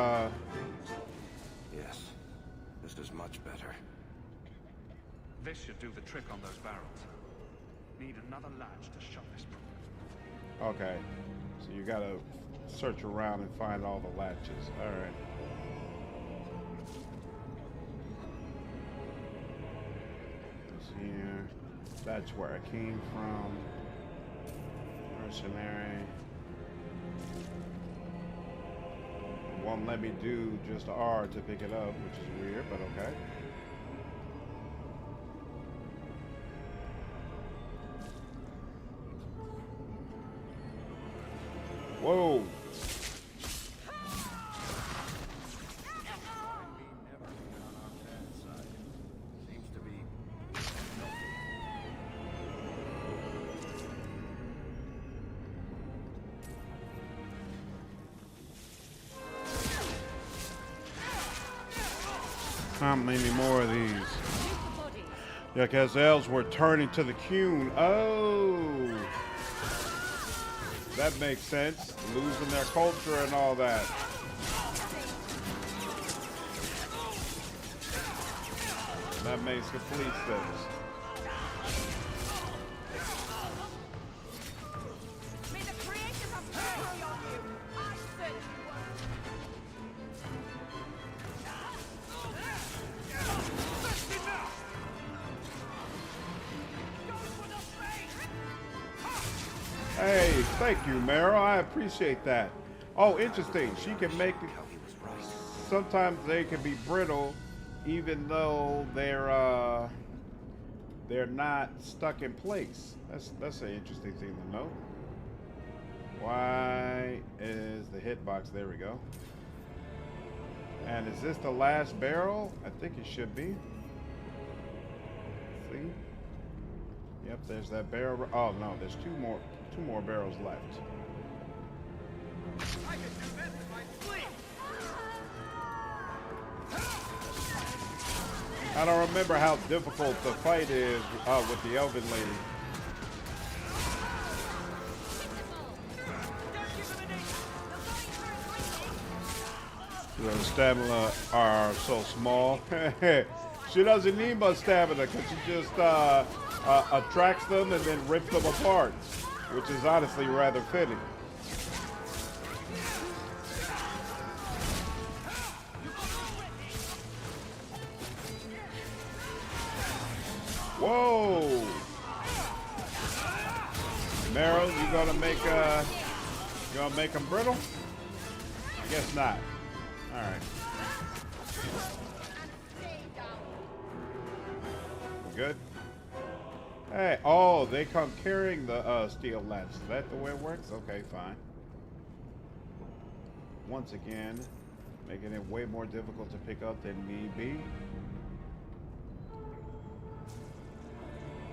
Yes, this is much better. This should do the trick on those barrels. Need another latch to shut this problem. okay. So you gotta search around and find all the latches. All right. Here, that's where I came from. Mercenary. Won't let me do just R to pick it up, which is weird, but okay. Whoa. How many more of these? Yeah, because elves were turning to the Qun. Oh. That makes sense. Losing their culture and all that. That makes complete sense. Hey, thank you, Meryl. I appreciate that. Oh, interesting. She can make it. Sometimes they can be brittle, even though they're not stuck in place. That's an interesting thing to know. Why is the hitbox? There we go. And is this the last barrel? I think it should be. See? Yep, there's that barrel. Oh no, there's two more barrels left. I can do this in my sleep. I don't remember how difficult the fight is with the Elven Lady. The stamina are so small. She doesn't need much stamina because she just attracts them and then rips them apart, which is honestly rather fitting. Whoa! Meryl, you gonna make them brittle? Guess not. All right. We're good. Hey, oh, they come carrying the steel lance. Is that the way it works? Okay, fine. Once again, making it way more difficult to pick up than need be.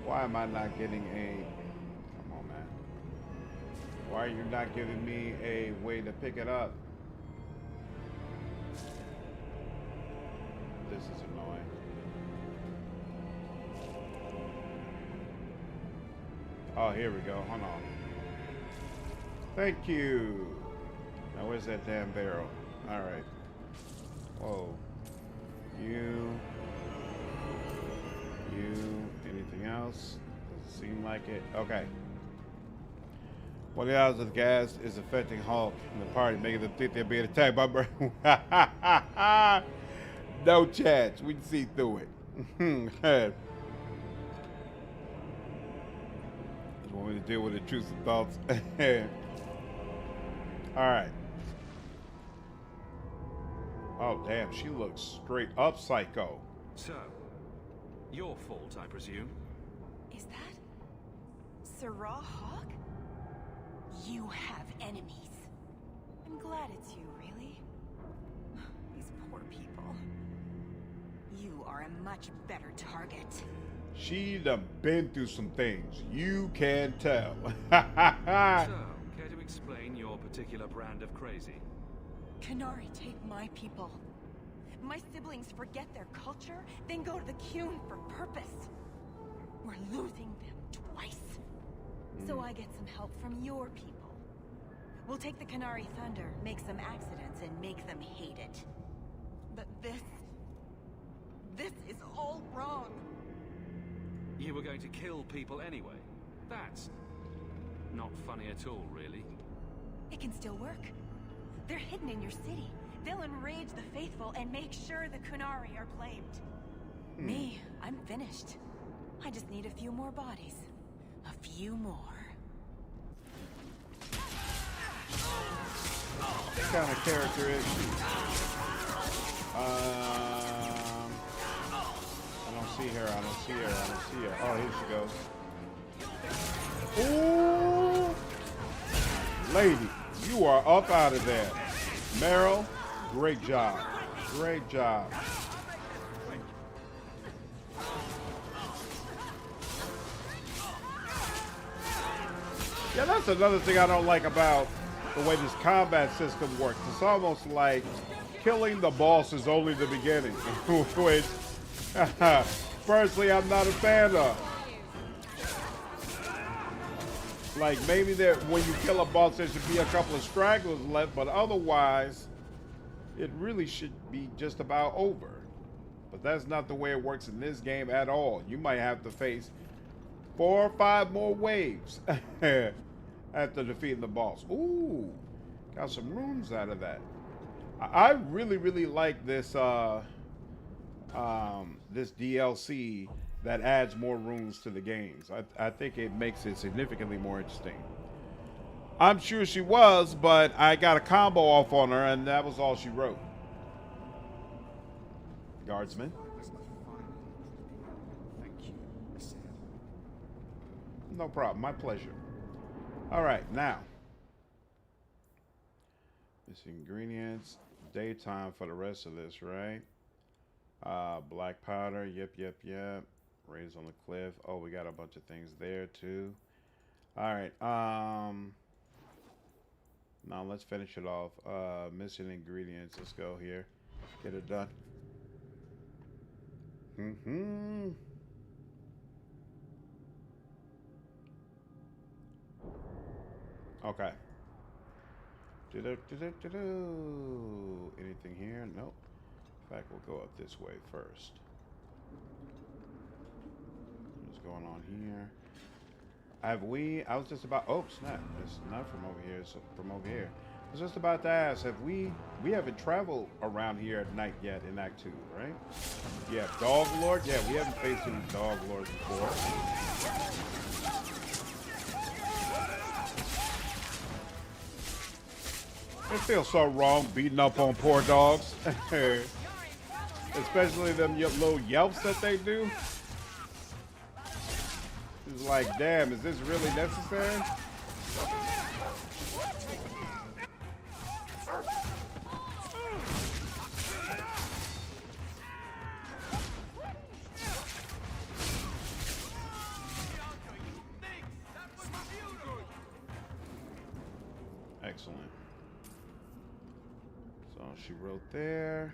Why am I not getting a... Come on, man. Why are you not giving me a way to pick it up? This is annoying. Oh, here we go. Hold on. Thank you. Now, where's that damn barrel? All right. Whoa. You. Anything else? Doesn't seem like it. Okay. 1 hours of gas is affecting Hulk and the party, making them think they're being attacked by brain. No chance. We can see through it. Just want me to deal with the truth and thoughts. All right. Oh, damn. She looks straight up psycho. So, your fault, I presume? Is that Sirrah Hawk? You have enemies. I'm glad it's you, really. These poor people. You are a much better target. She done been through some things. You can tell. So, care to explain your particular brand of crazy? Canary take my people. My siblings forget their culture, then go to the Qun for purpose. We're losing them twice. So I get some help from your people. We'll take the Canary Thunder, make some accidents, and make them hate it. But this is all wrong. You were going to kill people anyway. That's not funny at all, really. It can still work. They're hidden in your city. They'll enrage the faithful and make sure the Kunari are blamed. Me, I'm finished. I just need a few more bodies. A few more. What kind of character is she? I don't see her. I don't see her. I don't see her. Oh, here she goes. Ooh! Lady, you are up out of there. Meryl, great job. Great job. Yeah, that's another thing I don't like about the way this combat system works. It's almost like killing the boss is only the beginning, which personally I'm not a fan of. Like maybe there, when you kill a boss, there should be a couple of stragglers left, but otherwise, it really should be just about over. But that's not the way it works in this game at all. You might have to face 4 or 5 more waves after defeating the boss. Ooh, got some runes out of that. I really, really like this this DLC that adds more runes to the games. I think it makes it significantly more interesting. I'm sure she was, but I got a combo off on her, and that was all she wrote. Guardsman. Thank you, Isabela. No problem. My pleasure. All right, now. Missing ingredients. Daytime for the rest of this, right? Black powder. Yep. Raise on the cliff. Oh, we got a bunch of things there, too. All right. Now, let's finish it off. Missing ingredients. Let's go here. Get it done. Okay. Anything here? Nope. In fact, we'll go up this way first. What's going on here? I was just about, oh snap, it's not from over here, it's from over here. I was just about to ask, we haven't traveled around here at night yet in Act 2, right? Yeah, Dog Lord? Yeah, we haven't faced any Dog Lords before. It feels so wrong beating up on poor dogs. Especially them little yelps that they do. It's like, damn, is this really necessary? Excellent. So she wrote there.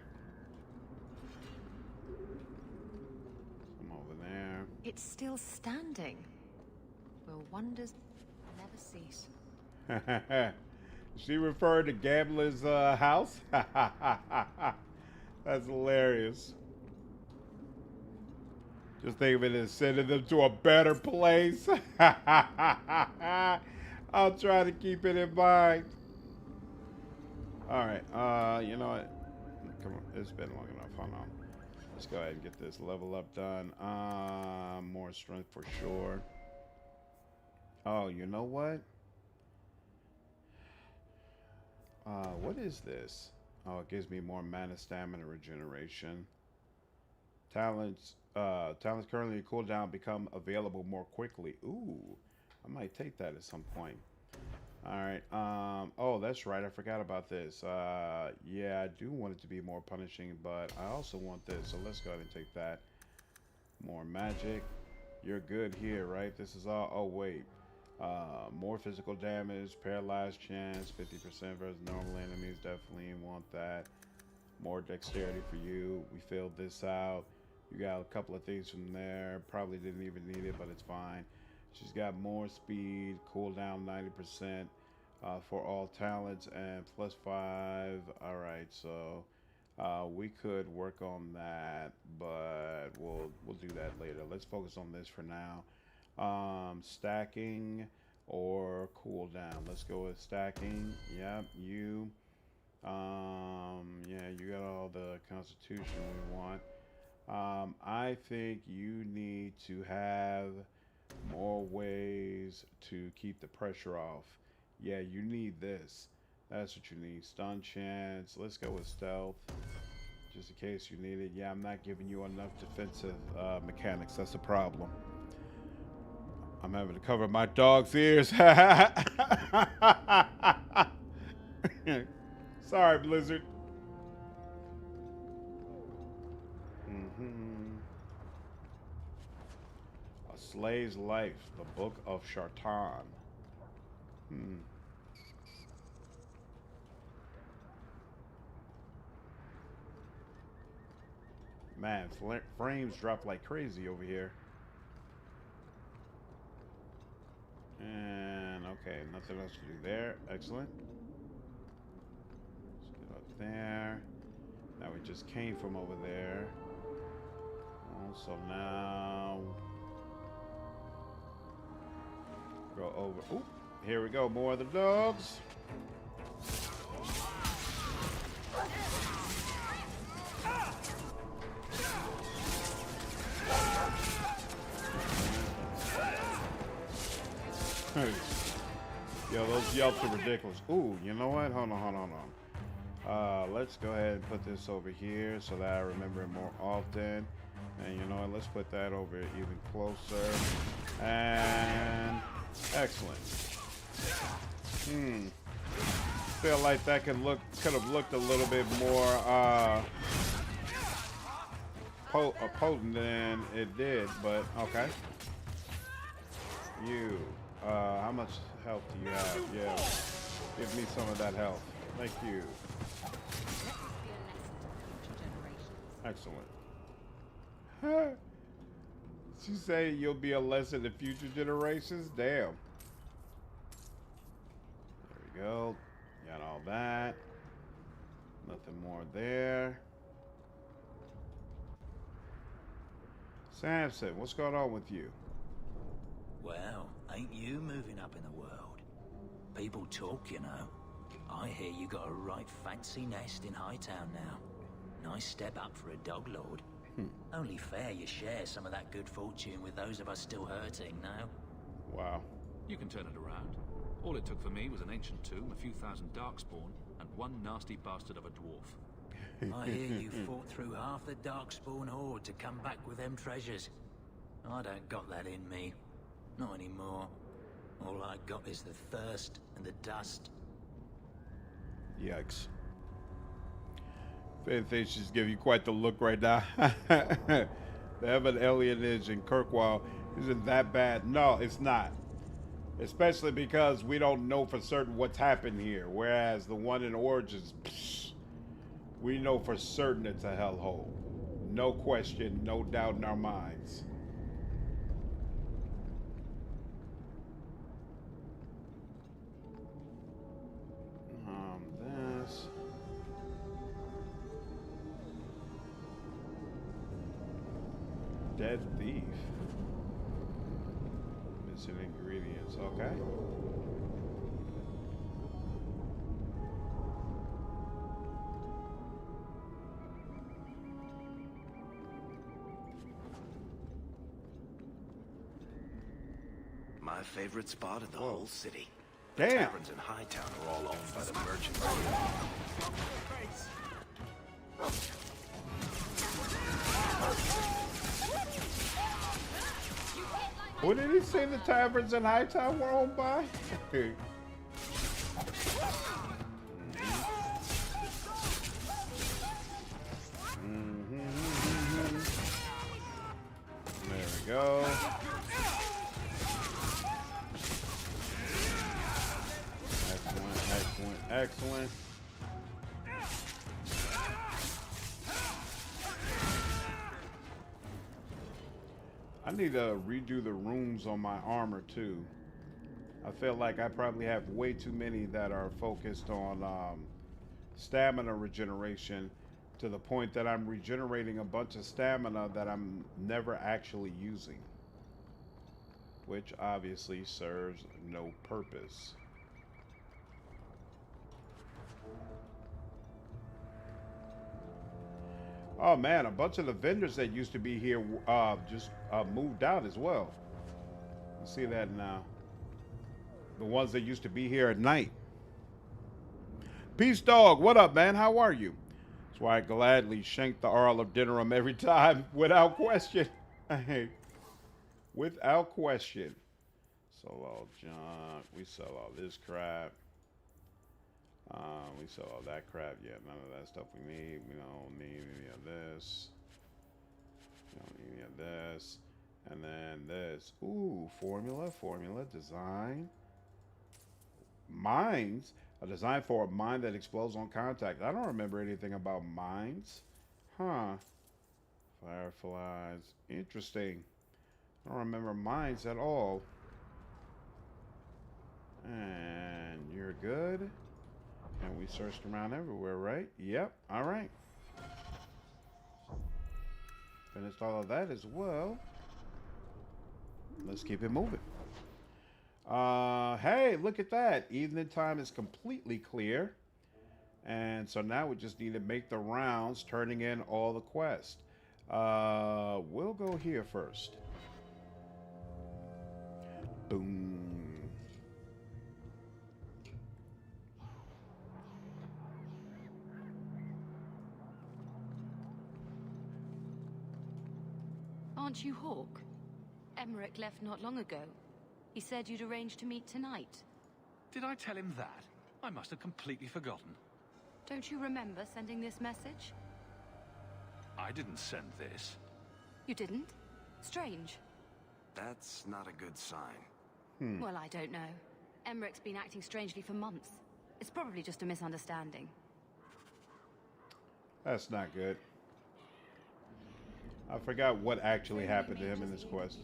Some over there. It's still standing. Will wonders never cease? She referred to Gambler's house? That's hilarious. Just think of it as sending them to a better place. I'll try to keep it in mind. All right, you know what? Come on, it's been long enough. Hold on. Let's go ahead and get this level up done. More strength for sure. Oh, you know what? What is this? Oh, it gives me more mana, stamina, regeneration. Talents currently in cooldown become available more quickly. Ooh, I might take that at some point. All right. Oh, that's right. I forgot about this. Yeah, I do want it to be more punishing, but I also want this. So let's go ahead and take that. More magic. You're good here, right? This is all. Oh, wait. More physical damage, paralyzed chance, 50% versus normal enemies. Definitely want that. More dexterity for you. We filled this out. You got a couple of things from there. Probably didn't even need it, but it's fine. She's got more speed, cooldown 90% for all talents, and +5. All right, so we could work on that, but we'll do that later. Let's focus on this for now. Stacking or cooldown. Let's go with stacking. Yep, you. Yeah, you got all the constitution we want. I think you need to have more ways to keep the pressure off. Yeah, you need this. That's what you need. Stun chance. Let's go with stealth, just in case you need it. Yeah, I'm not giving you enough defensive mechanics. That's a problem. I'm having to cover my dog's ears. Sorry, Blizzard. A Slave's Life, the Book of Chargen. Man, frames drop like crazy over here. And Okay, nothing else to do there. Excellent. Let's get up there. Now we just came from over there. Oh, so now go over. Oop, here we go. More of the dogs. Yo, those yelps are ridiculous. Ooh, you know what? Hold on. Let's go ahead and put this over here so that I remember it more often. And you know what? Let's put that over even closer. And excellent. Feel like that could have looked a little bit more potent than it did, but okay. You, how much health do you have? Yeah, give me some of that health. Thank you. Excellent. She say you'll be a lesson to future generations? Damn. There we go. Got all that. Nothing more there. Samson, what's going on with you? Well, ain't you moving up in the world? People talk, you know. I hear you got a right fancy nest in Hightown now. Nice step up for a dog lord. Only fair you share some of that good fortune with those of us still hurting now. Wow. You can turn it around. All it took for me was an ancient tomb, a few thousand darkspawn, and one nasty bastard of a dwarf. I hear you fought through half the darkspawn horde to come back with them treasures. I don't got that in me. Not anymore. All I got is the thirst and the dust. Yikes. They just give you quite the look right now. The heaven alienage in Kirkwall isn't that bad. No, it's not. Especially because we don't know for certain what's happened here. Whereas the one in Origins, we know for certain it's a hellhole. No question, no doubt in our minds. This. Dead thief. Missing ingredients. Okay. My favorite spot in the whole city. Damn. The taverns in Hightown are all owned by the merchants. What did he say the taverns in Hightown were owned by? There we go. Excellent. I need to redo the runes on my armor too. I feel like I probably have way too many that are focused on stamina regeneration to the point that I'm regenerating a bunch of stamina that I'm never actually using, which obviously serves no purpose. Oh man, a bunch of the vendors that used to be here just moved out as well. You see that now. The ones that used to be here at night. Peace Dog, what up, man? How are you? That's why I gladly shank the Earl of Dinnerham every time, without question. Without question. Sell all junk. We sell all this crap. We sell all that crap. Yeah, none of that stuff we need. We don't need any of this. We don't need any of this. And then this. Ooh, formula, design. Mines. A design for a mine that explodes on contact. I don't remember anything about mines. Huh. Fireflies. Interesting. I don't remember mines at all. good. And we searched around everywhere, right? Yep. All right. Finished all of that as well. Let's keep it moving. Hey, look at that. Evening time is completely clear. And so now we just need to make the rounds, turning in all the quests. We'll go here first. Boom. Aren't you Hawk? Emmerich left not long ago. He said you'd arranged to meet tonight. Did I tell him that? I must have completely forgotten. Don't you remember sending this message? I didn't send this. You didn't? Strange. That's not a good sign. Well, I don't know. Emmerich's been acting strangely for months. It's probably just a misunderstanding. That's not good. I forgot what actually happened to him in this quest.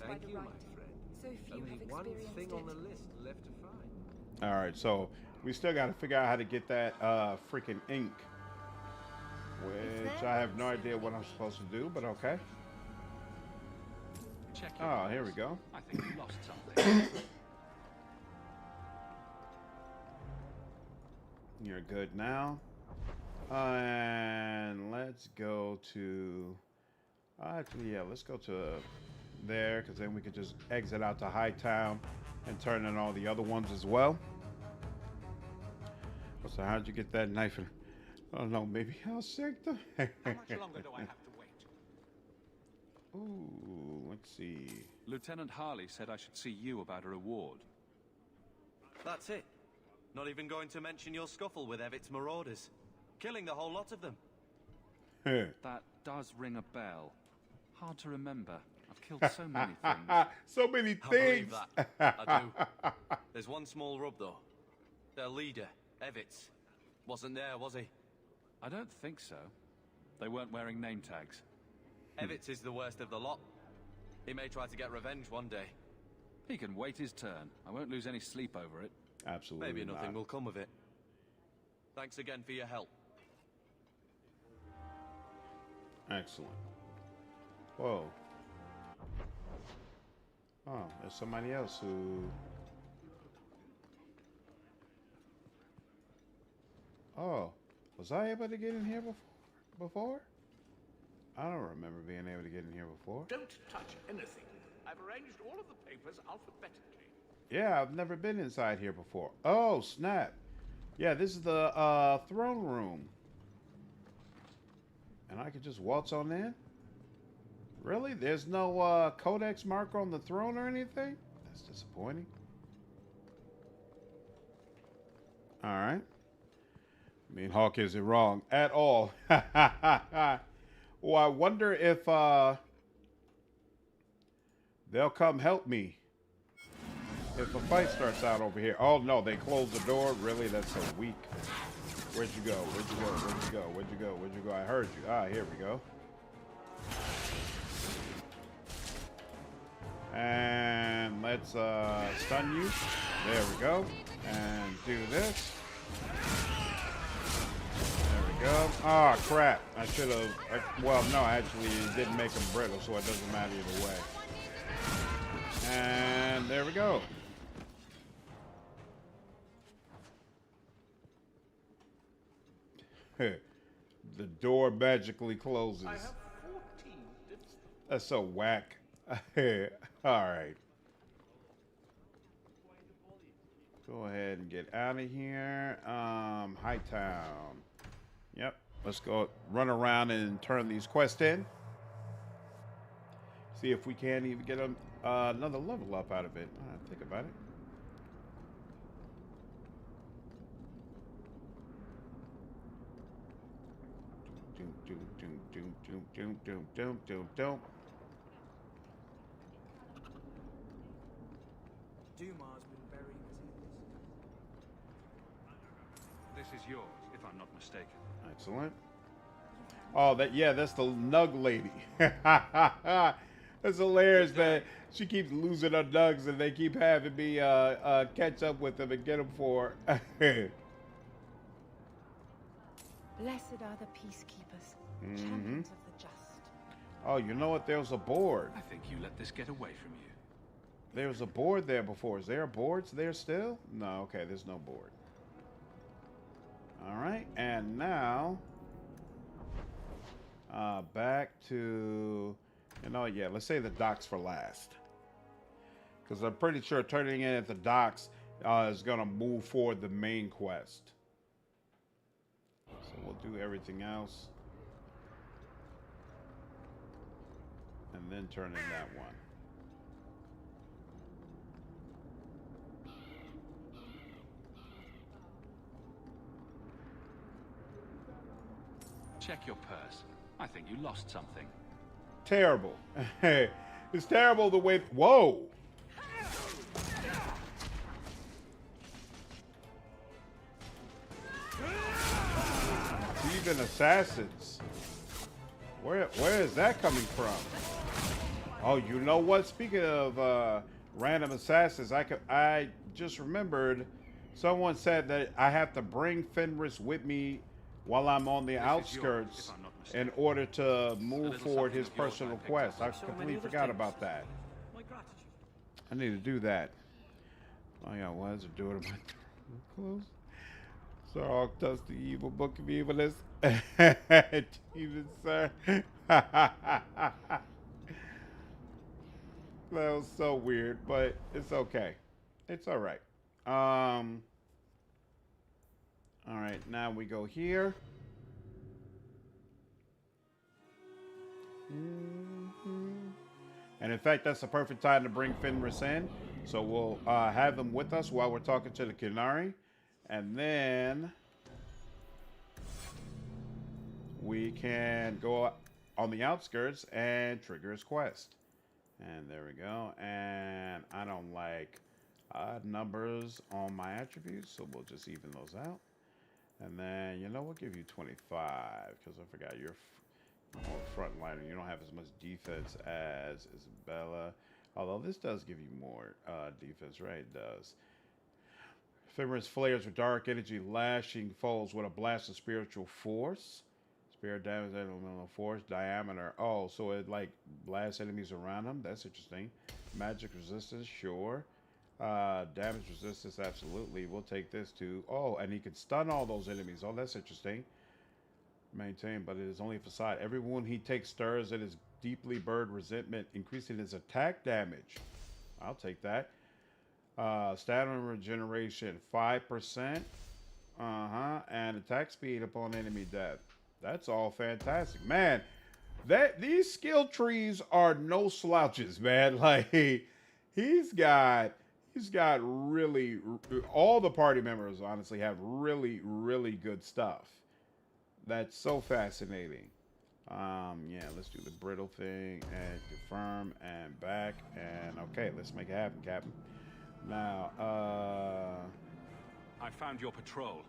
Thank you, my friend. Only one thing on the list left to find. All right, so we still got to figure out how to get that freaking ink, which I have no idea what I'm supposed to do, but okay. Check Oh, here we go. I think we lost something. You're good now. And let's go to... Actually, yeah, let's go to there, because then we could just exit out to Hightown and turn in all the other ones as well. So how'd you get that knife? I don't know, maybe I'll sink them. How much longer do I have to wait? Ooh, let's see. Lieutenant Harley said I should see you about a reward. That's it. Not even going to mention your scuffle with Evit's marauders. Killing the whole lot of them. That does ring a bell. Hard to remember. I've killed so many things. So many I believe things. that. I do. There's one small rub, though. Their leader, Evitz, wasn't there, was he? I don't think so. They weren't wearing name tags. Evitz is the worst of the lot. He may try to get revenge one day. He can wait his turn. I won't lose any sleep over it. Absolutely Maybe nothing not. will come of it. Thanks again for your help. Excellent. Whoa. Oh, there's somebody else who... Oh, was I able to get in here before? I don't remember being able to get in here before. Don't touch anything. I've arranged all of the papers alphabetically. Yeah, I've never been inside here before. Oh, snap. Yeah, this is the throne room. And I could just waltz on in? Really? There's no codex marker on the throne or anything? That's disappointing. Alright. I mean, Hawk isn't wrong at all. Well, I wonder if they'll come help me if a fight starts out over here. Oh, no, they closed the door? Really? That's so weak. Where'd you go? Where'd you go? Where'd you go? Where'd you go? Where'd you go? I heard you. Ah, here we go. And let's stun you. There we go. And do this. There we go. Oh, crap. I should have... Well, no, actually, it didn't make them brittle, so it doesn't matter either way. And there we go. The door magically closes. I have 14 different... That's so whack. Alright. Go ahead and get out of here. Hightown. Yep. Let's go run around and turn these quests in. See if we can even get another level up out of it. Think about it. Dumar's been very busy. This is yours, if I'm not mistaken. Excellent. Oh, that's the Nug lady. It's hilarious that she keeps losing her nugs and they keep having me catch up with them and get them for her. Blessed are the peacekeepers, Mm-hmm. champions of the just. Oh, you know what? There was a board. I think you let this get away from you. There was a board there before. Is there boards there still? No, okay, there's no board. All right, and now back to, you know, yeah, let's say the docks for last. Because I'm pretty sure turning in at the docks is going to move forward the main quest. So we'll do everything else. And then turn in that one. Check your purse. I think you lost something. Terrible. It's terrible the way... Whoa! Even assassins. Where is that coming from? Oh, you know what? Speaking of random assassins, I just remembered someone said that I have to bring Fenris with me while I'm on the outskirts in order to move forward his personal quest. I completely forgot about that. I need to do that. Oh yeah, why is it doing my clothes? So does the evil book of evilness. Even sir. That was so weird, but it's okay. It's all right. All right, now we go here. And in fact, that's the perfect time to bring Fenris in. So we'll have him with us while we're talking to the Kunari. And then we can go on the outskirts and trigger his quest. And there we go. And I don't like odd numbers on my attributes, so we'll just even those out. And then, you know, we'll give you 25 because I forgot you're more frontliner. You don't have as much defense as Isabela. Although this does give you more defense, right? It does. Fenris flares with dark energy, lashing foes with a blast of spiritual force. Spirit damage, elemental force, diameter. Oh, so it like blasts enemies around him. That's interesting. Magic resistance, sure. Damage resistance, absolutely. We'll take this too. Oh, and he can stun all those enemies. Oh, that's interesting. Maintain, but it is only a facade. Every wound he takes stirs in his deeply burned resentment, increasing his attack damage. I'll take that. Stamina regeneration, 5%. And attack speed upon enemy death. That's all fantastic. Man, these skill trees are no slouches, man. Like, he's got really, all the party members honestly have really, really good stuff. That's so fascinating. Yeah, let's do the brittle thing and confirm and back. And okay, let's make it happen, Captain. Now, I found your patrol.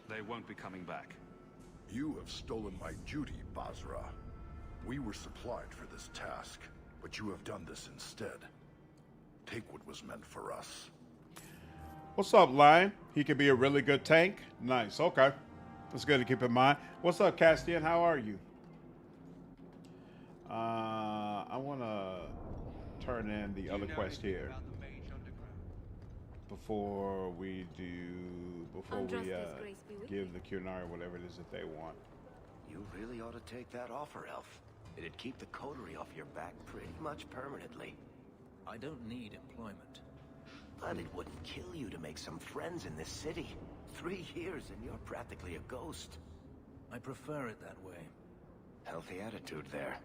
They won't be coming back. You have stolen my duty, Basra. We were supplied for this task, but you have done this instead. Take what was meant for us. What's up, Lion? He could be a really good tank. Nice, okay. That's good to keep in mind. What's up, Castian? How are you? I want to turn in the other quest here before we give the Kunari whatever it is that they want. You really ought to take that offer, Elf. It'd keep the coterie off your back pretty much permanently. I don't need employment. But it wouldn't kill you to make some friends in this city. 3 years and you're practically a ghost. I prefer it that way. Healthy attitude there.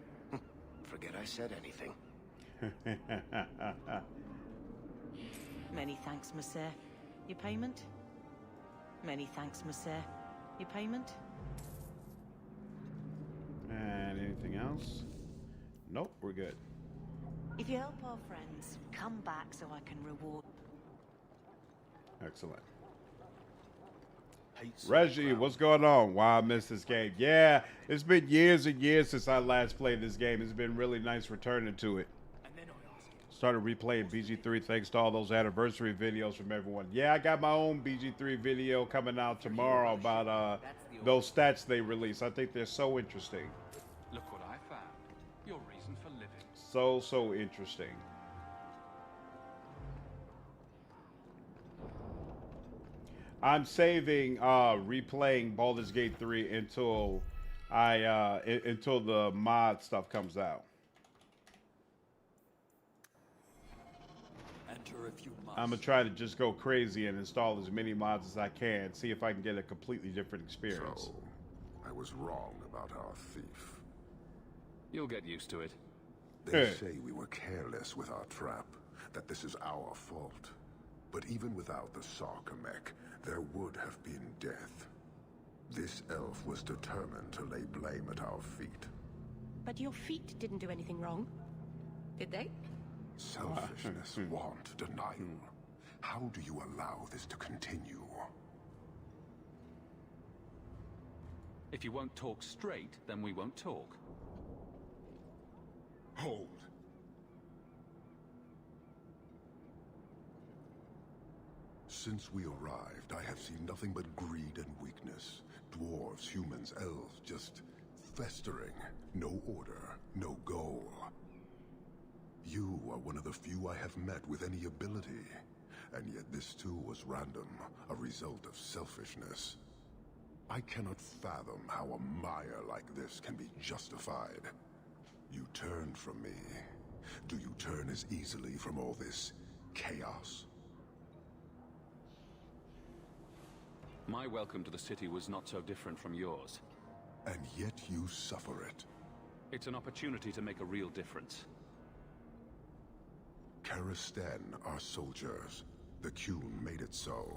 Forget I said anything. Many thanks, Monsieur. Your payment? Many thanks, Monsieur. Your payment? And anything else? Nope, we're good. If you help our friends, come back so I can reward. Excellent. Reggie, what's going on? Wow, I missed this game. Yeah, it's been years and years since I last played this game. It's been really nice returning to it. Started replaying BG3 thanks to all those anniversary videos from everyone. Yeah, I got my own BG3 video coming out tomorrow about those stats they release. I think they're so interesting. Look what I found. Your reason for living. So interesting. I'm saving replaying Baldur's Gate 3 until until the mod stuff comes out. I'm gonna try to just go crazy and install as many mods as I can, see if I can get a completely different experience. So, I was wrong about our thief. You'll get used to it. They say we were careless with our trap, that this is our fault. But even without the Sarkamek, there would have been death. This elf was determined to lay blame at our feet. But your feet didn't do anything wrong, did they? Selfishness, want, denial. How do you allow this to continue? If you won't talk straight, then we won't talk. Hold. Since we arrived, I have seen nothing but greed and weakness. Dwarves, humans, elves, just festering. No order, no goal. You are one of the few I have met with any ability. And yet this too was random, a result of selfishness. I cannot fathom how a mire like this can be justified. You turned from me. Do you turn as easily from all this chaos? My welcome to the city was not so different from yours. And yet you suffer it. It's an opportunity to make a real difference. Karistan are soldiers. The Qun made it so.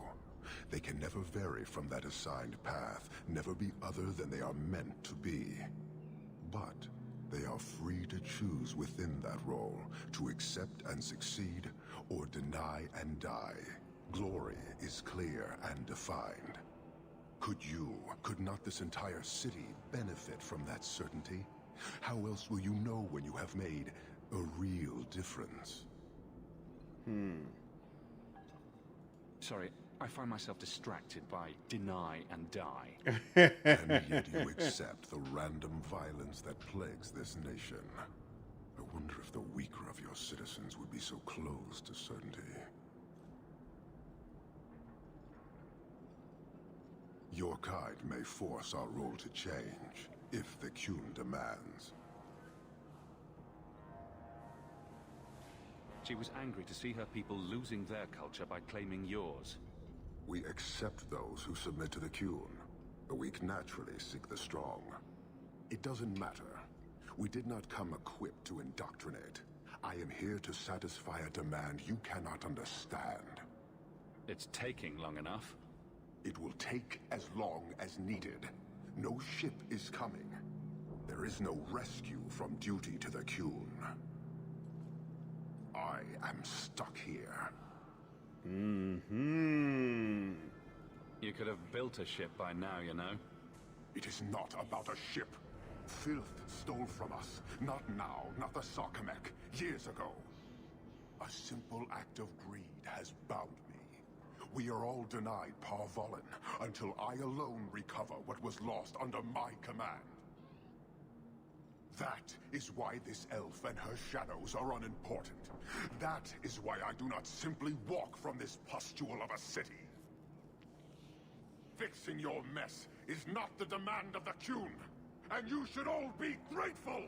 They can never vary from that assigned path, never be other than they are meant to be. But they are free to choose within that role, to accept and succeed, or deny and die. Glory is clear and defined. Could not this entire city benefit from that certainty? How else will you know when you have made a real difference? Sorry, I find myself distracted by deny and die. And yet you accept the random violence that plagues this nation. I wonder if the weaker of your citizens would be so close to certainty. Your kind may force our role to change, if the Qun demands. She was angry to see her people losing their culture by claiming yours. We accept those who submit to the Qun. The weak naturally seek the strong. It doesn't matter. We did not come equipped to indoctrinate. I am here to satisfy a demand you cannot understand. It's taking long enough. It will take as long as needed. No ship is coming. There is no rescue from duty to the Qun. I am stuck here. You could have built a ship by now, you know. It is not about a ship. Filth stole from us. Not now, not the Sarkamek. Years ago. A simple act of greed has bound me. We are all denied Parvolin until I alone recover what was lost under my command. That is why this elf and her shadows are unimportant. That is why I do not simply walk from this pustule of a city. Fixing your mess is not the demand of the Qun, and you should all be grateful!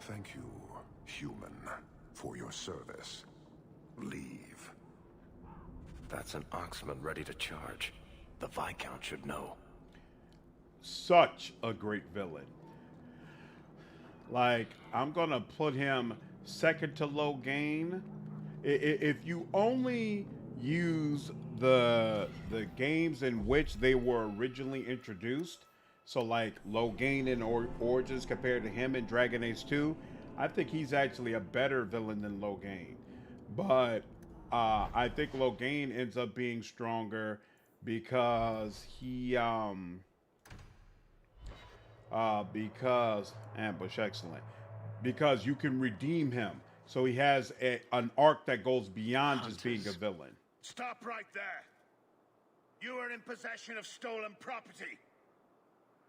Thank you, human, for your service. Leave. That's an Oxman ready to charge. The Viscount should know. Such a great villain. Like, I'm gonna put him second to low gain. If you only use the games in which they were originally introduced, So like Logain in Origins compared to him in Dragon Age 2, I think he's actually a better villain than Logain. But I think Logain ends up being stronger because he because ambush excellent. Because you can redeem him. So he has an arc that goes beyond just being a villain. Stop right there. You are in possession of stolen property.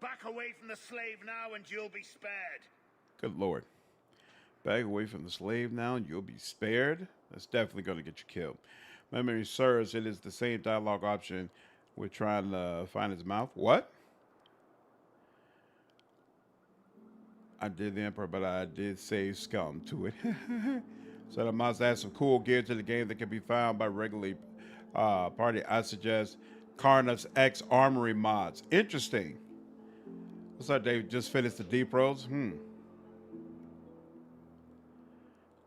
Back away from the slave now and you'll be spared. Good Lord. Back away from the slave now and you'll be spared? That's definitely going to get you killed. Memory serves, it is the same dialogue option we're trying to find his mouth. What? I did the Emperor, but I did save scum to it. So I must add some cool gear to the game that can be found by regularly party. I suggest Karnav's X Armory mods. Interesting. Looks like they just finished the Deep Roads. You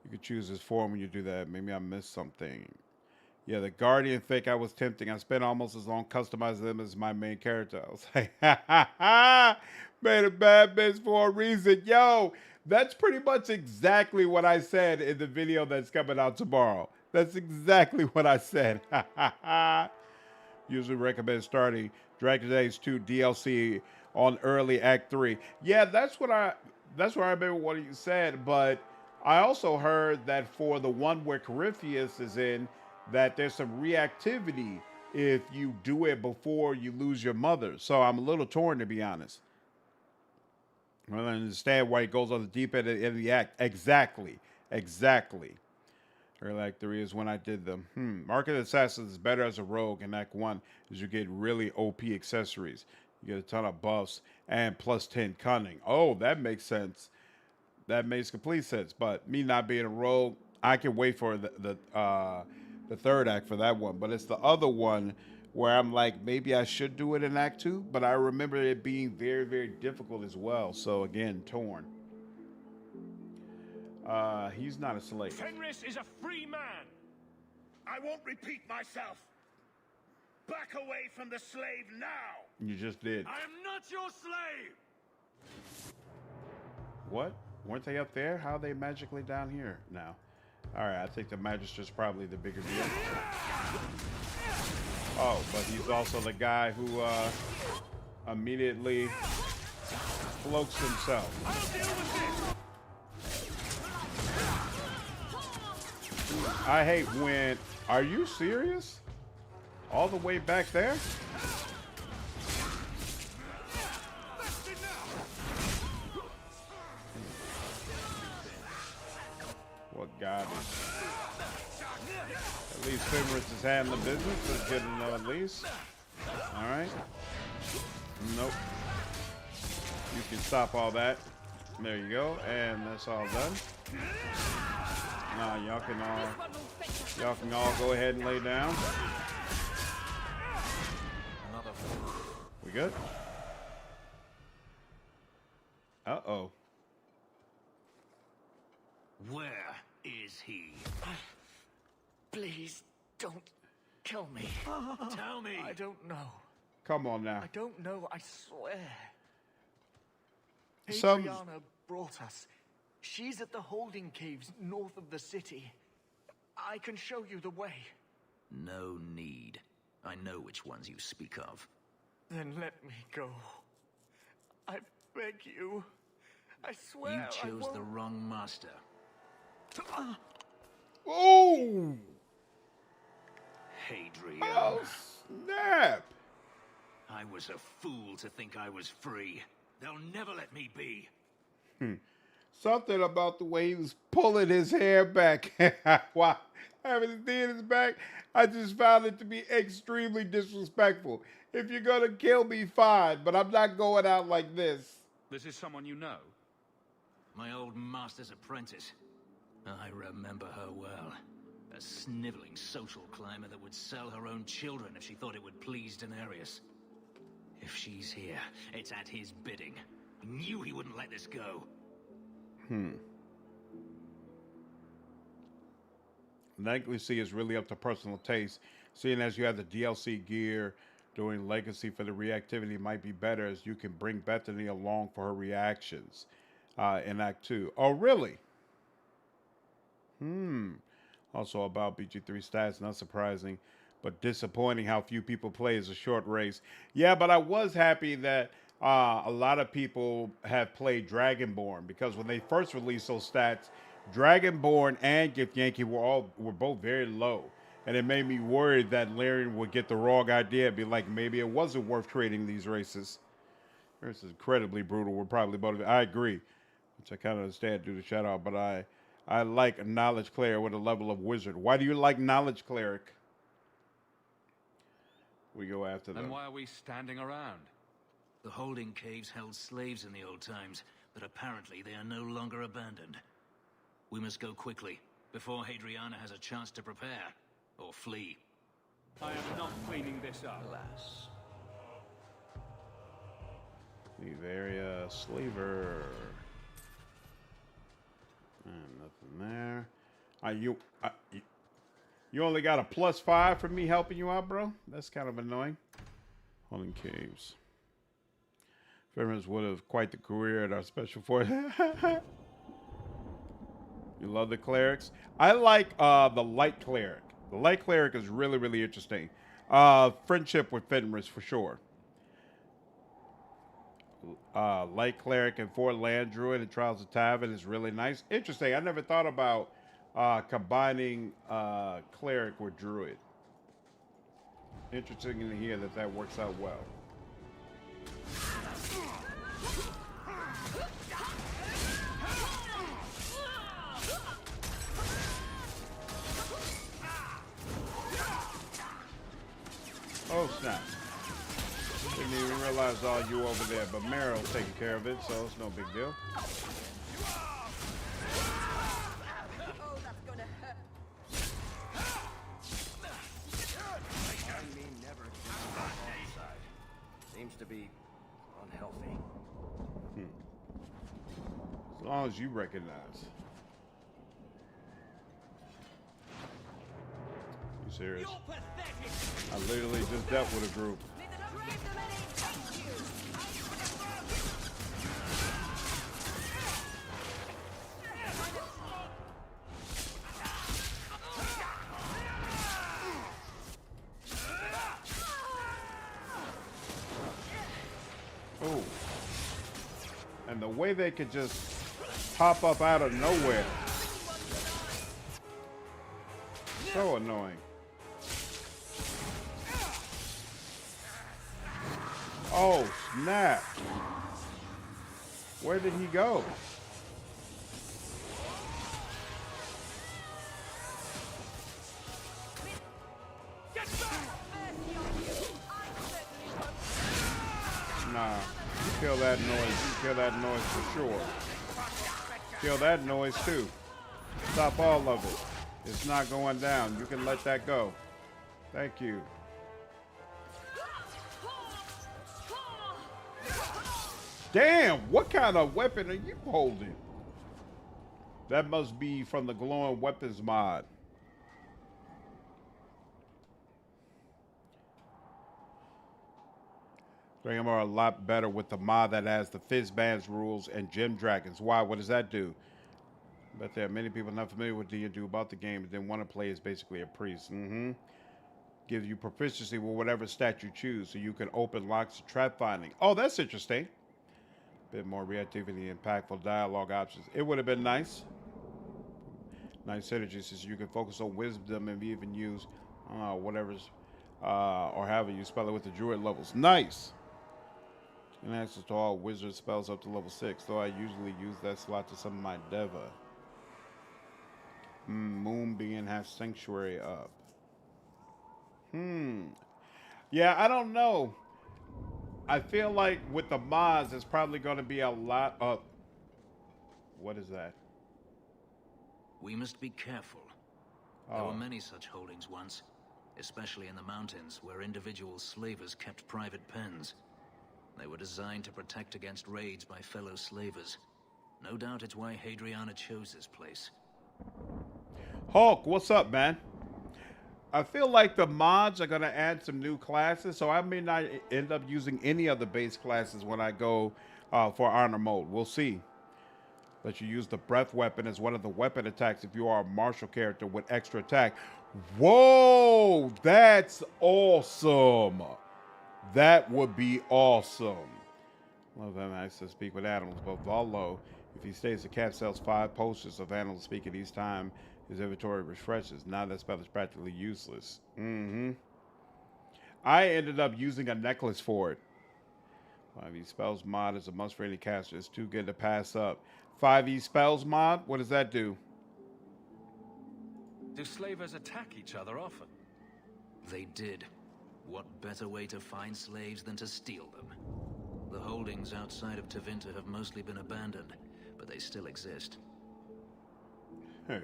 could choose this form when you do that. Maybe I missed something. Yeah, the Guardian fake I was tempting. I spent almost as long customizing them as my main character. I was like, ha ha ha! Made a bad bitch for a reason. Yo, that's pretty much exactly what I said in the video that's coming out tomorrow. That's exactly what I said. Ha ha ha! Usually recommend starting Dragon Age 2 DLC on early Act 3. Yeah, that's what I remember what you said, but I also heard that for the one where Corypheus is in, that there's some reactivity if you do it before you lose your mother. So I'm a little torn, to be honest. I don't understand why he goes on the deep end of the act. Exactly. Early Act 3 is when I did them. Market Assassins is better as a rogue in Act 1 as you get really OP accessories. You get a ton of buffs and plus 10 cunning. Oh, that makes sense. That makes complete sense. But me not being a rogue, I can wait for the third act for that one. But it's the other one where I'm like, maybe I should do it in Act 2. But I remember it being very, very difficult as well. So again, torn. He's not a slave. Fenris is a free man. I won't repeat myself. Back away from the slave now. You just did. I am not your slave. What? Weren't they up there? How are they magically down here now? All right, I think the Magistrate's probably the bigger deal. Oh, but he's also the guy who immediately floats himself. I hate when... Are you serious? All the way back there? What garbage. At least Fenris is handling business. That's good to know at least. Alright. Nope. You can stop all that. There you go. And that's all done. Now y'all can all go ahead and lay down. We good? Uh-oh. Where is he? Please don't kill me. Tell me. I don't know. Come on now. I don't know, I swear. Some... Adriana brought us. She's at the holding caves north of the city. I can show you the way. No need. I know which ones you speak of. Then let me go. I beg you. I swear You chose the wrong master. Oh! Hadrian. Oh, snap! I was a fool to think I was free. They'll never let me be. Something about the way he was pulling his hair back while having his knee in his back, I just found it to be extremely disrespectful. If you're gonna kill me, fine, but I'm not going out like this. This is someone you know? My old master's apprentice. I remember her well. A sniveling social climber that would sell her own children if she thought it would please Daenerys. If she's here, it's at his bidding. I knew he wouldn't let this go. Legacy is really up to personal taste, seeing as you have the DLC gear, Doing legacy for the reactivity might be better, as you can bring Bethany along for her reactions in Act 2. Oh, really? Also about BG3 stats, not surprising, but disappointing how few people play as a short race. Yeah, but I was happy that a lot of people have played Dragonborn, because when they first released those stats, Dragonborn and Gift Yankee were both very low. And it made me worried that Larian would get the wrong idea and be like, maybe it wasn't worth creating these races. This is incredibly brutal. We're probably both. I agree, which I kind of understand due to shout out, but I like a knowledge cleric with a level of wizard. Why do you like knowledge cleric? We go after them. Then why are we standing around? The holding caves held slaves in the old times, but apparently they are no longer abandoned. We must go quickly, before Hadriana has a chance to prepare, or flee. I am not cleaning this up. Alas. Leave area, slaver. And nothing there. You only got a +5 for me helping you out, bro? That's kind of annoying. Holding caves. Veterans would have quite the career at our special force. You love the clerics? I like the light cleric. The light cleric is really, really interesting. Friendship with Fenris for sure. Light cleric and 4 land druid and Trials of Tavern is really nice. Interesting. I never thought about combining cleric with druid. Interesting to hear that works out well. Oh snap. Didn't even realize all you over there, but Meryl's taking care of it, so it's no big deal. Seems to be unhealthy. As long as you recognize. You serious? I literally just dealt with a group. Oh. And the way they could just pop up out of nowhere. So annoying. Oh, snap. Where did he go? Nah, you kill that noise. You kill that noise for sure. Kill that noise too. Stop all of it. It's not going down. You can let that go. Thank you. Damn, what kind of weapon are you holding? That must be from the glowing weapons mod. Dragon are a lot better with the mod that has the Fizz Bands rules and Gem Dragons. Why? What does that do? But there are many people not familiar with D&D about the game and then want to play as basically a priest. Gives you proficiency with whatever stat you choose, so you can open locks to trap finding. Oh, that's interesting. Bit more reactivity, impactful dialogue options. It would have been nice. Nice synergy, since you can focus on wisdom and even use whatever's or however you spell it with the druid levels. Nice. And access to all wizard spells up to level 6, though I usually use that slot to summon my Deva. Moonbeam has Sanctuary up. Yeah, I don't know. I feel like with the mods, it's probably going to be a lot of... What is that? We must be careful. There were many such holdings once, especially in the mountains, where individual slavers kept private pens. They were designed to protect against raids by fellow slavers. No doubt it's why Hadriana chose this place. Hulk, what's up, man? I feel like the mods are going to add some new classes, so I may not end up using any of the base classes when I go for honor mode. We'll see. Let you use the breath weapon as one of the weapon attacks if you are a martial character with extra attack. Whoa, that's awesome. That would be awesome. Love having access to speak with animals, but Volo, if he stays, the cat sells 5 posters of animals speaking each time his inventory refreshes. Now that spell is practically useless. I ended up using a necklace for it. 5e spells mod is a must for any caster. It's too good to pass up. 5e spells mod? What does that do? Do slavers attack each other often? They did. What better way to find slaves than to steal them? The holdings outside of Tevinter have mostly been abandoned, but they still exist. Hey.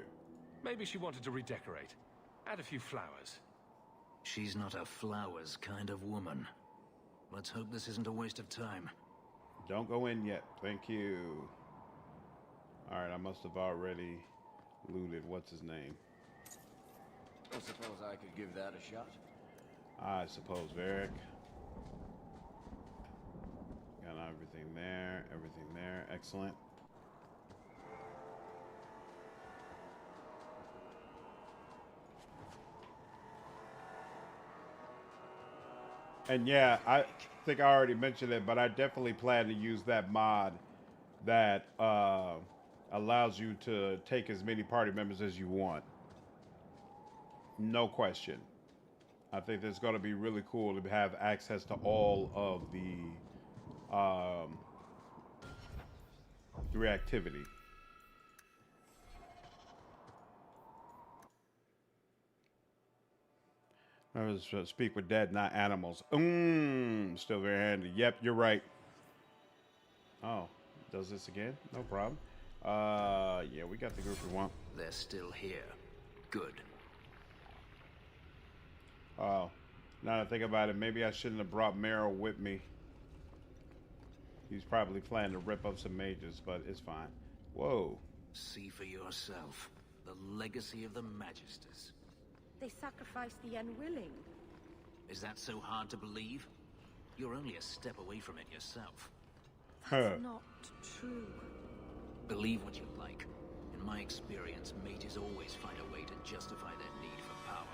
Maybe she wanted to redecorate. Add a few flowers. She's not a flowers kind of woman. Let's hope this isn't a waste of time. Don't go in yet. Thank you. Alright, I must have already looted what's his name. I suppose I could give that a shot. I suppose, Varric. Got everything there, everything there. Excellent. And yeah, I think I already mentioned it, but I definitely plan to use that mod that allows you to take as many party members as you want. No question. I think it's going to be really cool to have access to all of the reactivity. Remember to speak with dead, not animals. Still very handy. Yep, you're right. Oh, does this again? No problem. Yeah, we got the group we want. They're still here. Good. Oh, now that I think about it, maybe I shouldn't have brought Meryl with me. He's probably planning to rip up some mages, but it's fine. Whoa. See for yourself. The legacy of the Magisters. They sacrificed the unwilling. Is that so hard to believe? You're only a step away from it yourself. That's not true. Believe what you like. In my experience, mages always find a way to justify their need for power.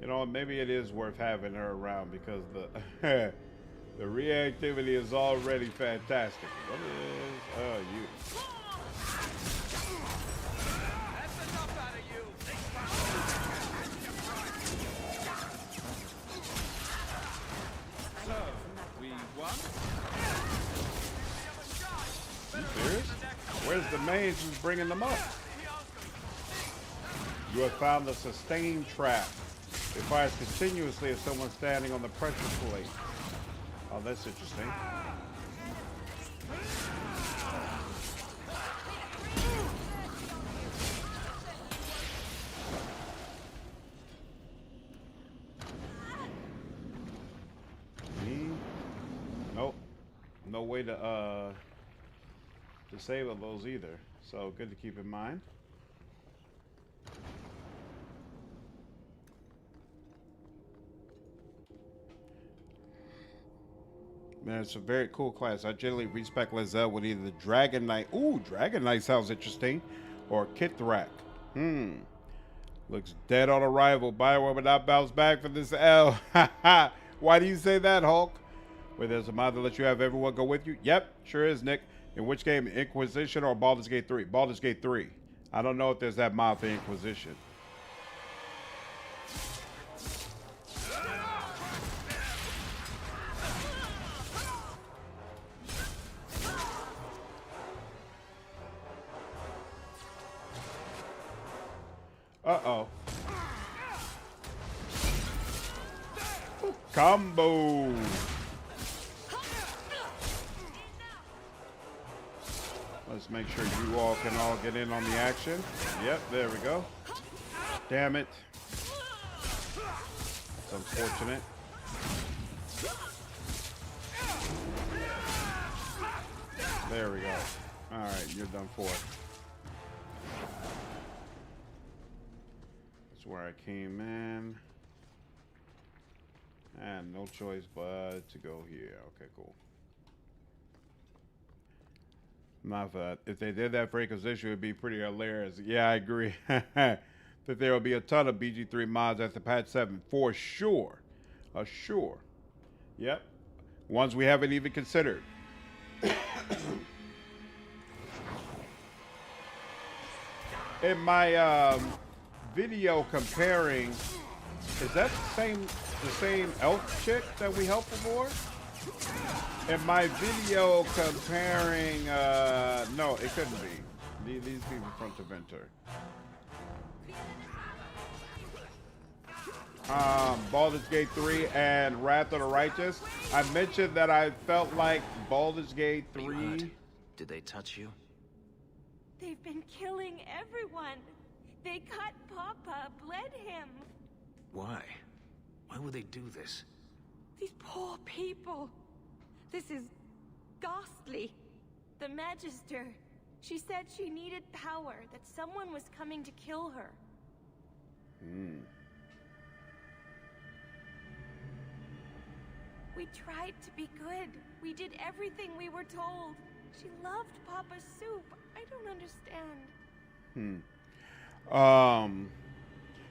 You know, maybe it is worth having her around because the the reactivity is already fantastic. What is you? So, we won? You serious? Where's the mage who's bringing them up? You have found the sustain trap. It fires continuously if someone's standing on the pressure plate. Oh, that's interesting. Nope. No way to disable those either. So good to keep in mind. Man, it's a very cool class. I generally respec Lizelle with either the Dragon Knight. Ooh, Dragon Knight sounds interesting. Or Kithrak. Looks dead on arrival. Bioware will not bounce back for this L. Why do you say that, Hulk? Where there's a mod that lets you have everyone go with you? Yep, sure is, Nick. In which game, Inquisition or Baldur's Gate 3? Baldur's Gate 3. I don't know if there's that mod for Inquisition. Uh-oh. Combo. Let's make sure you all can all get in on the action. Yep, there we go. Damn it. It's unfortunate. There we go. All right, you're done for. where I came in. And no choice but to go here. Okay, cool. If they did that for Inquisition, it would be pretty hilarious. Yeah, I agree. That there will be a ton of BG3 mods after patch 7 for sure. Sure. Yep. Ones we haven't even considered. In my video comparing, is that the same elf chick that we helped before? In my video comparing, no, it couldn't be. These people from Teventer. Baldur's Gate 3 and Wrath of the Righteous. I mentioned that I felt like Baldur's Gate 3. Did they touch you? They've been killing everyone. They cut Papa, bled him. Why? Why would they do this? These poor people. This is ghastly. The Magister, she said she needed power, that someone was coming to kill her. We tried to be good. We did everything we were told. She loved Papa's soup. I don't understand.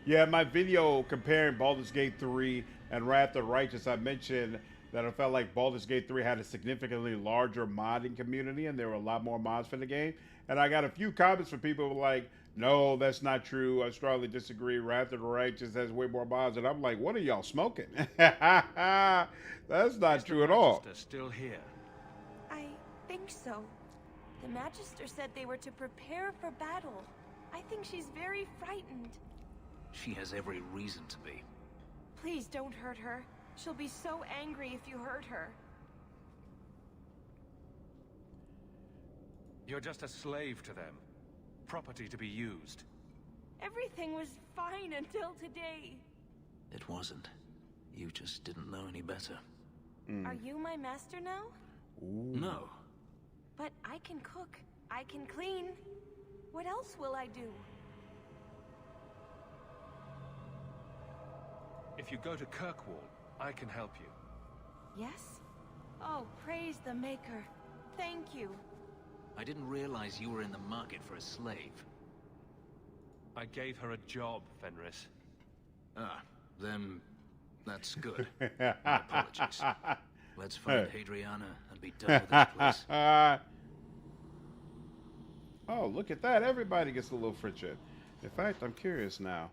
Yeah, my video comparing Baldur's Gate 3 and Wrath of the Righteous, I mentioned that I felt like Baldur's Gate 3 had a significantly larger modding community and there were a lot more mods for the game. And I got a few comments from people who were like, no, that's not true. I strongly disagree. Wrath of the Righteous has way more mods. And I'm like, what are y'all smoking? That's not true at all. Still here? I think so. The Magister said they were to prepare for battle. I think she's very frightened. She has every reason to be. Please don't hurt her. She'll be so angry if you hurt her. You're just a slave to them. Property to be used. Everything was fine until today. It wasn't. You just didn't know any better. Are you my master now? No. But I can cook. I can clean. What else will I do? If you go to Kirkwall, I can help you. Yes? Oh, praise the Maker. Thank you. I didn't realize you were in the market for a slave. I gave her a job, Fenris. Ah, then that's good. My apologies. Let's find Hadriana and be done with this place. Oh, look at that. Everybody gets a little friendship. In fact, I'm curious now.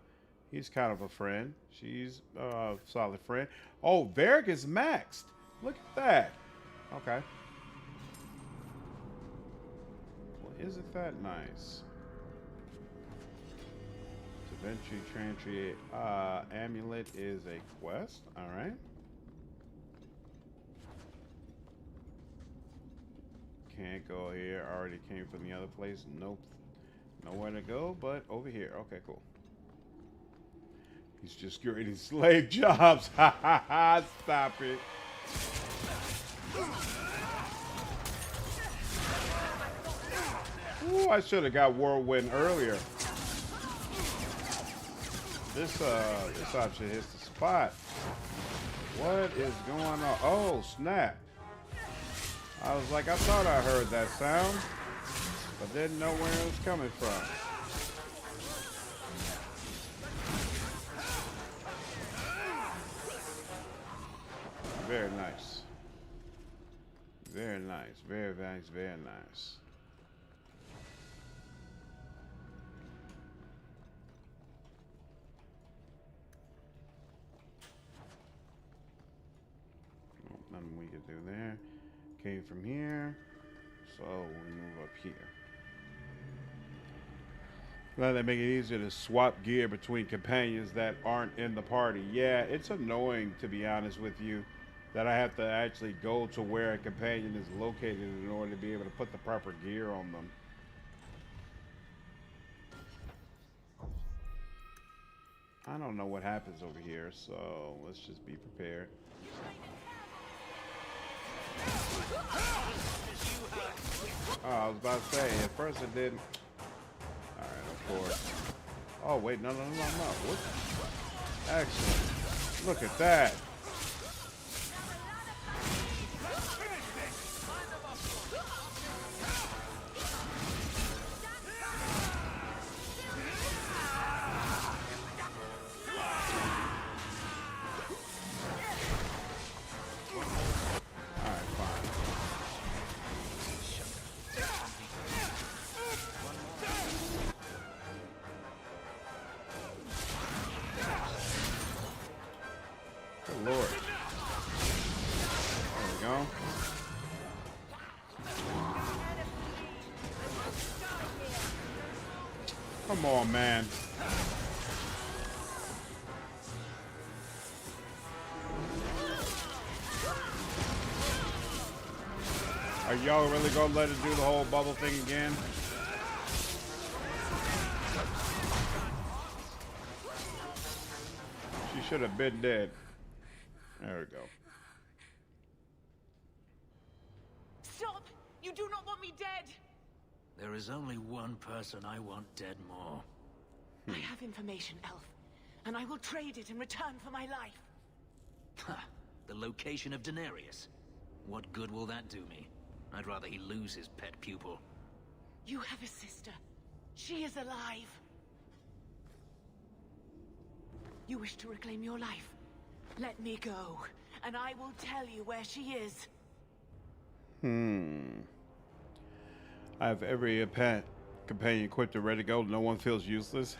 He's kind of a friend. She's a solid friend. Oh, Varric is maxed. Look at that. Okay. Well, isn't that nice? Taventry Trantry Amulet is a quest. All right. Can't go here. Already came from the other place. Nope. Nowhere to go but over here. Okay, cool. He's just creating slave jobs. Ha ha ha. Stop it. Ooh, I should have got Whirlwind earlier. This option hits the spot. What is going on? Oh, snap. I was like, I thought I heard that sound, but didn't know where it was coming from. Very nice. Very nice. Very nice. Very nice. Oh, nothing we could do there. Came from here, so we move up here. Well, that make it easier to swap gear between companions that aren't in the party. Yeah, it's annoying, to be honest with you, that I have to actually go to where a companion is located in order to be able to put the proper gear on them. I don't know what happens over here, so let's just be prepared. Oh, I was about to say, at first it didn't. Alright, of course. Oh, wait, no. What? Excellent. Look at that. Come on, man. Are y'all really gonna let it do the whole bubble thing again? She should have been dead. There we go. Stop! You do not want me dead! There is only one person I want dead more. I have information, Elf, and I will trade it in return for my life. Ha! The location of Daenerys. What good will that do me? I'd rather he lose his pet pupil. You have a sister. She is alive. You wish to reclaim your life? Let me go, and I will tell you where she is. I have every companion equipped and ready to go. No one feels useless.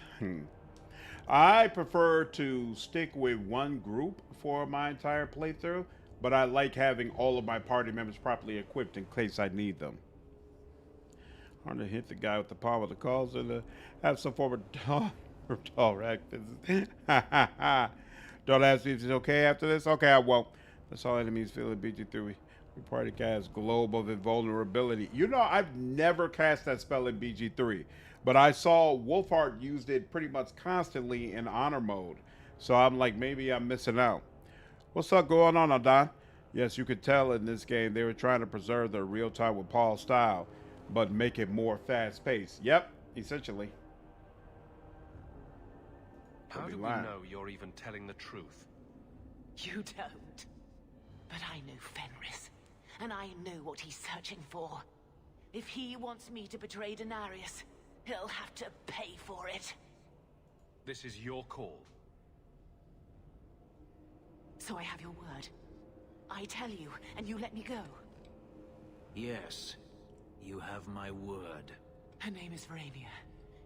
I prefer to stick with one group for my entire playthrough, but I like having all of my party members properly equipped in case I need them. Hard to hit the guy with the palm of the calls and have some form of direct. Don't ask me if it's okay after this. Okay, I won't. That's all enemies feel in BG3. We party cast Globe of Invulnerability. You know, I've never cast that spell in BG3, but I saw Wolfheart used it pretty much constantly in honor mode. So I'm like, maybe I'm missing out. What's up going on, Adon? Yes, you could tell in this game they were trying to preserve their real-time with Paul style, but make it more fast-paced. Yep, essentially. How do we know you're even telling the truth? You don't. But I knew Fenris, and I knew what he's searching for. If he wants me to betray Daenerys, he'll have to pay for it. This is your call. So I have your word. I tell you, and you let me go. Yes, you have my word. Her name is Varamia.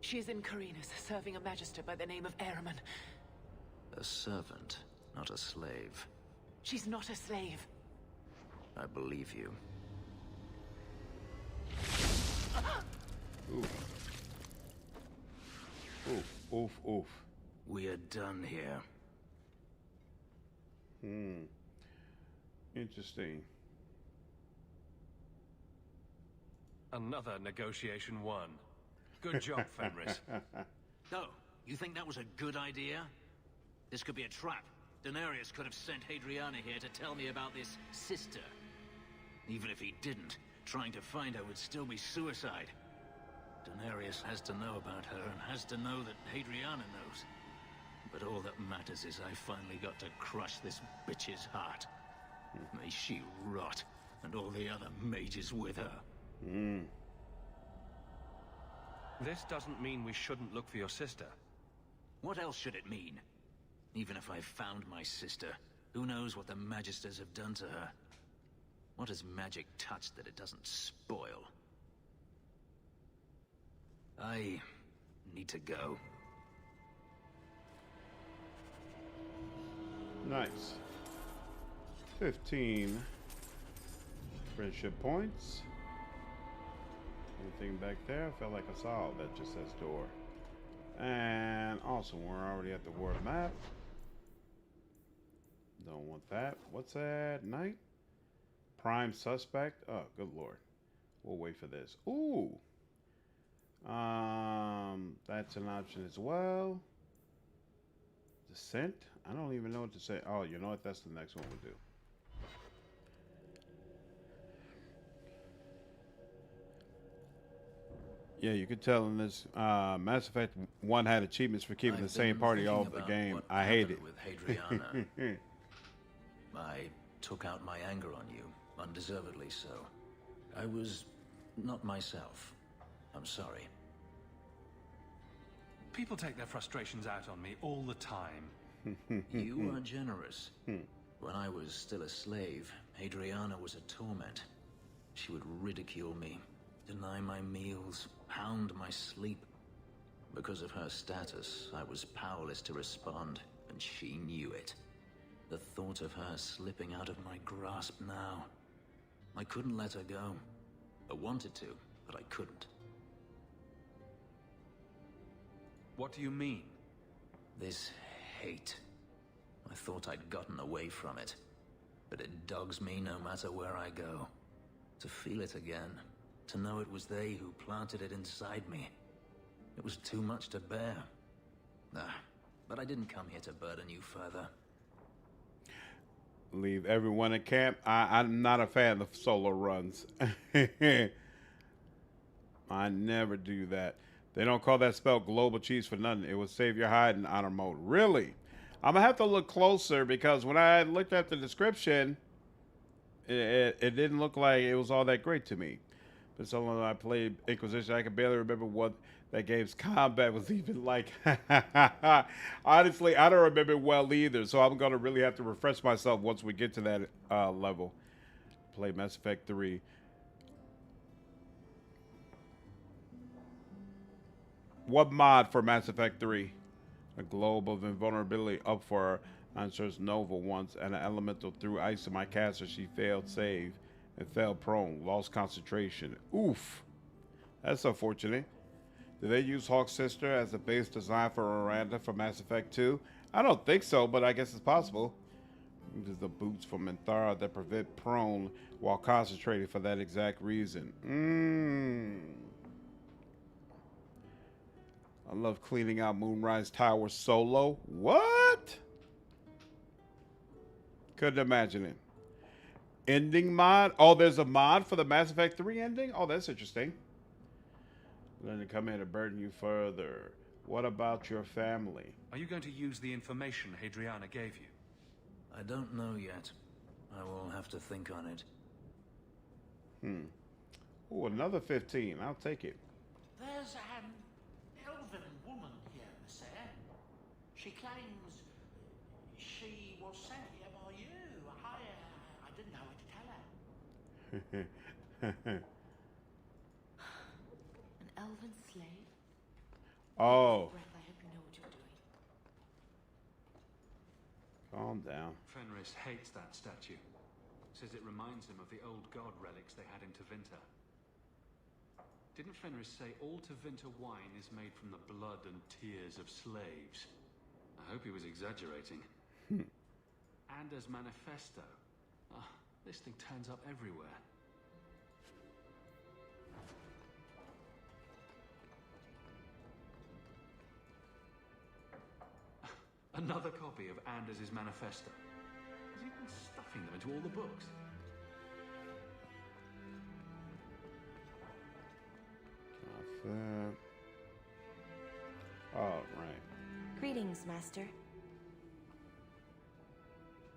She is in Carinus, serving a magister by the name of Ahriman. A servant, not a slave. She's not a slave. I believe you. Oof. We are done here. Interesting. Another negotiation won. Good job, Fenris. Oh, you think that was a good idea? This could be a trap. Daenerys could have sent Hadriana here to tell me about this sister. Even if he didn't, trying to find her would still be suicide. Daenerys has to know about her and has to know that Hadriana knows. But all that matters is I finally got to crush this bitch's heart. May she rot, and all the other mages with her. This doesn't mean we shouldn't look for your sister. What else should it mean? Even if I found my sister, who knows what the Magisters have done to her? What has magic touched that it doesn't spoil? I need to go. Nice. 15 friendship points. Anything back there? I felt like I saw that just says door. And also, we're already at the world map. Don't want that. What's that? Night? Prime suspect? Oh, good lord. We'll wait for this. Ooh. That's an option as well. Descent? I don't even know what to say. Oh, you know what? That's the next one we'll do. Yeah, you could tell in this Mass Effect 1 had achievements for keeping the same party all the game. I hate it. With Hadriana. I took out my anger on you, undeservedly so. I was not myself. I'm sorry. People take their frustrations out on me all the time. You are generous. When I was still a slave, Hadriana was a torment. She would ridicule me, deny my meals, hound my sleep. Because of her status, I was powerless to respond, and she knew it. The thought of her slipping out of my grasp now. I couldn't let her go. I wanted to, but I couldn't. What do you mean? This hate. I thought I'd gotten away from it. But it dogs me no matter where I go. To feel it again. To know it was they who planted it inside me. It was too much to bear. But I didn't come here to burden you further. Leave everyone in camp. I'm not a fan of solo runs. I never do that. They don't call that spell global cheese for nothing. It will save your hide in honor mode. Really? I'm going to have to look closer because when I looked at the description, it didn't look like it was all that great to me. But so long I played Inquisition, I can barely remember what that game's combat was even like. Honestly, I don't remember it well either. So I'm going to really have to refresh myself once we get to that level. Play Mass Effect 3. What mod for Mass Effect 3? A globe of invulnerability up for Answer's Nova once, and an elemental threw ice in my caster. She failed save and fell prone. Lost concentration. Oof. That's unfortunate. Did they use Hawk's sister as a base design for Miranda for Mass Effect 2? I don't think so, but I guess it's possible. There's the boots from Minthara that prevent prone while concentrating for that exact reason. I love cleaning out Moonrise Tower solo. What? Couldn't imagine it. Ending mod? Oh, there's a mod for the Mass Effect 3 ending? Oh, that's interesting. Then to come in to burden you further. What about your family? Are you going to use the information Hadriana gave you? I don't know yet. I will have to think on it. Oh, another 15. I'll take it. There's an elven woman here, sir. She claims she was sent here by you. I didn't know what to tell her. An elven slave? Oh. Breath, I hope you know what you're doing. Calm down. Fenris hates that statue. Says it reminds him of the old god relics they had in Tevinter. Didn't Fenris say all Tevinter wine is made from the blood and tears of slaves? I hope he was exaggerating. And as manifesto. This thing turns up everywhere. Another copy of Anders' manifesto. He's even stuffing them into all the books. All right. Greetings, Master.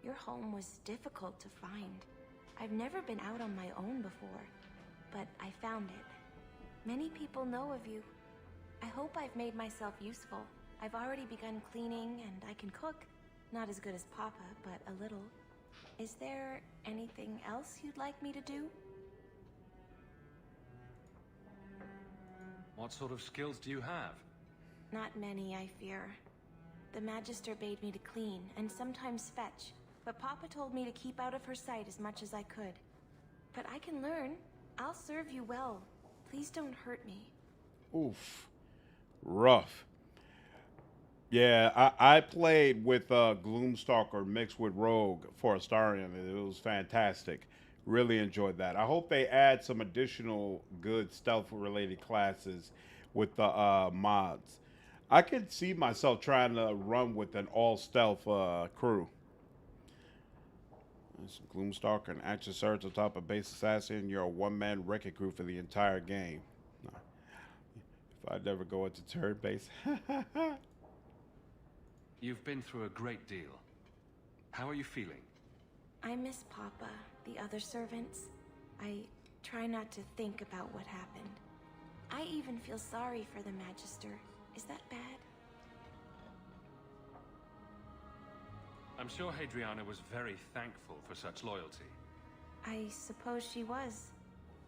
Your home was difficult to find. I've never been out on my own before, but I found it. Many people know of you. I hope I've made myself useful. I've already begun cleaning, and I can cook. Not as good as Papa, but a little. Is there anything else you'd like me to do? What sort of skills do you have? Not many, I fear. The Magister bade me to clean, and sometimes fetch, but Papa told me to keep out of her sight as much as I could. But I can learn. I'll serve you well. Please don't hurt me. Oof. Rough. Yeah, I played with Gloomstalker mixed with Rogue for Astarion, and it was fantastic. Really enjoyed that. I hope they add some additional good stealth-related classes with the mods. I could see myself trying to run with an all-stealth crew. There's Gloomstalker and action surge on top of base assassin. You're a one-man wrecking crew for the entire game. I never go into turn base. You've been through a great deal. How are you feeling? I miss Papa, the other servants. I try not to think about what happened. I even feel sorry for the Magister. Is that bad? I'm sure Hadriana was very thankful for such loyalty. I suppose she was.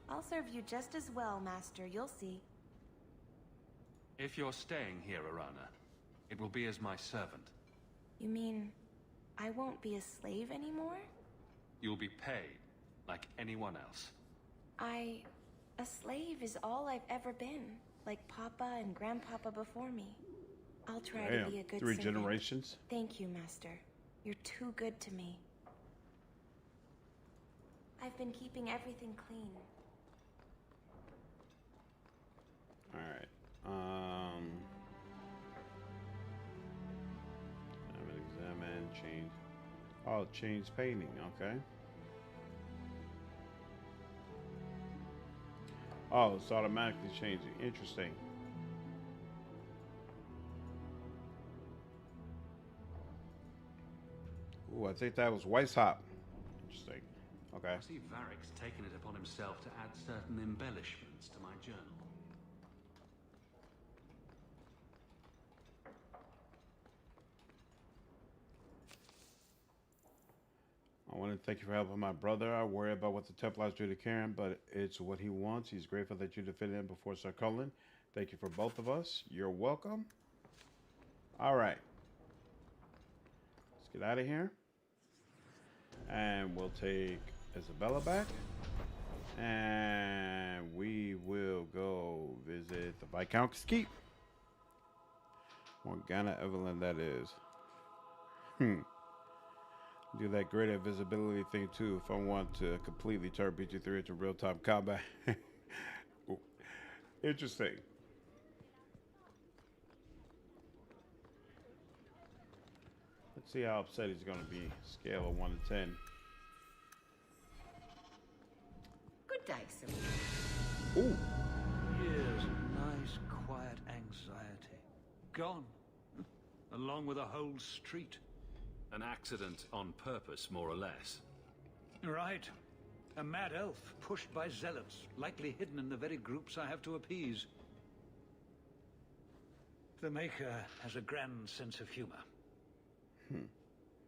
I'll serve you just as well, Master. You'll see. If you're staying here, Arana, it will be as my servant. You mean I won't be a slave anymore? You'll be paid like anyone else. A slave is all I've ever been, like Papa and Grandpapa before me. I'll try to be a good 3 servant. generations. Thank you, Master. You're too good to me. I've been keeping everything clean. All right. I'm gonna examine, change. Oh, change painting. Okay. Oh, it's automatically changing. Interesting. Ooh, I think that was Weishaupt. Interesting. Okay. I see Varric's taken it upon himself to add certain embellishments to my journal. I want to thank you for helping my brother. I worry about what the Templars do to Karen, but it's what he wants. He's grateful that you defended him before Sir Cullen. Thank you for both of us. You're welcome. All right. Let's get out of here. And we'll take Isabela back. And we will go visit the Viscount's Keep. Morgana Evelyn, that is. Do that great invisibility thing too if I want to completely turn BG3 into real-time combat. Interesting. Let's see how upset he's going to be. Scale of 1 to 10. Good day, sir. Ooh. Years of nice, quiet anxiety. Gone. Along with a whole street. An accident on purpose, more or less. Right. A mad elf pushed by zealots, likely hidden in the very groups I have to appease. The Maker has a grand sense of humor.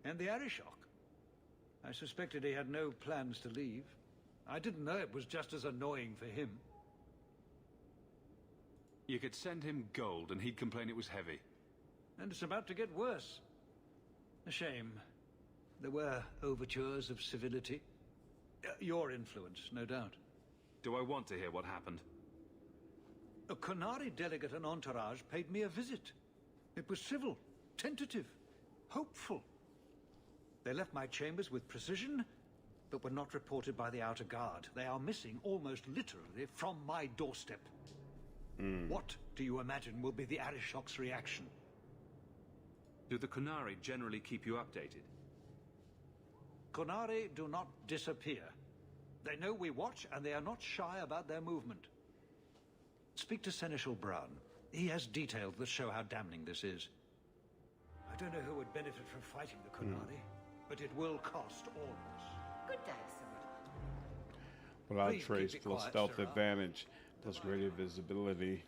And the Arishok. I suspected he had no plans to leave. I didn't know it was just as annoying for him. You could send him gold and he'd complain it was heavy. And it's about to get worse. A shame. There were overtures of civility. Your influence, no doubt. Do I want to hear what happened? A Qunari delegate and entourage paid me a visit. It was civil, tentative, hopeful. They left my chambers with precision, but were not reported by the outer guard. They are missing almost literally from my doorstep. What do you imagine will be the Arishok's reaction? Do the Qunari generally keep you updated? Qunari do not disappear. They know we watch, and they are not shy about their movement. Speak to Seneschal Bran. He has details that show how damning this is. I don't know who would benefit from fighting the Qunari, but it will cost all of us. Good day, sir. Without Please trace, keep it plus quiet, stealth sir. advantage, plus greater visibility.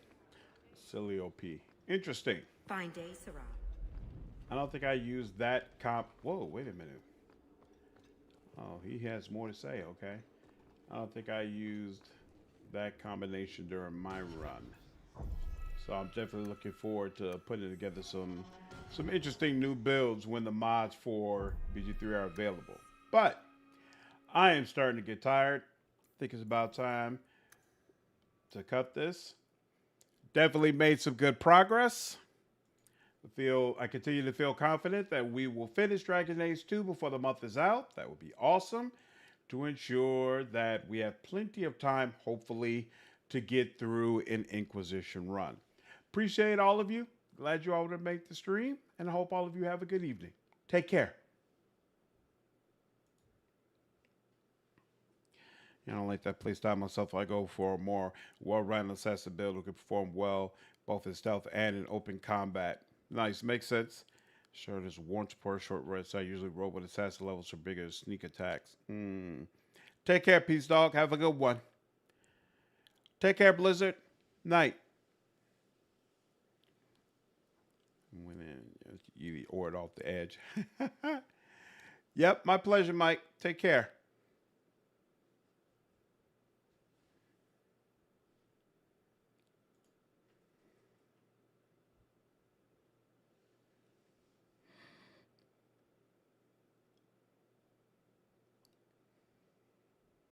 Silly OP. Interesting. Fine day, Sarah. I don't think I used that comp. Whoa, wait a minute. Oh, he has more to say, okay. I don't think I used that combination during my run. So I'm definitely looking forward to putting together some interesting new builds when the mods for BG3 are available. But I am starting to get tired. I think it's about time to cut this. Definitely made some good progress. I continue to feel confident that we will finish Dragon Age 2 before the month is out. That would be awesome, to ensure that we have plenty of time, hopefully, to get through an Inquisition run. Appreciate all of you. Glad you all to make the stream, and I hope all of you have a good evening. Take care. I don't like that playstyle myself. I go for a more well-rounded assassin build who can perform well both in stealth and in open combat. Nice, makes sense. Sure, there's warrants for a short rest. I usually roll with assassin levels for bigger sneak attacks. Take care, Peace Dog. Have a good one. Take care, Blizzard. Night. Went in, you ordered off the edge. Yep, my pleasure, Mike. Take care.